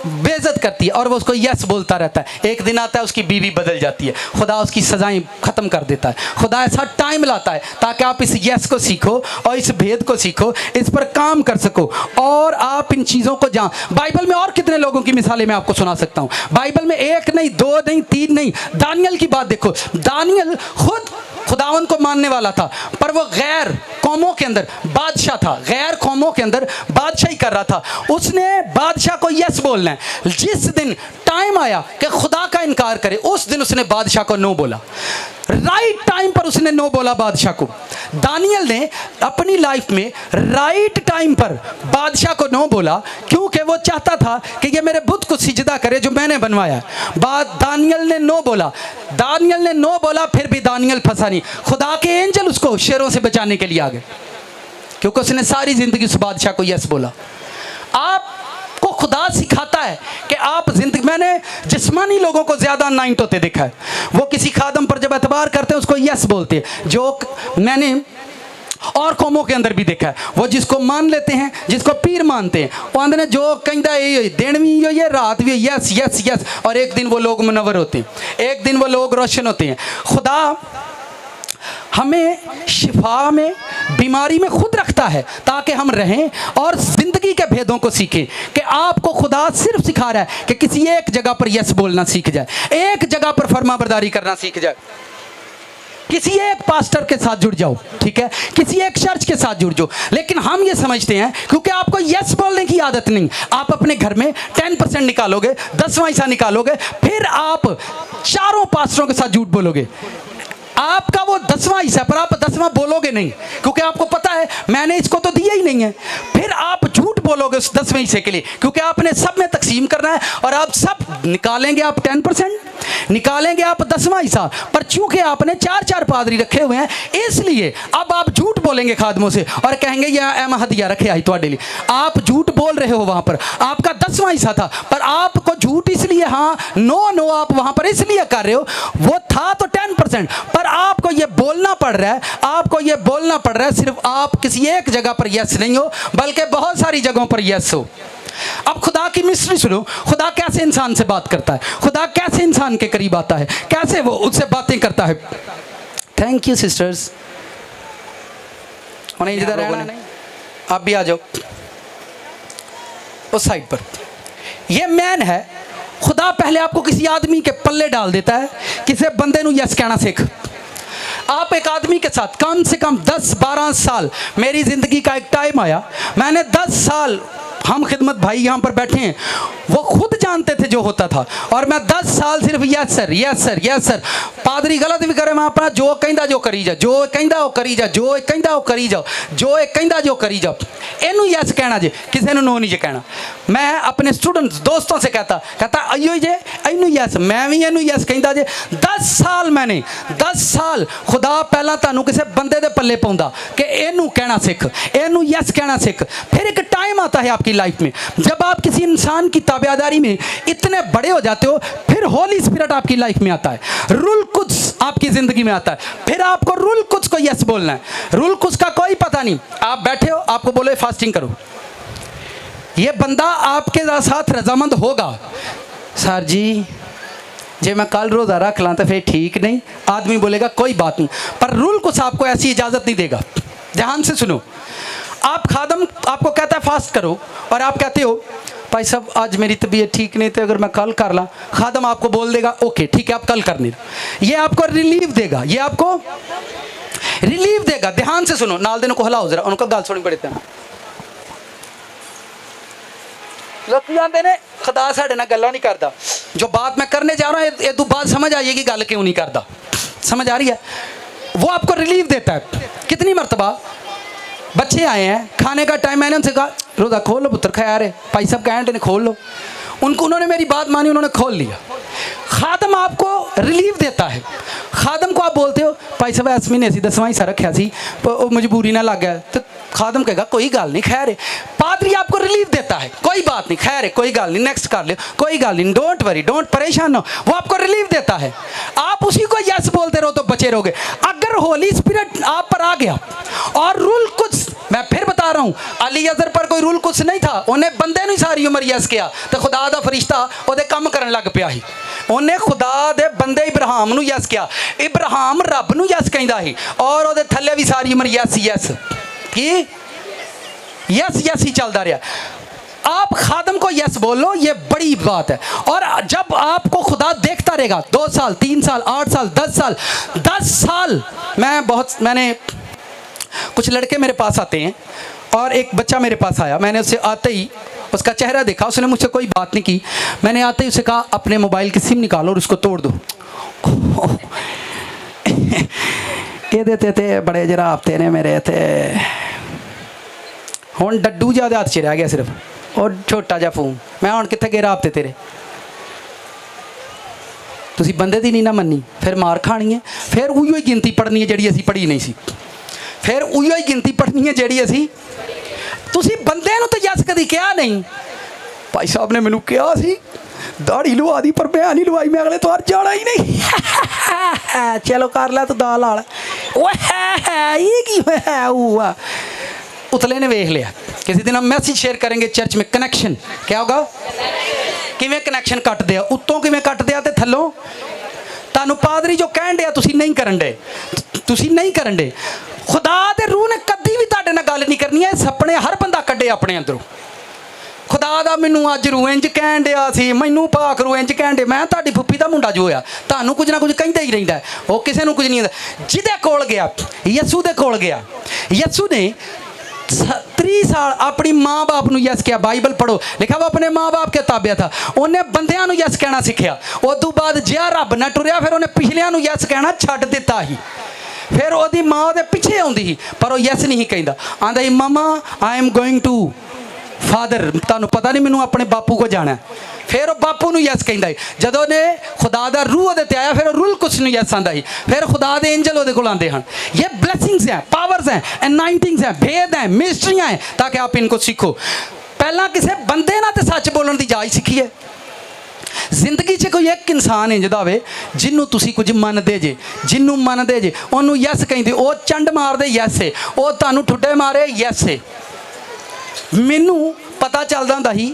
बेइज्जत करती है और वो उसको यस बोलता रहता है। एक दिन आता है उसकी बीवी बदल जाती है, खुदा उसकी सजाएं ख़त्म कर देता है। खुदा ऐसा टाइम लाता है ताकि आप इस यस को सीखो और इस भेद को सीखो, इस पर काम कर सको और आप इन चीज़ों को जान। बाइबल में और कितने लोगों की मिसालें मैं आपको सुना सकता हूँ। बाइबल में एक नहीं, दो नहीं, तीन नहीं, दानियल की बात देखो। दानियल खुद खुदावन को मानने वाला था, पर वो गैर कौमों के अंदर बादशाह था, गैर कौमों के अंदर बादशाही कर रहा था। उसने बादशाह को यस बोलना है। जिस दिन टाइम आया कि खुदा का इनकार करे, उस दिन उसने बादशाह को नो बोला। राइट टाइम पर उसने नो बोला बादशाह को। दानियल ने अपनी लाइफ में राइट टाइम पर बादशाह को नो बोला, क्योंकि वो चाहता था कि ये मेरे बुत को सिजदा करे जो मैंने बनवाया। दानियल ने नो बोला, दानियल ने नो बोला, फिर भी दानियल फंसा नहीं। खुदा के एंजल उसको शेरों से बचाने के लिए आ गए, क्योंकि उसने सारी जिंदगी उस बादशाह को यस बोला। आपको खुदा सिखाता है कि आप जिंदगी, मैंने जिस्मानी लोगों को ज़्यादा अनाइंट होते देखा है। वो किसी खादम पर जब एतबार करते हैं उसको यस बोलते हैं, जो मैंने और कौमों के अंदर भी देखा है। वो जिसको मान लेते हैं, जिसको पीर मानते हैं, वो आंदे ने जो कहता है दिन भी ये रात भी यस यस यस, और एक दिन वो लोग मुनव्वर होते हैं, एक दिन वो लोग रोशन होते हैं। खुदा हमें शिफा में, बीमारी में खुद रखता है ताकि हम रहें और जिंदगी के भेदों को सीखें। कि आपको खुदा सिर्फ सिखा रहा है कि किसी एक जगह पर यस बोलना सीख जाए, एक जगह पर फरमाबरदारी करना सीख जाए, किसी एक पास्टर के साथ जुड़ जाओ, ठीक है, किसी एक चर्च के साथ जुड़ जाओ। लेकिन हम ये समझते हैं क्योंकि आपको यस बोलने की आदत नहीं, आप अपने घर में 10% निकालोगे, 10वां हिस्सा निकालोगे, फिर आप चारों पास्टरों के साथ झूठ बोलोगे। आपका वो 10वां हिस्सा, पर आप 10वां बोलोगे नहीं, क्योंकि आपको पता है मैंने इसको तो दिया ही नहीं है। फिर आप झूठ बोलोगे उस 10वें हिस्से के लिए, क्योंकि आपने सब में तकसीम करना है और आप सब निकालेंगे, आप 10% निकालेंगे, आप 10वां हिस्सा। पर चूंकि आपने 4-4 पादरी रखे हुए हैं, इसलिए अब आप झूठ बोलेंगे खादमों से और कहेंगे यह हदिया रखे आई तो लिए। आप झूठ बोल रहे हो, वहां पर आपका 10वां हिस्सा था, पर आपको झूठ इसलिए, हाँ नो आप वहां पर इसलिए कर रहे हो, वो था तो 10%, पर आपको ये बोलना पड़ रहा है, आपको ये बोलना पड़ रहा है। सिर्फ आप किसी एक जगह पर यस नहीं हो, बल्कि बहुत सारी जगहों पर यस हो। अब खुदा की मिस्ट्री सुनो, खुदा कैसे इंसान से बात करता है, खुदा कैसे इंसान के करीब आता है, कैसे वो उससे बातें करता है। थैंक यू सिस्टर्स, उन्हें इधर रहना नहीं, आप भी आ जाओ उस साइड पर। ये मैन है, खुदा पहले आपको किसी आदमी के पल्ले डाल देता है, किसी बंदे नू यस कहना सीख। आप एक आदमी के साथ कम से कम 10-12 साल, मेरी ज़िंदगी का एक टाइम आया, मैंने 10 साल, हम खिदमत भाई यहाँ पर बैठे हैं, वो खुद जानते थे जो होता था, और मैं 10 साल सिर्फ yes sir yes sir yes sir. पादरी गलत भी करे, मैं अपना जो कहता जो करी जा, जो कहता वो करी जा, जो कहता वो करी जाओ, जो कहता जो करी जाओ। इनू यस कहना जे, किसी ने नो नहीं जे कहना। मैं अपने स्टूडेंट्स दोस्तों से कहता अयो जे इनू यस, मैं भी इनू यस कहता जे। 10 साल मैंने 10 साल खुदा पहला तानू किसी बंदे दे पल्ले पाउंदा कि इनू कहना सीख, इनू यस कहना सीख। फिर एक टाइम आता है आपकी लाइफ में, जब आप किसी इंसान की ताबेदारी में इतने बड़े हो जाते हो, फिर होली स्पिरिट आपकी लाइफ में आता है, रूल कुछ आपकी जिंदगी में आता है। फिर आपको रूल कुछ को यस बोलना है। रूल कुछ का कोई पता नहीं, आप बैठे हो, आपको बोले फास्टिंग करो, ये बंदा आपके साथ रजामंद होगा। सर जी जे मैं कल रोज़ा रख ला तो फिर ठीक नहीं, आदमी बोलेगा कोई बात नहीं, पर रूल कुछ आपको ऐसी इजाज़त नहीं देगा। ध्यान से सुनो, आप खादम आपको कहता है फास्ट करो, और आप कहते हो भाई साहब आज मेरी तबीयत ठीक नहीं, तो अगर मैं कल कर ला, खादम आपको बोल देगा ओके ठीक है आप कल करने। ये आपको रिलीफ देगा, ये आपको रिलीफ देगा। ध्यान से सुनो, नाल देने को हिलाओ जरा, उनको गल सुनी बड़े ध्यान। लोग आते ने खुदा साढ़े नाल गल्लां नहीं करता, जो बात मैं करने जा रहा हूँ ये तो बात समझ आ जाएगी गल क्यों नहीं करता, समझ आ रही है। वो आपको रिलीफ देता है। कितनी मरतबा बच्चे आए हैं, खाने का टाइम, मैंने उनसे कहा रोज़ा खोल लो पुत्र, खा रहे भाई साहब कहें खोल लो, उन्होंने मेरी बात मानी, उन्होंने खोल लिया। खादम आपको रिलीफ देता है। खादम को आप बोलते हो भाई साहब इस महीने से 10वां हिस्सा रखा सी, मजबूरी ना लग गया, तो खादम कहेगा कोई गल नहीं, खैर है। पादरी आपको रिलीफ देता है, कोई बात नहीं, खैर है, कोई गल नहीं, नेक्स्ट कर लो, कोई गल नहीं, डोंट वरी, डोंट परेशान हो, वो आपको रिलीफ देता है। आप उसी को यस बोलते रहो तो बचे रहोगे। अगर होली स्पिरिट आप पर आ गया और रूल कुछ, मैं फिर बता रहा हूँ, अली अजहर पर कोई रूल कुछ नहीं था, उन्हें बंदे ने सारी उम्र यस किया तो खुदा दा फरिश्ता ਉਹਦੇ ਕੰਮ ਕਰਨ ਲੱਗ ਪਿਆ ਸੀ। ਉਹਨੇ ਖੁਦਾ ਦੇ ਬੰਦੇ ਇਬਰਾਹਿਮ ਨੂੰ ਯਸ ਕਿਹਾ, ਇਬਰਾਹਿਮ ਰੱਬ ਨੂੰ ਯਸ ਕਹਿੰਦਾ ਸੀ ਔਰ ਉਹਦੇ ਥੱਲੇ ਵੀ ਸਾਰੀ ਉਮਰ yes yes Ki yes yes he चलता रहा। आप खादम को यस बोलो, ये बड़ी बात है। और जब आपको खुदा देखता रहेगा 2 साल 3 साल 8 साल 10 साल, मैंने कुछ लड़के मेरे पास आते हैं और एक बच्चा मेरे पास आया, मैंने उससे आते ही उसका चेहरा देखा, उसने मुझसे कोई बात नहीं की, मैंने आते ही उसे कहा अपने मोबाइल की सिम निकालो और उसको तोड़ दो। ये देते थे बड़े जरा हफ्ते ने मेरे थे, ਹੁਣ ਡੱਡੂ ਜਿਹਾ ਹੱਥ 'ਚ ਰਹਿ ਗਿਆ ਸਿਰਫ, ਉਹ ਛੋਟਾ ਜਿਹਾ ਫੋਨ, ਮੈਂ ਹੁਣ ਕਿੱਥੇ ਗਏ ਰਾਬਤੇ ਤੇਰੇ। ਤੁਸੀਂ ਬੰਦੇ ਦੀ ਨਹੀਂ ਨਾ ਮੰਨੀ, ਫਿਰ ਮਾਰ ਖਾਣੀ ਹੈ, ਫਿਰ ਉਹੀਓ ਹੀ ਗਿਣਤੀ ਪੜ੍ਹਨੀ ਹੈ ਜਿਹੜੀ ਅਸੀਂ ਪੜ੍ਹੀ ਨਹੀਂ ਸੀ, ਫਿਰ ਉਹੀਓ ਹੀ ਗਿਣਤੀ ਪੜ੍ਹਨੀ ਹੈ ਜਿਹੜੀ ਅਸੀਂ, ਤੁਸੀਂ ਬੰਦੇ ਨੂੰ ਤਾਂ ਯਸ ਕਦੀ ਕਿਹਾ ਨਹੀਂ। ਭਾਈ ਸਾਹਿਬ ਨੇ ਮੈਨੂੰ ਕਿਹਾ ਸੀ ਦਾੜੀ ਲਵਾ ਦੀ, ਪਰ ਮੈਂ ਨਹੀਂ ਲਵਾਈ, ਮੈਂ ਅਗਲੇ ਤਵਾਰ ਜਾਣਾ ਹੀ ਨਹੀਂ। ਚਲੋ ਕਰ ਲੈ ਤੂੰ ਦਾਲ ਵਾਲ, ਉਹ ਹੈ ਇਹ ਕੀ ਹੋਇਆ हुआ। उतले ने वेख लिया। किसी दिन हम मैसेज शेयर करेंगे चर्च में, कनैक्शन क्या होगा, किवें कनैक्शन कट दिया, उत्तों किवें कट दिया ते थल्लों। तानू पादरी जो कहन दिया तुसी नहीं करन दे, तुसी नहीं करन दे। खुदा दे रूह ने कदी भी तुहाडे नाल गल नहीं करनी है, सपने हर बंदा कड्डे अपने अंदरों। खुदा दा मैनू अज रूह इंज कहन दिया सी, मैनू पाक रूह इंज कहन दे, मैं तुहाडी फुप्पी दा मुंडा जो होया, तुहानू कुछ ना कुछ कहंदा ही रहिंदा है, वो किसी नू कुछ नहीं आंदा। जिहदे कोल गया, यसू दे कोल गया, यसू ने 30 साल अपनी माँ बाप नू यस किया। बाइबल पढ़ो, लिखा वो अपने माँ बाप के ताबे था, उन्हें बंदियां नू यस कहना सीखिया। उदों बाद जिहा रब ना टुरिया, फिर उन्हें पिछलियां नू यस कहना छड्ड दिता ही। फिर ओदी माँ दे पिछे आउंदी ही, पर वो यस नहीं कहंदा, आंदा ही mama I am going to father, तुहानू पता नहीं मैनू अपने बापू को जाना है। फिर वो बापू नू यस कहंदा ही। जदों ने खुदा दा रूह उहदे ते आया, फिर रूल कुछ नू यस आंदा ही। फिर खुदा दे एंजल उहदे कोल आंदे हन। ये ब्लेसिंग्स हैं, पावर्स हैं, एनाइंटिंग्स हैं, भेद हैं, मिस्ट्रियां हैं, ताकि आप इनको सीखो। पहला किसी बंदे नाल ते सच बोलण दी जाच सीखिए। जिंदगी 'ਚ कोई एक इंसान इंज दा होवे जिन्नू तुसी कुछ मनदे जे, जिन्नू मनदे जे ओनू यस कहंदे, ओ चंड मारदे यस है, ओ तुहानू ठुड्डे मारे यस है। मैनू पता चलदा हुंदा ही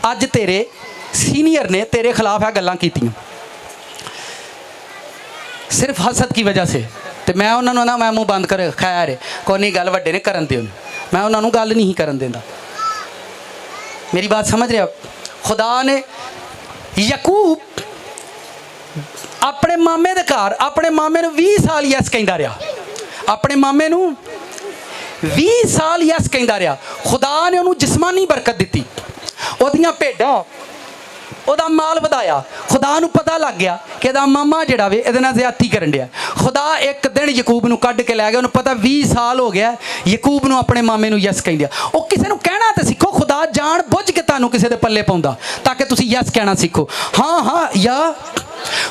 अज तेरे सीनियर ने तेरे खिलाफ है गल्लां कीतियां सिर्फ हसद की वजह से, तो मैं उन्होंने ना मैं मुँह बंद कर, खैर है कोई नहीं गल वड्डे ने करन दे, मैं उन्होंने गल नहीं करन देंदा। मेरी बात समझ रहे हो? खुदा ने यकूब अपने मामे दे घर अपने मामे नू 20 साल यस कहंदा रहा, अपने मामे नू 20 साल यस कहंदा रहा। खुदा ने उन्होंने जिस्मानी बरकत दी, ओदियां भेडां ਉਹਦਾ माल ਵਧਾਇਆ। खुदा नू पता लग गया कि ਇਹਦਾ मामा ਜਿਹੜਾ ਵੇ ਇਹਦੇ ਨਾਲ ਜ਼ਿਆਦਤੀ ਕਰਨ ਡਿਆ। खुदा एक दिन ਯਕੂਬ ਨੂੰ ਕੱਢ ਕੇ ਲੈ ਗਿਆ, ਉਹਨੂੰ ਪਤਾ 20 ਸਾਲ ਹੋ ਗਿਆ ਯਕੂਬ ਨੂੰ ਆਪਣੇ ਮਾਮੇ ਨੂੰ ਯਸ ਕਹਿੰਦਿਆ। ਉਹ ਕਿਸੇ ਨੂੰ ਕਹਿਣਾ ਤੇ ਸਿੱਖੋ, खुदा ਜਾਣ ਬੁੱਝ ਕੇ ਤੁਹਾਨੂੰ ਕਿਸੇ ਦੇ ਪੱਲੇ ਪਾਉਂਦਾ ਤਾਂ ਕਿ ਤੁਸੀਂ ਯਸ ਕਹਿਣਾ ਸਿੱਖੋ। हाँ हाँ या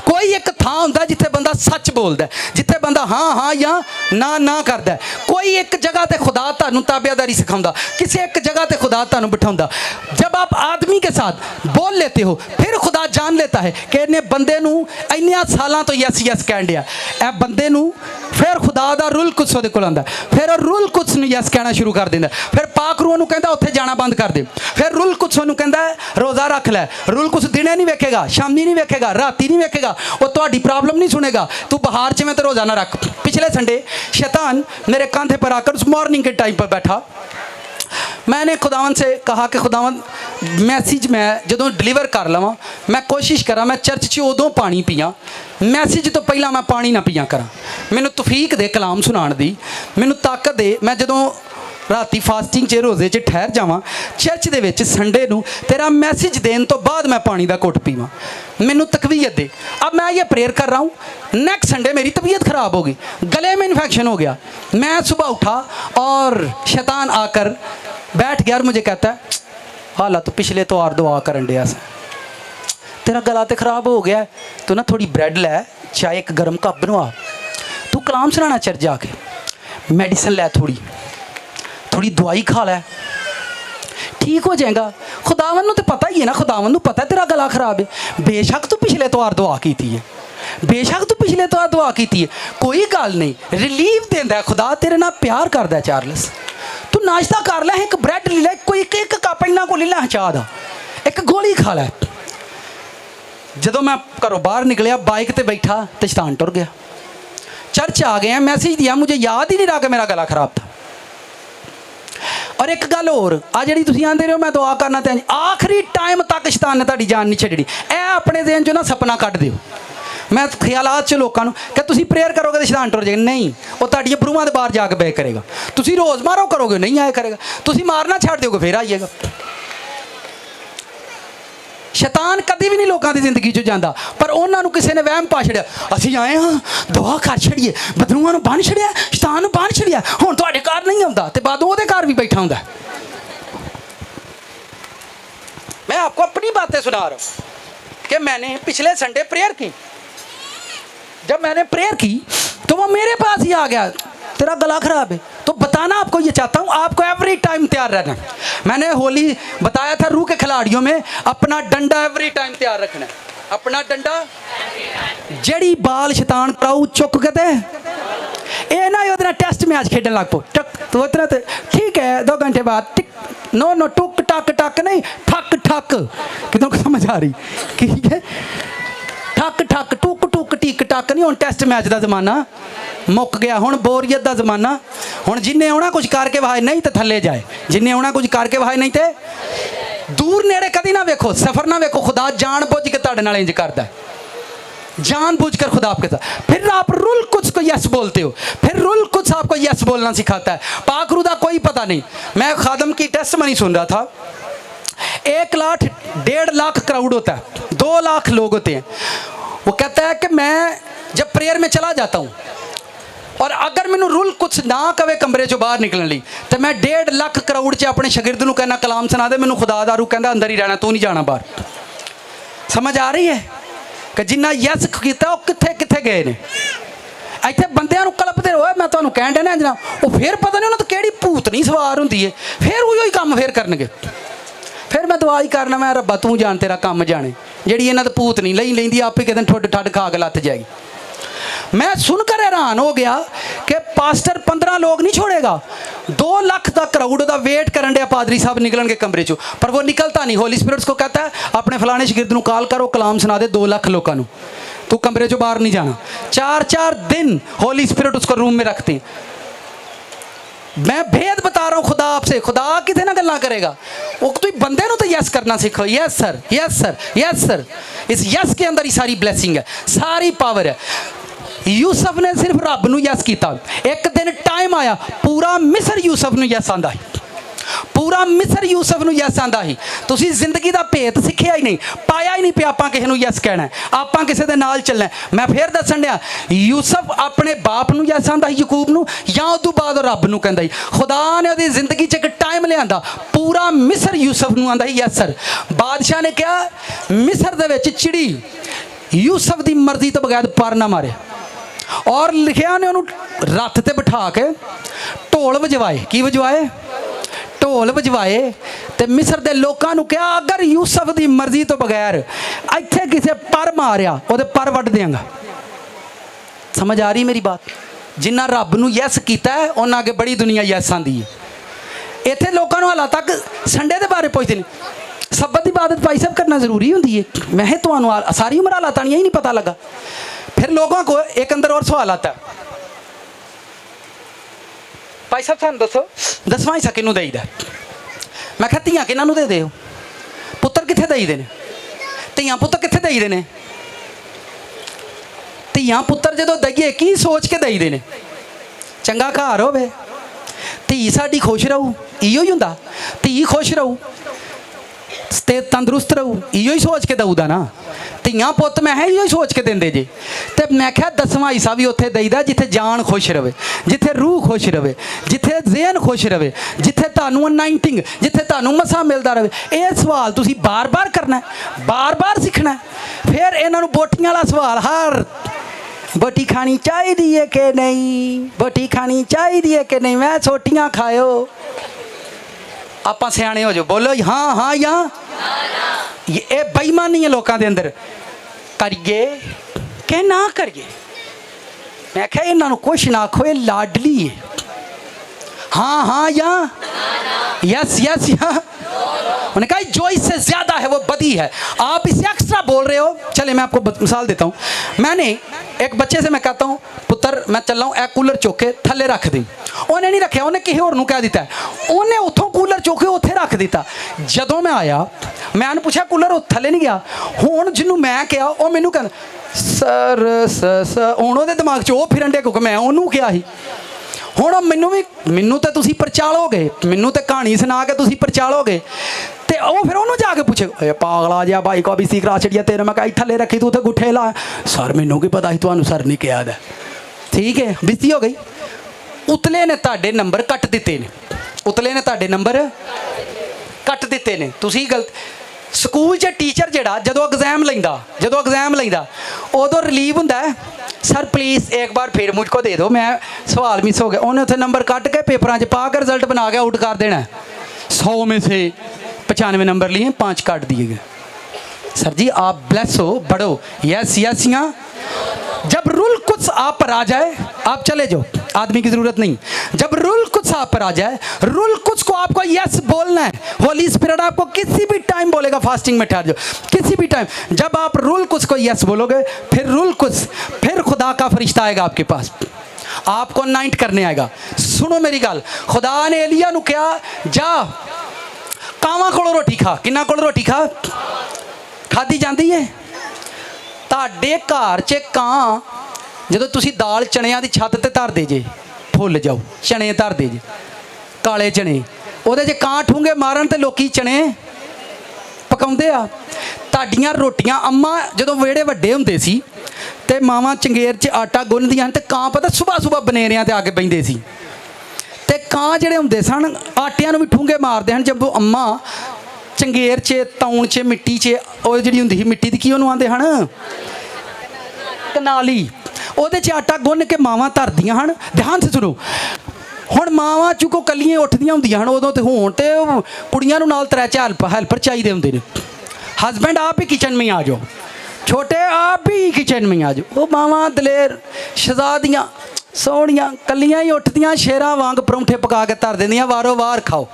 कोई एक थां हुंदा जिथे बंदा सच बोलदा, जिथे बंदा हाँ हाँ या ना ना करदा। कोई एक जगह ते खुदा तुहानू ताबियादारी सिखाउंदा, किसी एक जगह ते खुदा तुहानू बिठाउंदा। जब आप आदमी के साथ बोल लेते हो, फिर खुदा जान लेता है कि इन्हें बंदे नू इन्नियां सालां तो यस यस कहन दिया, ए बंदे नू फिर खुदा दा रूल कुछ ओहदे कोल आंदा, फिर रूल कुछ नू यस कहना शुरू कर दिंदा। फिर पाक रूह नू कहंदा उत्थे जाना बंद कर दे, फिर रूल कुछ नू कहंदा रोज़ा रख लै। रूल कुछ दिने नहीं वेखेगा, शामी नहीं वेखेगा, राती नहीं वेखेगा, वो तुहाडी प्रॉब्लम नहीं सुनेगा। तू बाहर च में तो रोज़ा ना रख। पिछले संडे शैतान मेरे कंधे पर आकर उस मॉर्निंग के टाइम पर बैठा, मैंने खुदावन से कहा कि खुदावन मैसेज मैं जो डिलीवर कर लवां, मैं कोशिश करा मैं चर्च 'ਚ उदों पानी पियां, मैसेज तो पहला मैं पानी ना पिया करा। मैनू तौफीक दे कलाम सुनाण दी, मैनू ताकत दे, मैं जदों राती फास्टिंग 'ਚ रोज़े 'ਚ ठहर जावां चर्च दे विच संडे नू तेरा मैसेज देने तो बाद मैं पानी का घुट पीवां, मैनू तकवीयत दे। अब मैं ये प्रेयर कर रहा हूँ, नेक्स्ट संडे मेरी तबीयत ख़राब हो गई, गले में इन्फेक्शन हो गया। मैं सुबह उठा और शैतान आकर बैठ गया और मुझे कहता है हाला तो पिछले तो और दुआ करन दिया। तेरा गला तो खराब हो गया, तू ना थोड़ी ब्रेड लै, चाय एक गर्म कप बनवा, तू कलाम सुनाना चर्च जाके, मेडिसिन लै, थोड़ी थोड़ी दवाई खा लै, ठीक हो जाएगा। खुदावन नूं तो पता ही है ना, खुदावन नूं पता है तेरा गला खराब है। बेशक तू पिछले तवार दुआ की है, बेशक तू पिछले तवार दुआ की है, कोई गल नहीं, रिलीफ देंदा है खुदा, तेरे नाल प्यार करदा है। चार्लस तू नाश्ता कर लै, एक ब्रेड ले लै, कोई एक कप इन्ना को ले लै चाह दा, एक गोली खा लै। जदों मैं घरों बाहर निकलिया, बाइक ते बैठा तो शैतान टुर गया। चर्च आ गया, मैसेज दिया, मुझे याद ही नहीं रहा कि मेरा गला खराब था। और एक गल होर, आ जी तुम आते रहो मैं दुआ करना ते आखिरी टाइम तक शैतान ने तुहाडी जान नहीं छड्डनी। ए अपने दिन चो ना सपना कट दिओ। मैं ख्यालात च लोगों को कि तुम प्रेयर करोगे तो शैतान टुर जाएगा, नहीं, वो तुहाडियां ब्रूहां दे बाहर जाके बह करेगा। तुम रोज़ मारो करोगे नहीं आया करेगा, तुम मारना छड्ड दोगे फिर आइएगा। शैतान कभी भी नहीं लोगों की जिंदगी चो जाता, पर उन्होंने किसी ने वहम पा छड़िया, असीं आए हाँ दुआ कर छड़िए, बदरूआं नूं बन छड़िया, शैतान नूं बन छड़िया, हुण तुहाडे घर नहीं आउंदा ते बाद ओहदे घर भी बैठा हुंदा। मैं आपको अपनी बातें सुना रहा हूँ कि मैंने पिछले संडे प्रेयर की। जब मैंने प्रेयर की तो वो मेरे पास ही आ गया, तेरा गला खराब है। तो बताना आपको ये चाहता हूँ, आपको एवरी टाइम तैयार रहना। मैंने होली बताया था रूह के खिलाड़ियों में, अपना डंडा एवरी टाइम तैयार रखना है, अपना डंडा। जड़ी बाल शैतान कराऊ चुक के ते ए ना उधर टेस्ट मैच खेडन लग पो, टक तो उधर ठीक है 2 घंटे बाद टिक, नो नो टुक टक टक नहीं, ठक ठक, कितनों को समझ आ रही, ठीक है, ठक ठक टुक टुक टिक टक नहीं। हुण टेस्ट मैच का जमाना मुक गया, हुण बोरीयत का जमाना। हुण जिन्हें आना कुछ करके वहाए नहीं तो थले जाए, जिन्हें आना कुछ करके वहाए नहीं तो दूर नेड़े कभी ना वेखो, सफर ना वेखो। खुदा जान बुझ के तुहाडे नाल इंज करदा है, जान बूझ कर खुदा आपके साथ। फिर आप रुल कुछ को यस बोलते हो, फिर रुल कुछ आपको यस बोलना सिखाता है। पाकरू का कोई पता नहीं। मैं खादम की टेस्ट मनी सुन रहा था, 1 लाख 1.5 लाख क्राउड होता है, 2 लाख लोग होते हैं। वो कहता है कि मैं जब प्रेयर में चला जाता हूँ और अगर मैनू रुल कुछ ना कवे कमरे चो बाहर निकलने ली, तो मैं 1.5 लाख क्राउड च अपने शागिर्द नूं कहना कलाम सुना दे, मैनू खुदा दा रूह कहंदा अंदर ही रहना, तू नहीं जाना बाहर। समझ आ रही है कि जिन्ना यस किया कित्थे कित्थे गए ने। इत्थे बंदियां नूं कलपदे रहो, मैं तुहानूं कहण डया ना जना, वो फिर पता नहीं उन्हां तो किहड़ी भूतनी सवार हुंदी है, फिर उही ही काम फिर करनगे। फिर मैं दुआ ही करना, मैं रब्बा तू जान तेरा काम जाने, जिहड़ी इन्हां तो भूत नहीं लई लैंदी, आपे किते ठुड ठड खा के लत जाएगी। मैं सुनकर हैरान हो गया कि पास्टर 15 लोग नहीं छोड़ेगा, 2 लाख का क्राउड का वेट करन डया, पादरी साहब निकलन के कमरे चो, पर वो निकलता नहीं। होली स्पिरिट को कहता है अपने फलाने शागिर्द नूं कॉल करो, कलाम सुना दे 2 लाख लोगों को, तू कमरे चो बाहर नहीं जाना। 4-4 दिन होली स्पिरिट उसको रूम में रखते हैं। मैं भेद बता रहा हूँ खुदा आपसे, खुदा कितने ना गल्ला करेगा। वो तुम बंदे तो यस करना सीखो, yes sir yes sir yes sir. इस यस के अंदर ही सारी ब्लैसिंग है, सारी पावर है। यूसुफ ने सिर्फ रब नूं यस किया। एक दिन टाइम आया, पूरा मिस्र यूसुफ नूं यस आंदा है, पूरा मिस्र यूसुफ नूं यस आंदा ही। तुसीं जिंदगी का भेत सीखिया ही नहीं, पाया ही नहीं पिया आपां किसे नूं यस कहना है, आपां किसे दे नाल चलना है। मैं फिर दसन डया, यूसुफ अपने बाप नूं यस आंदा ही यकूब नूं, या उदों बाद रब नूं कहंदा ही। खुदा ने उहदी जिंदगी च एक टाइम लिआंदा, पूरा मिस्र यूसुफ नूं आंदा ही यस सर। बादशाह ने कहा मिस्र दे विच चिड़ी यूसुफ दी मर्जी तो बगैर पर ना मारे, और लिखिया ने उन्होंने रथ ते बिठा के ढोल वजवाए। की वजवाए? ढोल वजवाए। तो मिस्र के लोगों को कहा अगर यूसुफ की मर्जी तो बगैर इत्थे किसे पर मारिया वो पर वड्ड देंगा। समझ आ रही मेरी बात? जिन्ना रब नूं यस किया है उन्ना अगे बड़ी दुनिया यस आंदी है। इत्थे लोगों हाल तक संडे के बारे पुछते हैं, सब्बत की इबादत भाई साहब करना जरूरी होंगी है। मैं तुहानूं सारी उम्र हालात आनियां ही नहीं पता लगा। फिर लोगों को एक अंदर और सवाल आता है, भाई साहब सानूं दसो 10वां हिस्सा किनूं देईदा? मैं कहा धीआं किन्हां नूं दे दिओ, पुत्तर कित्थे देईदे ने? धीआं पुत्तर कित्थे देईदे ने? धीआं पुत्तर जदों दईए की सोच के देईदे ने? चंगा घर होवे, धी साडी खुश रहू, इहो ही हुंदा। धी खुश रहू ते तंदरुस्त रहू, इहो ही सोच के दऊदा ना। ਧੀਆਂ ਪੁੱਤ ਮੈਂ ਇਹੋ ਹੀ ਸੋਚ ਕੇ ਦਿੰਦੇ ਜੇ। ਤੇ ਮੈਂ ਕਿਹਾ 10ਵਾਂ ਹਿੱਸਾ ਵੀ ਉੱਥੇ ਦੇਈਦਾ ਜਿੱਥੇ ਜਾਨ ਖੁਸ਼ ਰਵੇ, ਜਿੱਥੇ ਰੂਹ ਖੁਸ਼ ਰਵੇ, ਜਿੱਥੇ ਜ਼ਿਹਨ ਖੁਸ਼ ਰਵੇ, ਜਿੱਥੇ ਤੁਹਾਨੂੰ ਅਨਾਇੰਟਿੰਗ, ਜਿੱਥੇ ਤੁਹਾਨੂੰ ਮਸਾ ਮਿਲਦਾ ਰਵੇ। ਇਹ ਸਵਾਲ ਤੁਸੀਂ ਬਾਰ-ਬਾਰ ਕਰਨਾ, ਬਾਰ-ਬਾਰ ਸਿੱਖਣਾ। ਫਿਰ ਇਹਨਾਂ ਨੂੰ ਬੋਟੀਆਂ ਵਾਲਾ ਸਵਾਲ, ਹਰ ਬੋਟੀ ਖਾਣੀ ਚਾਹੀਦੀ ਹੈ ਕਿ ਨਹੀਂ, ਬੋਟੀ ਖਾਣੀ ਚਾਹੀਦੀ ਹੈ ਕਿ ਨਹੀਂ, ਮੈਂ ਛੋਟੀਆਂ ਖਾਇਓ। ਆਪਾਂ ਸਿਆਣੇ ਹੋ ਜਾਓ, ਬੋਲੋ ਹਾਂ ਹਾਂ ਜਾਂ ਇਹ ਬੇਈਮਾਨੀ ਹੈ ਲੋਕਾਂ ਦੇ ਅੰਦਰ। ਕਰੀਏ ਕਿ ਨਾ ਕਰੀਏ? मैं क्या इन्हों कुछ ना आखो, ये लाडली है। हाँ हाँ या यस यस या। उन्होंने कहा जो इससे ज़्यादा है वो बदी है, आप इससे एक्स्ट्रा बोल रहे हो। चले मैं आपको मिसाल देता हूँ। मैंने एक बच्चे से मैं कहता हूँ पुत्र मैं चल रहा हूँ, एक कूलर चुक के थले रख दी। उन्हें नहीं रखे, उन्हें किसी होर नूं कह दिता है, उन्हें उतों कूलर चुक के उत्थे रख दिता। जदों मैं आया मैं उन्हें पूछा कूलर थले नहीं गया। हुण जिन्हों मैं कहा वो मैनू कहना सर सर, हुण उहदे दिमाग च वो फिरन डे क्योंकि मैं उन्होंने कहा ही। हुण मैनू तो तुसीं परचालोगे, मैनू तो कहानी सुना के तुसीं परचालोगे। तो वो फिर उन्होंने जाके पूछे पागला जिहा भाई को बीसी करा छड़िया तेरे, मैं कहा थले रखी तू उत्थे गुठे ला। सर मैनू की पता ही तुहानू सर नहीं कहा दा। ठीक है बीसी हो गई। उतले ने तुहाडे नंबर कट दिते ने, उतले ने तुहाडे नंबर कट दिते ने। तुसीं गलत स्कूल च टीचर जिहड़ा जदों एग्जाम लैंदा उदों रिलीव हुंदा है, सर प्लीज़ एक बार फिर मुझको दे दो, मैं सवाल मिस हो गया। उन्हें उत्थे नंबर कट के पेपरां च पा के रिजल्ट बना के आउट कर देना। 100 में से 95 नंबर लिए, 5 काट दिए गए। सर जी आप ब्लेस हो, बढ़ो। यस यस या। जब रूल कुछ आप पर आ जाए आप चले जाओ, आदमी की ज़रूरत नहीं। जब रूल कुछ आप पर आ जाए, रूल कुछ को आपको यस बोलना है। होली स्पिरिट आपको किसी भी टाइम बोलेगा फास्टिंग में ठहर जाओ, किसी भी टाइम। जब आप रूल कुछ को यस बोलोगे, फिर रूल कुछ, फिर खुदा का फरिश्ता आएगा आपके पास, आपको नाइट करने आएगा। सुनो मेरी गल, खुदा ने एलिया नू कहा जा कावां कोलों रोटी खा। किन्ना कोलों रोटी खा? खाधी जाती है? ਤੁਹਾਡੇ ਘਰ 'ਚ ਕਾਂ ਜਦੋਂ ਤੁਸੀਂ ਦਾਲ ਚਣਿਆਂ ਦੀ ਛੱਤ ਤੇ ਧਰਦੇ ਜੇ, ਫੁੱਲ ਜਾਓ ਚਣੇ ਧਰਦੇ ਜੇ, ਕਾਲੇ ਚਣੇ, ਉਹਦੇ 'ਚ ਕਾਂ ਠੂੰਗੇ ਮਾਰਨ ਤੇ ਲੋਕੀ ਚਣੇ ਪਕਾਉਂਦੇ ਆ। ਤੁਹਾਡੀਆਂ ਰੋਟੀਆਂ ਅੰਮਾ ਜਦੋਂ ਵਿਹੜੇ ਵੱਡੇ ਹੁੰਦੇ ਸੀ ਤੇ ਮਾਵਾਂ ਚੰਗੇਰ 'ਚ ਆਟਾ ਗੁੰਨਦੀਆਂ ਤੇ ਕਾਂ ਪਤਾ ਸੁਬਾਹ ਬਨੇਰਿਆਂ ਤੇ ਆ ਕੇ ਬਹਿੰਦੇ ਸੀ ਤੇ ਕਾਂ ਜਿਹੜੇ ਹੁੰਦੇ ਸਨ ਆਟਿਆਂ ਨੂੰ ਵੀ ਠੂੰਗੇ ਮਾਰਦੇ ਹਨ। ਜਦੋਂ ਅੰਮਾ ਚੰਗੇਰ 'ਚ ਤੌਣ 'ਚ ਮਿੱਟੀ 'ਚ ਉਹ ਜਿਹੜੀ ਹੁੰਦੀ ਸੀ ਮਿੱਟੀ ਦੀ ਕੀ ਉਹਨੂੰ ਆਂਦੇ ਹਨ, ਕਨਾਲੀ, ਉਹਦੇ 'ਚ ਆਟਾ ਗੁੰਨ ਕੇ ਮਾਵਾਂ ਧਰਦੀਆਂ ਹਨ। ਧਿਆਨ ਸੇ ਸੁਣੋ, ਹੁਣ ਮਾਵਾਂ ਚੁੱਕੋ ਕੱਲੀਆਂ ਉੱਠਦੀਆਂ ਹੁੰਦੀਆਂ ਹਨ ਉਦੋਂ, ਤੇ ਹੁਣ ਤੇ ਕੁੜੀਆਂ ਨੂੰ ਨਾਲ 3-4 ਹੈਲਪਰ ਚਾਹੀਦੇ ਹੁੰਦੇ ਨੇ। ਹਸਬੈਂਡ ਆਪ ਹੀ ਕਿਚਨ में आ जाओ, छोटे आप भी किचन में आ जाओ। वो मावां दलेर शहजादियाँ सोहणियाँ कलियां ही उठदियाँ शेरां वांग परौंठे पका के धर दिंदियां, वारो वार खाओ।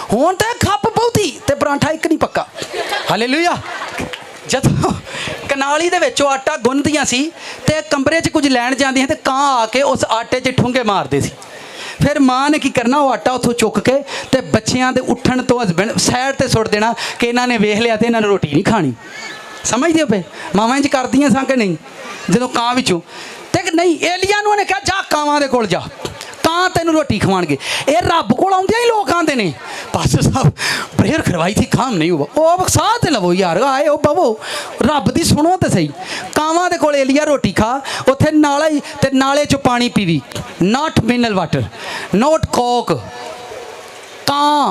हुण ते खप बहुती ते परांठा एक नहीं पक्का। हालेलुया। जदों कनाली दे विच आटा गुन्नदियां सी ते कमरे 'च कुछ लैण जांदियां ते कां आके उस आटे 'च ठुंगे मारदे सी। फिर माँ ने की करना, वो आटा उतों चुक के ते बच्चियां दे उठण तो हसबैंड साइड ते सुट देना कि इन्हां ने वेख लिया ते इन्हां ने रोटी नहीं खानी। समझदे पे मावां इंज करदियां सन कि नहीं? जदों कां विचों ते नहीं, एलिया नूं ने कहा जा कावां दे कोल जा, कां तैनूं रोटी खवाणगे। ये रब कोल आउंदियां ही लोक आंदे ने, पास्टर साहब प्रेयर करवाई थी काम नहीं हुआ। ओ साह ते लवो यार, आए ओ बवो रब दी सुनो ते सही। कावां दे कोल एलिया रोटी खा, उत्थे नाला ही ते नाले चों पानी PV, not mineral water, not Coke, कां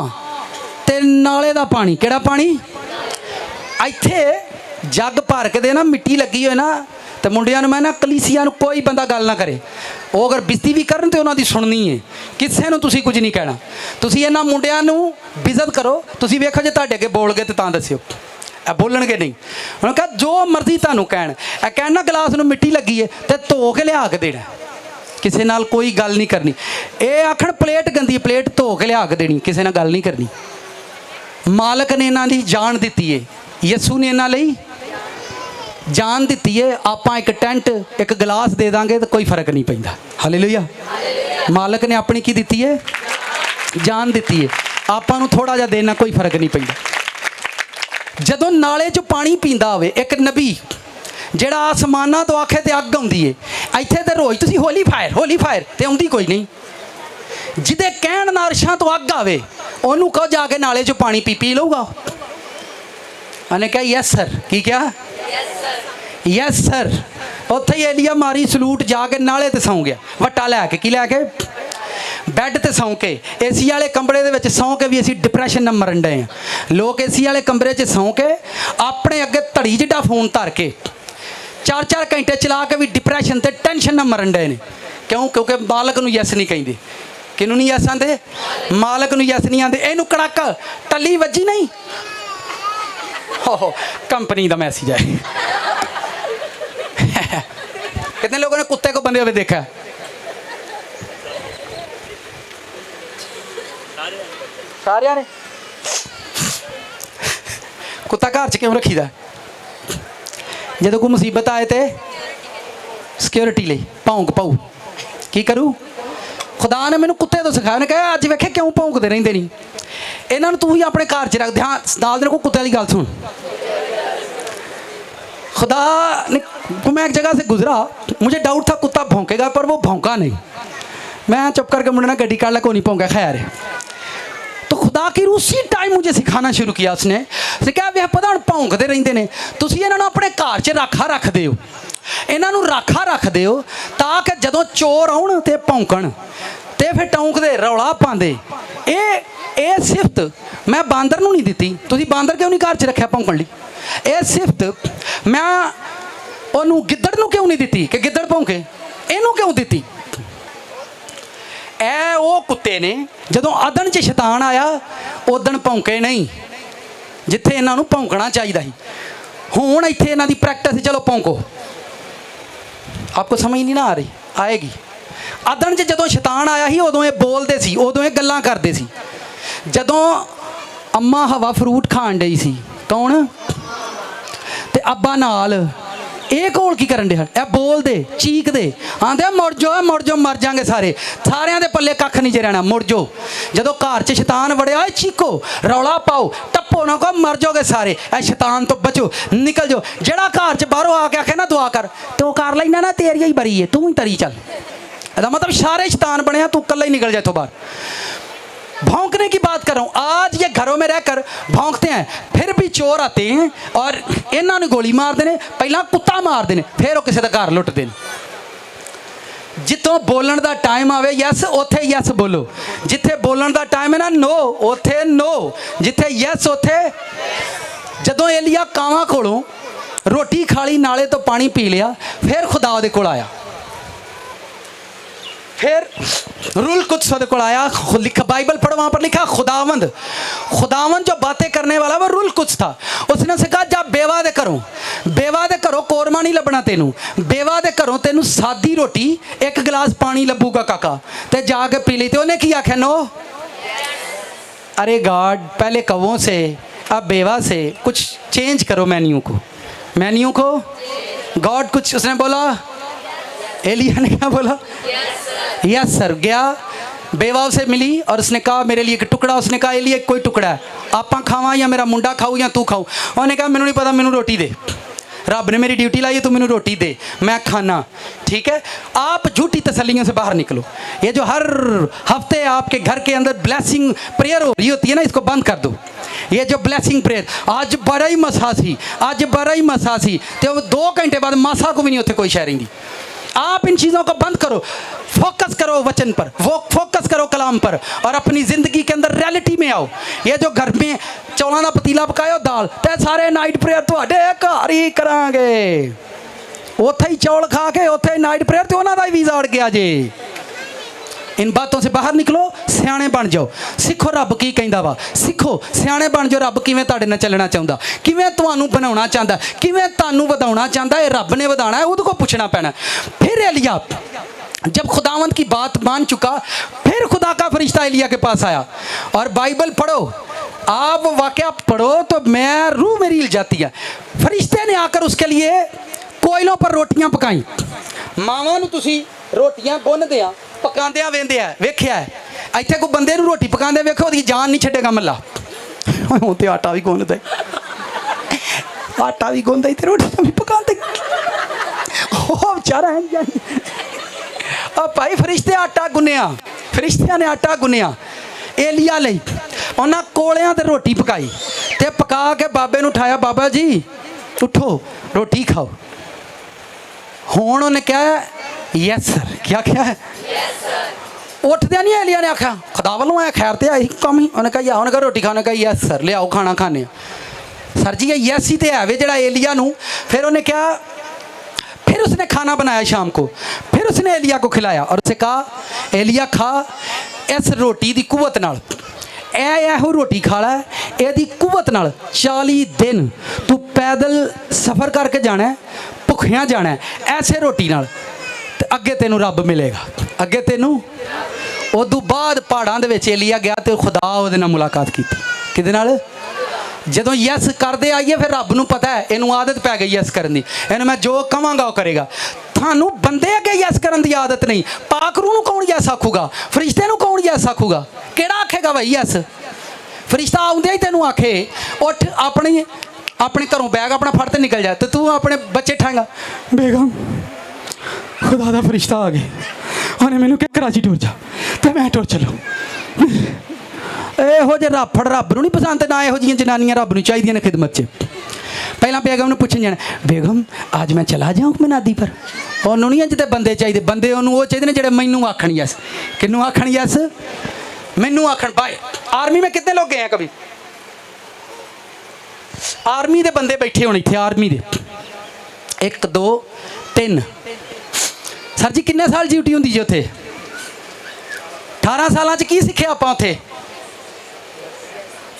ते नाले दा पानी। किहड़ा पानी? ਇੱਥੇ जग भर के दे ना मिट्टी लगी हो ना, तो मुंडियां मैं ना कलीसिया कोई बंदा गल ना करे, वो अगर बिजती भी करन तो उन्होंने सुननी है, किसी को तुसी कुछ नहीं कहना। तुसी इन्हां मुंडियां बेइज्जत करो, तुसी वेखो जे तुहाडे अगे बोल गए तो तां दस्सिओ, बोलणगे नहीं। उन्होंने कहा जो मर्जी तुहानूं कहण, कहना गिलास नूं मिट्टी लगी है तो धो के लिया के देना, किसी नाल कोई गल नहीं करनी। ये आखण प्लेट गंदी, प्लेट धो के लिया के देनी, किसी नाल गल नहीं करनी। मालक ने इन्हां दी जान दित्ती है, यसू ने इन्हां लई जान दित्ती है। आपां एक टेंट एक गिलास दे दांगे तो कोई फर्क नहीं पैंदा। हालेलुया। मालक ने अपनी की दित्ती है? जान दित्ती है। आपां नूं थोड़ा जिहा देना कोई फर्क नहीं पैंदा। जदों नाले चों पानी पींदा होवे एक नबी जिहड़ा आसमानां तो आखे ते अग आउंदी है, इत्थे ते रोज़ तुसीं होली फायर ते आउंदी कोई नहीं। जिहदे कहण नाल अरशां तो अग आवे ओनूं कहो जाके नाले चों पानी पी लऊगा। उन्हें कहा यस सर। की क्या? Yes sir. ਉੱਥੇ ਹੀ ਏਲੀਆ ਮਾਰੀ ਸਲੂਟ, ਜਾ ਕੇ ਨਾਲੇ ਤੇ ਸੌਂ ਗਿਆ ਵੱਟਾ ਲੈ ਕੇ। ਕੀ ਲੈ ਕੇ? ਬੈੱਡ ਤੇ ਸੌਂ ਕੇ। ਏਸੀ ਵਾਲੇ ਕਮਰੇ ਦੇ ਵਿੱਚ ਸੌਂ ਕੇ ਵੀ ਅਸੀਂ ਡਿਪਰੈਸ਼ਨ ਨਾਲ ਮਰਨ ਡਏ ਹਾਂ। ਲੋਕ ਏਸੀ ਵਾਲੇ ਕਮਰੇ 'ਚ ਸੌਂ ਕੇ ਆਪਣੇ ਅੱਗੇ ਧੜੀ ਜਿੱਡਾ ਫੋਨ ਧਰ ਕੇ 4-4 ਘੰਟੇ ਚਲਾ ਕੇ ਵੀ ਡਿਪਰੈਸ਼ਨ ਤੇ ਟੈਨਸ਼ਨ ਨਾਲ ਮਰਨ ਡਏ ਨੇ। ਕਿਉਂ? ਕਿਉਂਕਿ ਮਾਲਕ ਨੂੰ ਯੈਸ ਨਹੀਂ ਕਹਿੰਦੇ। ਕਿਹਨੂੰ ਨਹੀਂ ਯੈਸ ਆਂਦੇ? ਮਾਲਕ ਨੂੰ ਯੈਸ ਨਹੀਂ ਆਂਦੇ। ਇਹਨੂੰ ਕੜਕ ਟੱਲੀ ਵੱਜੀ ਨਹੀਂ। हो कंपनी का मैसेज है। कितने लोगों ने कुत्ते को बंधे हुए देखा? सारे ने। कुत्ता घर च क्यों रखी दा? जो कोई मुसीबत आए तो सिक्योरिटी ले भौंक पाऊ। की करूँ? खुदा ने मैंने कुत्ते तो सिखाया। उन्हें कहा अज वेखे क्यों भौंकते रहते नहीं? इन्हों तू ही अपने घर च रख। ध्यान नाल दे को कुत्ते की गल सुन। खुदा ने, मैं एक जगह से गुजरा, मुझे डाउट था कुत्ता भौंकेगा, पर वो भौंका नहीं। मैं चुप करके मुंडे ना गड्डी काट ला, को नहीं भौंका। खैर है। तो खुदा की उसी टाइम मुझे सिखाना शुरू किया उसने। क्या वे पता भौंकते रहते हैं, तुम इन्होंने अपने घर च राखा रख दो। इन्हों राखा रख दो ताकि जदों चोर आउण ते भौंकण ते फिर टौंकदे रौला पाते। ये सिफत मैं बांदर नूं नहीं दिती। तुसीं बांदर क्यों नहीं घर च रखिया भौंकण लई? ये सिफत मैं उन्होंने गिद्दड़ नूं क्यों नहीं दिती कि गिद्दड़ भौंके? इनू क्यों दिती? ए वो कुत्ते ने जदों अदन च शैतान आया उदन भौंके नहीं जिथे इन्हां नूं भौंकना चाहिए सी। हुण इत्थे इन्हां दी प्रैक्टिस, चलो भौंको। आपको समझ नहीं ना आ रही? आएगी। अदन च जदों शैतान आया ही उदों ये बोलते सी, उदों ये गल्लां करते सी। जदों अम्मा हवा फ्रूट खाण डई सी, कौन? ते अब्बा नाल ये कोल की करन डे? ए बोलदे चीकदे आंदे मुड़ जाओ मर जाएंगे सारे। सारियां दे पल्ले कख नहीं जे रहना, मुड़ जाओ। जदों घर च शैतान वड़िया, चीको रौला पाओ, टप्पो ना को, मर जाओगे सारे। ए शैतान तो बचो, निकल जाओ। जेड़ा घर च बाहरों आके आखे ना दुआ कर, तो कर लेना ना, तेरी ही बरी है, तू ही तरी चल। ਇਹਦਾ मतलब सारे शैतान बने, तू कल ही निकल जाए तो बाहर। भौंकने की बात कर रहा हूँ। आज ये घरों में रहकर भौंकते हैं, फिर भी चोर आते हैं और इन्होंने गोली मार देने, पहला कुत्ता मार देने, फिर वो किसी का घर लुट देने। जितों बोलन का टाइम आवे यस उथे यस बोलो। जिथे बोलन का टाइम है ना नो उथे नो। जिथे यस उथे। जदों एलिया कावां कोलों रोटी खा ली, नाले तो पानी पी लिया, फिर खुदा दे कोल आया। फिर रूल कुछ सौ को आया। लिखा बाइबल पढ़ो, वहाँ पर लिखा खुदावंद जो बातें करने वाला वो रूल कुछ था। उसने से कहा जा बेवा दे करो कोरमा नहीं लभना तेनू, बेवा दे करो तेनू सादी रोटी एक गिलास पानी लभूगा काका, ते जाके पी ली। तो उन्हें की आख्या? नो। अरे गॉड, पहले कवों से अब बेवा से कुछ चेंज करो मेन्यू को। गॉड कुछ उसने बोला। एलिया ने क्या बोला? Yes sir. गया बेवा से मिली और उसने कहा मेरे लिए एक टुकड़ा। उसने कहा एलिया कोई टुकड़ा है, आपा खावा या मेरा मुंडा खाऊ या तू खाऊ? उन्होंने कहा मैनू नहीं पता, मैनू रोटी दे। रब ने मेरी ड्यूटी लाई है, तू मैनू रोटी दे, मैं खाना। ठीक है, आप झूठी तसल्लियों से बाहर निकलो। ये जो हर हफ्ते आपके घर के अंदर ब्लेसिंग प्रेयर हो रही होती है ना, इसको बंद कर दो। ये जो ब्लेसिंग प्रेयर, आज बड़ा ही मसा सी, तो 2 घंटे बाद मासा को भी नहीं होते कोई शहरी दी। आप इन चीज़ों को बंद करो, फोकस करो वचन पर, वो फोकस करो कलाम पर, और अपनी ज़िंदगी के अंदर रियलिटी में आओ। ये जो घर में चौलों का पतीला पकायो दाल, ते सारे नाइट प्रेयर तुहाडे घर ही करांगे। उत्थे ही चौल खा के उत्थे नाइट प्रेयर, तो उन्हों का ही वीज़ा अड़ गया जे। इन बातों से बाहर निकलो, सियाणे बन जाओ, सीखो रब की कहंदा वा, सीखो सियाणे बन जाओ। रब किवें तुहाडे नाल चलना चाहुंदा, किवें तुहानूं बनाउणा चाहुंदा, किवें तुहानूं वधाउणा चाहुंदा, ये रब ने वधाउणा है, उहदे को पुछना पैना। फिर एलिया जब खुदावंद की बात मान चुका, फिर खुदा का फरिश्ता एलिया के पास आया। और बाइबल पढ़ो, आप वाकया पढ़ो तो मैं रूह मेरी हिल जाती है। फरिश्ते ने आकर उसके लिए कोयलों पर रोटियां पकाई। मावां नूं तुसीं रोटियां गुन्नदे आ पकांदे वेंदे आ, वेख्या है? इत्थे कोई बंदे नूं रोटी पकांदे वेखो, ओहदी जान नहीं छड्डेगा मल्ला। हुण ते आटा भी गुन्नदा, आटा भी गुन्नदा ते रोटियां भी पकांदे। ओह बेचारा है जान। भाई फरिश्ते आटा गुन्निया, फरिश्तियां ने आटा गुन्निया एलिया लई। उन्हां कोलियां ते रोटी पकाई ते पका के बाबे नूं उठाया, बाबा जी उठो रोटी खाओ। हुण उन्हें क्या यस सर, क्या क्या है उठद्या नहीं एलिया ने आख्या खुदा वालों आया खैर तो आई कम ही। उन्हें कहा उन्हें कहा रोटी खाने का यस सर ले आओ खाना खाने। सर जी ये यस ही तो है वे जरा एलिया नू। फिर उन्हें क्या, फिर उसने खाना बनाया शाम को, फिर उसने एलिया को खिलाया और उसे कहा एलिया खा इस रोटी की कुवत नाल, ਇਹੋ रोटी खा लै, ਇਹਦੀ कुवत नाल 40 दिन तू पैदल सफ़र करके जाना है, भुखिया जाना है, ऐसे रोटी नाल ते अगे तेनू रब मिलेगा। अगे तेनू उदों बाद पहाड़ों दे विच एलिया गया तो खुदा उहदे नाल मुलाकात की। किहदे नाल? जदों यस करते आइए फिर रब नूं पता है इनू आदत पै गई यस करन दी, इन्हूं मैं जो कहांगा वो करेगा। थानू बंदे अगे यस करन दी आदत नहीं। पाक रूह नूं कौन यस आखूगा? फरिश्ते नूं कौन यस आखूगा? किहड़ा आखेगा भाई यस? फरिश्ता आउंदे ही तेनू आखे उठ अपने अपने घरों बैग अपना फड़ ते निकल जा, तो तू अपने बच्चे ठाएगा बेगम खुदा दा फरिश्ता आ गया उन्हें मैनू क्या कराची टुर जा, तो मैं टुर चलो। ਇਹੋ ਜਿਹੇ ਰਾਫੜ ਰੱਬ ਨੂੰ ਨਹੀਂ ਪਸੰਦ, ਨਾ ਇਹੋ ਜਿਹੀਆਂ ਜਨਾਨੀਆਂ ਰੱਬ ਨੂੰ ਚਾਹੀਦੀਆਂ ਨੇ ਖਿਦਮਤ 'ਚ। ਪਹਿਲਾਂ ਬੇਗਮ ਨੂੰ ਪੁੱਛਣ ਜਾਣਾ ਬੇਗਮ ਅੱਜ ਮੈਂ ਚਲਾ ਜਾਊਂ ਮਨਾਦੀ ਪਰ। ਉਹਨੂੰ ਨਹੀਂ ਅੱਜ ਤੇ ਬੰਦੇ ਚਾਹੀਦੇ, ਬੰਦੇ ਉਹਨੂੰ ਉਹ ਚਾਹੀਦੇ ਨੇ ਜਿਹੜੇ ਮੈਨੂੰ ਆਖਣ ਯਸ। ਕਿਹਨੂੰ ਆਖਣ ਯਸ? ਮੈਨੂੰ ਆਖਣ। ਬਾਏ ਆਰਮੀ में कितने लोग गए हैं कभी? आर्मी ਦੇ ਬੰਦੇ ਬੈਠੇ ਹੋਣ ਇੱਥੇ, आर्मी ਦੇ 1 2 3। ਸਰ ਜੀ ਕਿੰਨੇ ਸਾਲ ਡਿਊਟੀ ਹੁੰਦੀ ਜੀ ਉੱਥੇ? 18 ਸਾਲਾਂ 'ਚ ਕੀ ਸਿੱਖਿਆ ਆਪਾਂ ਉੱਥੇ?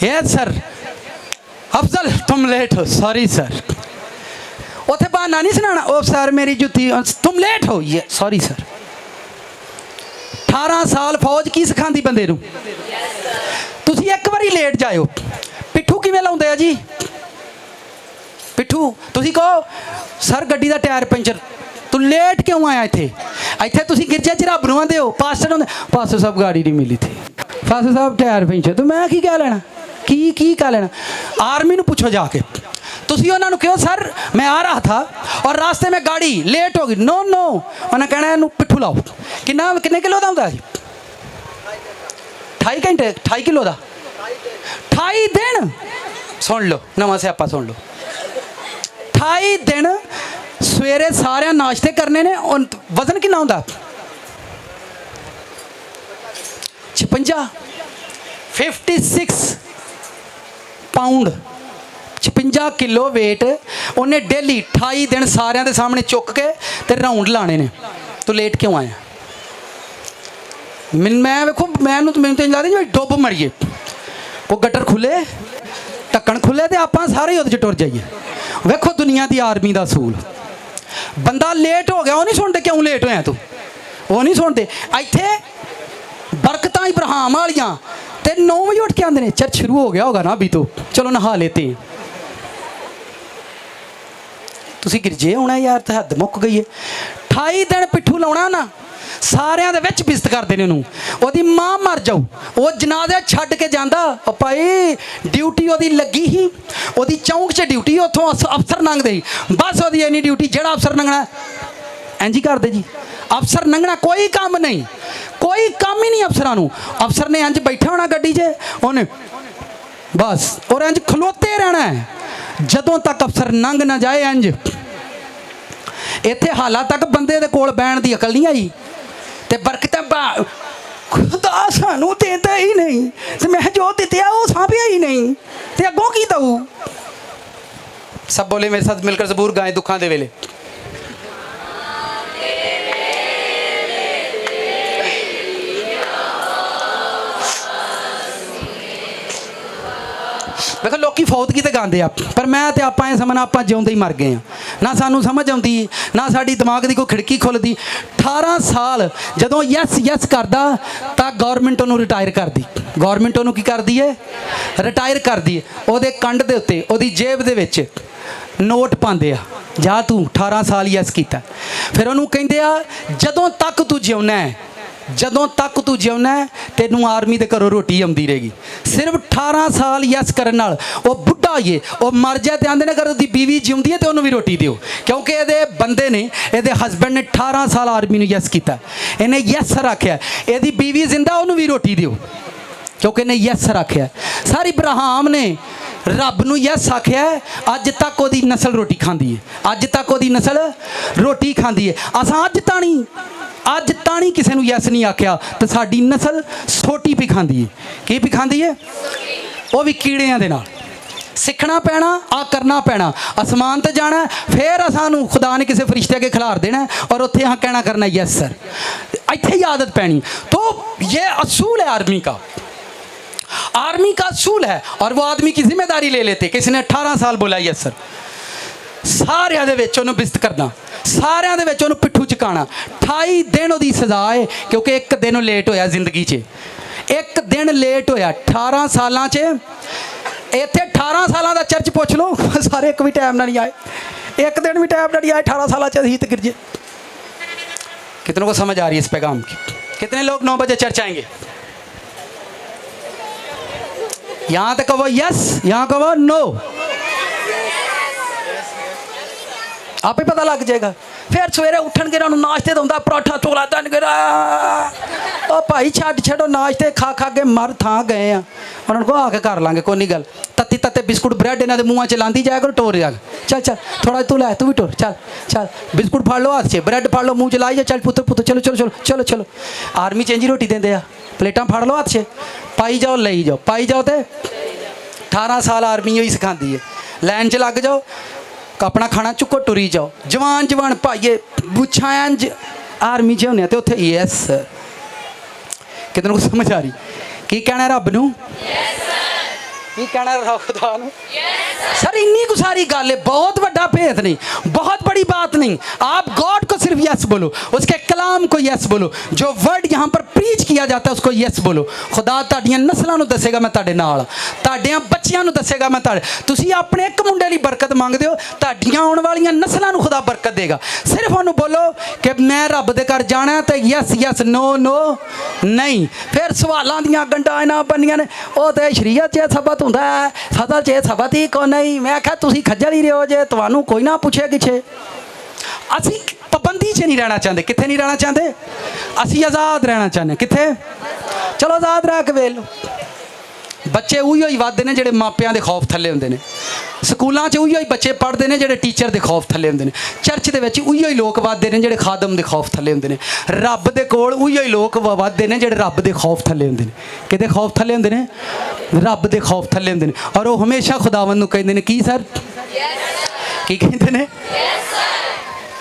Yes sir. अफजल तुम लेट हो, सॉरी सर। उथे बहाना नहीं सुनाना ओ सर मेरी जुत्ती तुम लेट हो, ये सॉरी सर। 18 साल फौज की सिखाती बंदे नूं? तुसीं एक बारी लेट जाओ पिट्ठू किवें लाउंदे आ जी? पिट्ठू तुसीं कहो सर गड्डी दा टायर पंचर, तू लेट क्यों आया इत्थे? इत्थे तुसीं गिरजे च रब नूं आंदे हो, पास्टर होंदे पास्टर साहब गाड़ी नहीं मिली थी, पास्टर साहब टायर पंचर, तो मैं की कह लेना की कह लेना। आर्मी नूं पुछो जाके, तुसीं उन्हां नूं कहो सर मैं आ रहा था और रास्ते में गाड़ी लेट हो गई। नो नो उन्हें कहना इनू पिट्ठू लाओ। किन्ने किलो का होंदा जी? 28 घंटे 28 किलो का 28 दिन। सुन लो नवां स्यापा सुन लो। 28 दिन सवेरे सारे नाश्ते करने ने। वजन कितना होंदा? 56 56 पाउंड 56 किलो वेट उन्हें डेली 28 दिन सारे के सामने चुक के ते राउंड लाने ने। तू लेट क्यों आया? मैं वेखो मैनू तो लगता जी डुब मरीए, वो गटर खुले ढक्कन खुले तो आप सारे उहदे च टुर जाइए। वेखो दुनिया की आर्मी का असूल, बंदा लेट हो गया वो नहीं सुनते क्यों लेट होया तू, वो नहीं सुनते। इत्थे बरकतां इब्राहिम वालियां ते 9 बजे उठ के आते हैं, चर्च शुरू हो गया होगा ना अभी तो, चलो नहा लेते हैं। तुसी गिरजे होना यार, तो हद मुक गई है। 28 दिन पिट्ठू लाउणा ना सारिਆਂ ਦੇ ਵਿੱਚ ਬਿਸਤ ਕਰਦੇ ਨੇ ਉਹਨੂੰ। ਉਹਦੀ ਮਾਂ ਮਰ ਜਾਊ ਉਹ ਜਨਾਜ਼ਾ ਛੱਡ ਕੇ ਜਾਂਦਾ। ਉਹ ਭਾਈ ਡਿਊਟੀ ਉਹਦੀ ਲੱਗੀ ਹੀ, ਉਹਦੀ ਚੌਂਕ 'ਚ ਡਿਊਟੀ, ਉੱਥੋਂ ਅਫਸਰ ਲੰਘਦੇ ਹੀ ਬਸ ਉਹਦੀ ਇੰਨੀ ਡਿਊਟੀ, ਜਿਹੜਾ ਅਫਸਰ ਲੰਘਣਾ ਇੰਝ ਹੀ ਕਰਦੇ ਜੀ। अफसर लंघना कोई काम नहीं, कोई काम ही नहीं अफसरां नूं। अफसर ने इंज बैठा होना गड्डी 'च उन्हें बस और इंज खलोते रहना है जदों तक अफसर लंघ ना जाए। इंज इत्थे हालां तक बंदे दे कोल बैण दी अकल नहीं आई ते बरकतां खुदा सानू देता ही नहीं ते मैं जो दित्या वो सांभिया ही नहीं ते अगों की दऊं। सब बोले मेरे साथ मिलकर ज़बूर गाएं दुखां दे वेले। देखो लोग फौतगी तो गाते आप, पर मैं तो आप समझना आप जिਉਂਦੇ ही मर गए हैं। ना सानू समझ आती ना साड़ी दिमाग की कोई खिड़की खुलती। 18 साल जदों यस यस करता तो गौरमेंट उन्होंने रिटायर कर दी। गौरमेंट उन्होंने की कर दी है? रिटायर कर दी है। ਉਹਦੇ ਕੰਡ ਦੇ ਉੱਤੇ ਉਹਦੀ ਜੇਬ ਦੇ ਵਿੱਚ नोट पाते आ जा तू 18 साल यस किया। फिर उन्होंने कहते आ जदों तक तू जिउना है, जदों तक तू जिउना है तेनू आर्मी दे घरों रोटी आती रहेगी। सिर्फ 18 साल यस करने नाल वो बुढ़ा होइए वो मर जाए तो आंदे ने अगर उसकी बीवी जिउंदी है तो उन्होंने भी रोटी दिओ, क्योंकि ये बंदे ने ये हसबैंड ने 18 साल आर्मी में यस किया, इन्हें यस रखा, यदि बीवी जिंदा उन्होंने भी रोटी दिओ क्योंकि इन्हें यस रखा। सर इब्राहिम ने रब नूं यस आख्या है, अज तक ओदी नस्ल रोटी खांदी है, अज तक ओदी नस्ल रोटी खांदी है। असां अज ताणी किसी नूं यस नहीं आख्या तो साडी नस्ल सोटी भी खांदी है। की भी खांदी है? वो भी कीड़ियां दे नाल। सीखना पैना, आ करना पैना। आसमान ते जाना, फिर सानू खुदा ने किसी फरिश्ते अगे खिलार देना और उत्थे हाँ कहना करना यस सर, इत्थे ही आदत पैनी। तो ये असूल है आर्मी का, आर्मी का असूल है। और वो आदमी की जिम्मेदारी ले लेते। किसी ने 18 साल बोला यस सर, सारिਆਂ ਦੇ ਵਿੱਚ ਉਹਨੂੰ ਬਿਸਤ ਕਰਨਾ, ਸਾਰਿਆਂ ਦੇ ਵਿੱਚ ਉਹਨੂੰ ਪਿੱਠੂ ਚਕਾਣਾ। 28 ਦਿਨ ਉਹਦੀ ਸਜ਼ਾ ਹੈ, ਕਿਉਂਕਿ ਇੱਕ ਦਿਨ ਉਹ ਲੇਟ ਹੋਇਆ ਜ਼ਿੰਦਗੀ 'ਚ, ਇੱਕ ਦਿਨ ਲੇਟ ਹੋਇਆ 18 ਸਾਲਾਂ 'ਚ। ਇੱਥੇ 18 ਸਾਲਾਂ ਦਾ ਚਰਚ ਪੁੱਛ ਲਓ, ਸਾਰੇ ਇੱਕ ਵੀ ਟਾਈਮ ਨਾਲ नहीं आए, एक दिन भी टाइम नहीं आए 18 साल से गिर जाए। कितनों को समझ आ रही है इस पैगाम की? कितने लोग 9 बजे चर्च आएंगे? यहाँ तक कहो यस, यहाँ कहो नो, आप ही पता लग जाएगा। फिर सवेरे उठन गिरा नाश्ते तो पराठा चोला तन गिरा, भाई छो नाश्ते खा खा के मर थां गए हैं, उन्होंने को आके कर लांगे कोई नहीं गल। तत्ती तत्ते बिस्कुट ब्रैड इन्होंने मुँह च लाँदी जाए करो, टोर जाएगा। चल चल थोड़ा तू लै, तू भी टोर, चल चल बिस्कुट फाड़ लो हाथ से, ब्रैड फाड़ लो मुँह च लाई जा, चल पुत्र पुत्र चलो चलो चलो चलो चलो। आर्मी चेंजी रोटी देंगे, प्लेटा फाड़ लो हाथ से, पाई जाओ लई जाओ, पाई जाओ। तो 18 साल आर्मी ही सिखाती है। लैन च लग जाओ, अपना खाना चुको, टुरी जाओ। जवान जवान भाईए बुछां आर्मी च होने तो उत्थे यस सर। कितनों को समझ आ रही? की कहना रब नूं? की कहना रब खुदा नूं? सर इन्नी को सारी गल है, बहुत बड़ा भेद नहीं, बहुत बड़ी बात नहीं। आप गॉड को सिर्फ यस बोलो, उसके कलाम को यस बोलो, जो वर्ड यहाँ पर प्रीच किया जाता है उसको यस बोलो। खुदा तुहाडियां नस्लां नूं दसेगा मैं तुहाडे नाल, तुहाडियां बच्चियां नूं दसेगा मैं तुहाडे। तुसीं अपने एक मुंडे लई बरकत मंगदे हो, तुहाडियां आउण वालियां नस्लां नूं खुदा बरकत देगा। सिर्फ उहनूं बोलो कि मैं रब दे घर जाना है, तो यस यस, नो नो नहीं। फिर सवालां दियां गंढां इन्हां बनियां ने, ओह ते शरीयत च सबत हुंदा है, फजल च सबत ही को नहीं। मैं आख्या तुसीं खज्जल ही रहो जे, तुहानूं कोई ना पुछे किछे। असी पाबंदी च नहीं रहना चाहते। कित्थे नहीं रहना चाहते? असी आज़ाद रहना चाहते। कित्थे? चलो आज़ाद रह के वेल लो। बच्चे उही ही वधदे ने जिहड़े मापियां दे खौफ थल्ले हुंदे ने। स्कूलों च उही बच्चे पढ़ते हैं जिहड़े टीचर दे खौफ थल्ले हुंदे ने। चर्च दे विच उही लोग वधदे ने जिहड़े खादम दे खौफ थल्ले हुंदे ने। रब दे कोल उही लोग वधदे ने जिहड़े रब दे खौफ थल्ले हुंदे ने। किहदे खौफ थल्ले हुंदे ने? रब दे खौफ थल्ले हुंदे ने। और वो हमेशा खुदावंद नूं कहंदे ने की सर? की कहंदे ने?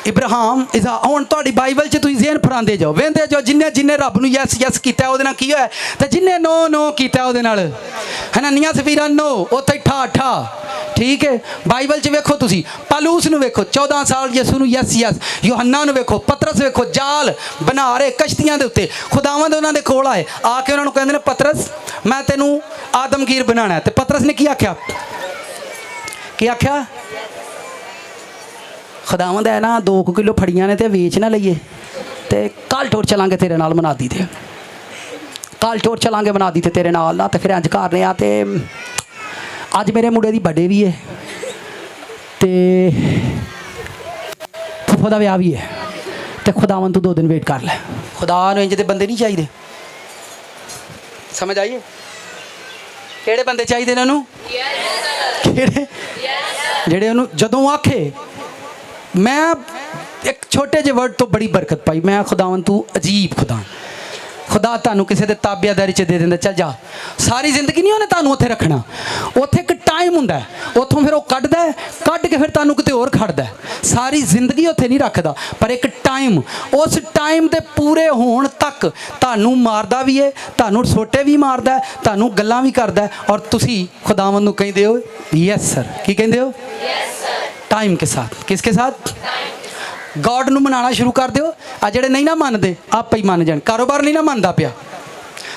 इब्राहिम इसा हुण तुहाडी बाइबल च तुसीं ज़हन फरांदे जाओ, वेंदे जाओ, जिन्ने जिन्ने रब नूं यस यस कीता उहदे नाल की होया, ते जिन्ने नो नो कीता उहदे नाल हननिया सफीरा नो, उत्थे ठा ठा। ठीक है, बाइबल च वेखो तुसीं, पालूस नूं वेखो 14 साल यसू नूं यस यस, यूहन्ना नूं वेखो, पतरस वेखो जाल बना रहे कश्तियां दे उत्ते, खुदावंद उन्हां दे कोल आए, आके उन्हां नूं कहंदे ने पतरस मैं तैनूं आदमगीर बनाना है। ते पतरस ने की आख्या? की आख्या? खुदावंद है ना 2 किलो फड़ियां ने, तो वेच ना लईए, तो कल टोर चलांगे तेरे नाल बना दी थे, कल टोर चलांगे बना दी थे तेरे नाल ना। तो फिर इंज करने आ, ते अज मेरे मुंडे दी बर्थडे भी है, ते फुफो दा ब्याह भी है, तो खुदावंद तू 2 दिन वेट कर लै। खुदा नूं इंज दे बंदे नहीं चाहिए। समझ आइए? किहड़े बंदे चाहिए ने उन्होंने? किहड़े? जिहड़े उन्होंने जदों आखे मैं एक छोटे जे वर्ड तो बड़ी बरकत पाई, मैं खुदावंद तू अजीब खुदा, खुदा तुहानूं किसी दे ताबियादारी च दे दिंदा, चल जा। सारी जिंदगी नहीं उन्हें तुहानूं उत्थे रखना, उत्थे एक टाइम हुंदा है, उत्थों फिर वो कड्ढदा है, कड्ढ के फिर तुहानूं किते होर खड़दा है। सारी जिंदगी उत्थे नहीं रखदा, पर एक टाइम, उस टाइम दे पूरे होण तक तुहानूं मारदा भी है, तुहानूं सोटे भी मारदा है, तुहानूं गल्लां भी करदा है, और तुसीं खुदावंद नूं कहंदे हो यस सर। की कहंदे हो? टाइम के साथ। किसके साथ? गॉड नूं मनाना शुरू कर दिओ। आ जिहड़े नहीं ना मनदे आपे ही मन जाण। कारोबार नहीं ना मनदा पिया,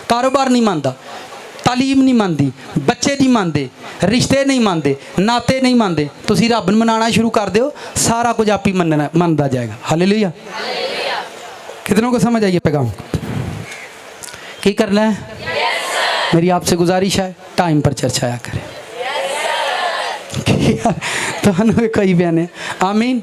कारोबार नहीं मनदा, तालीम नहीं मनदी, बच्चे नहीं मनदे, रिश्ते नहीं मनदे, नाते नहीं मनदे, तुसीं रब नूं मनाना शुरू कर दिओ, सारा कुछ आप ही मनदा जाएगा। हालेलुया। कितनों को समझ आई पैगाम? की करना है? मेरी आपसे गुजारिश है टाइम पर चर्चा आया करें। तो कई बयाने आमीन।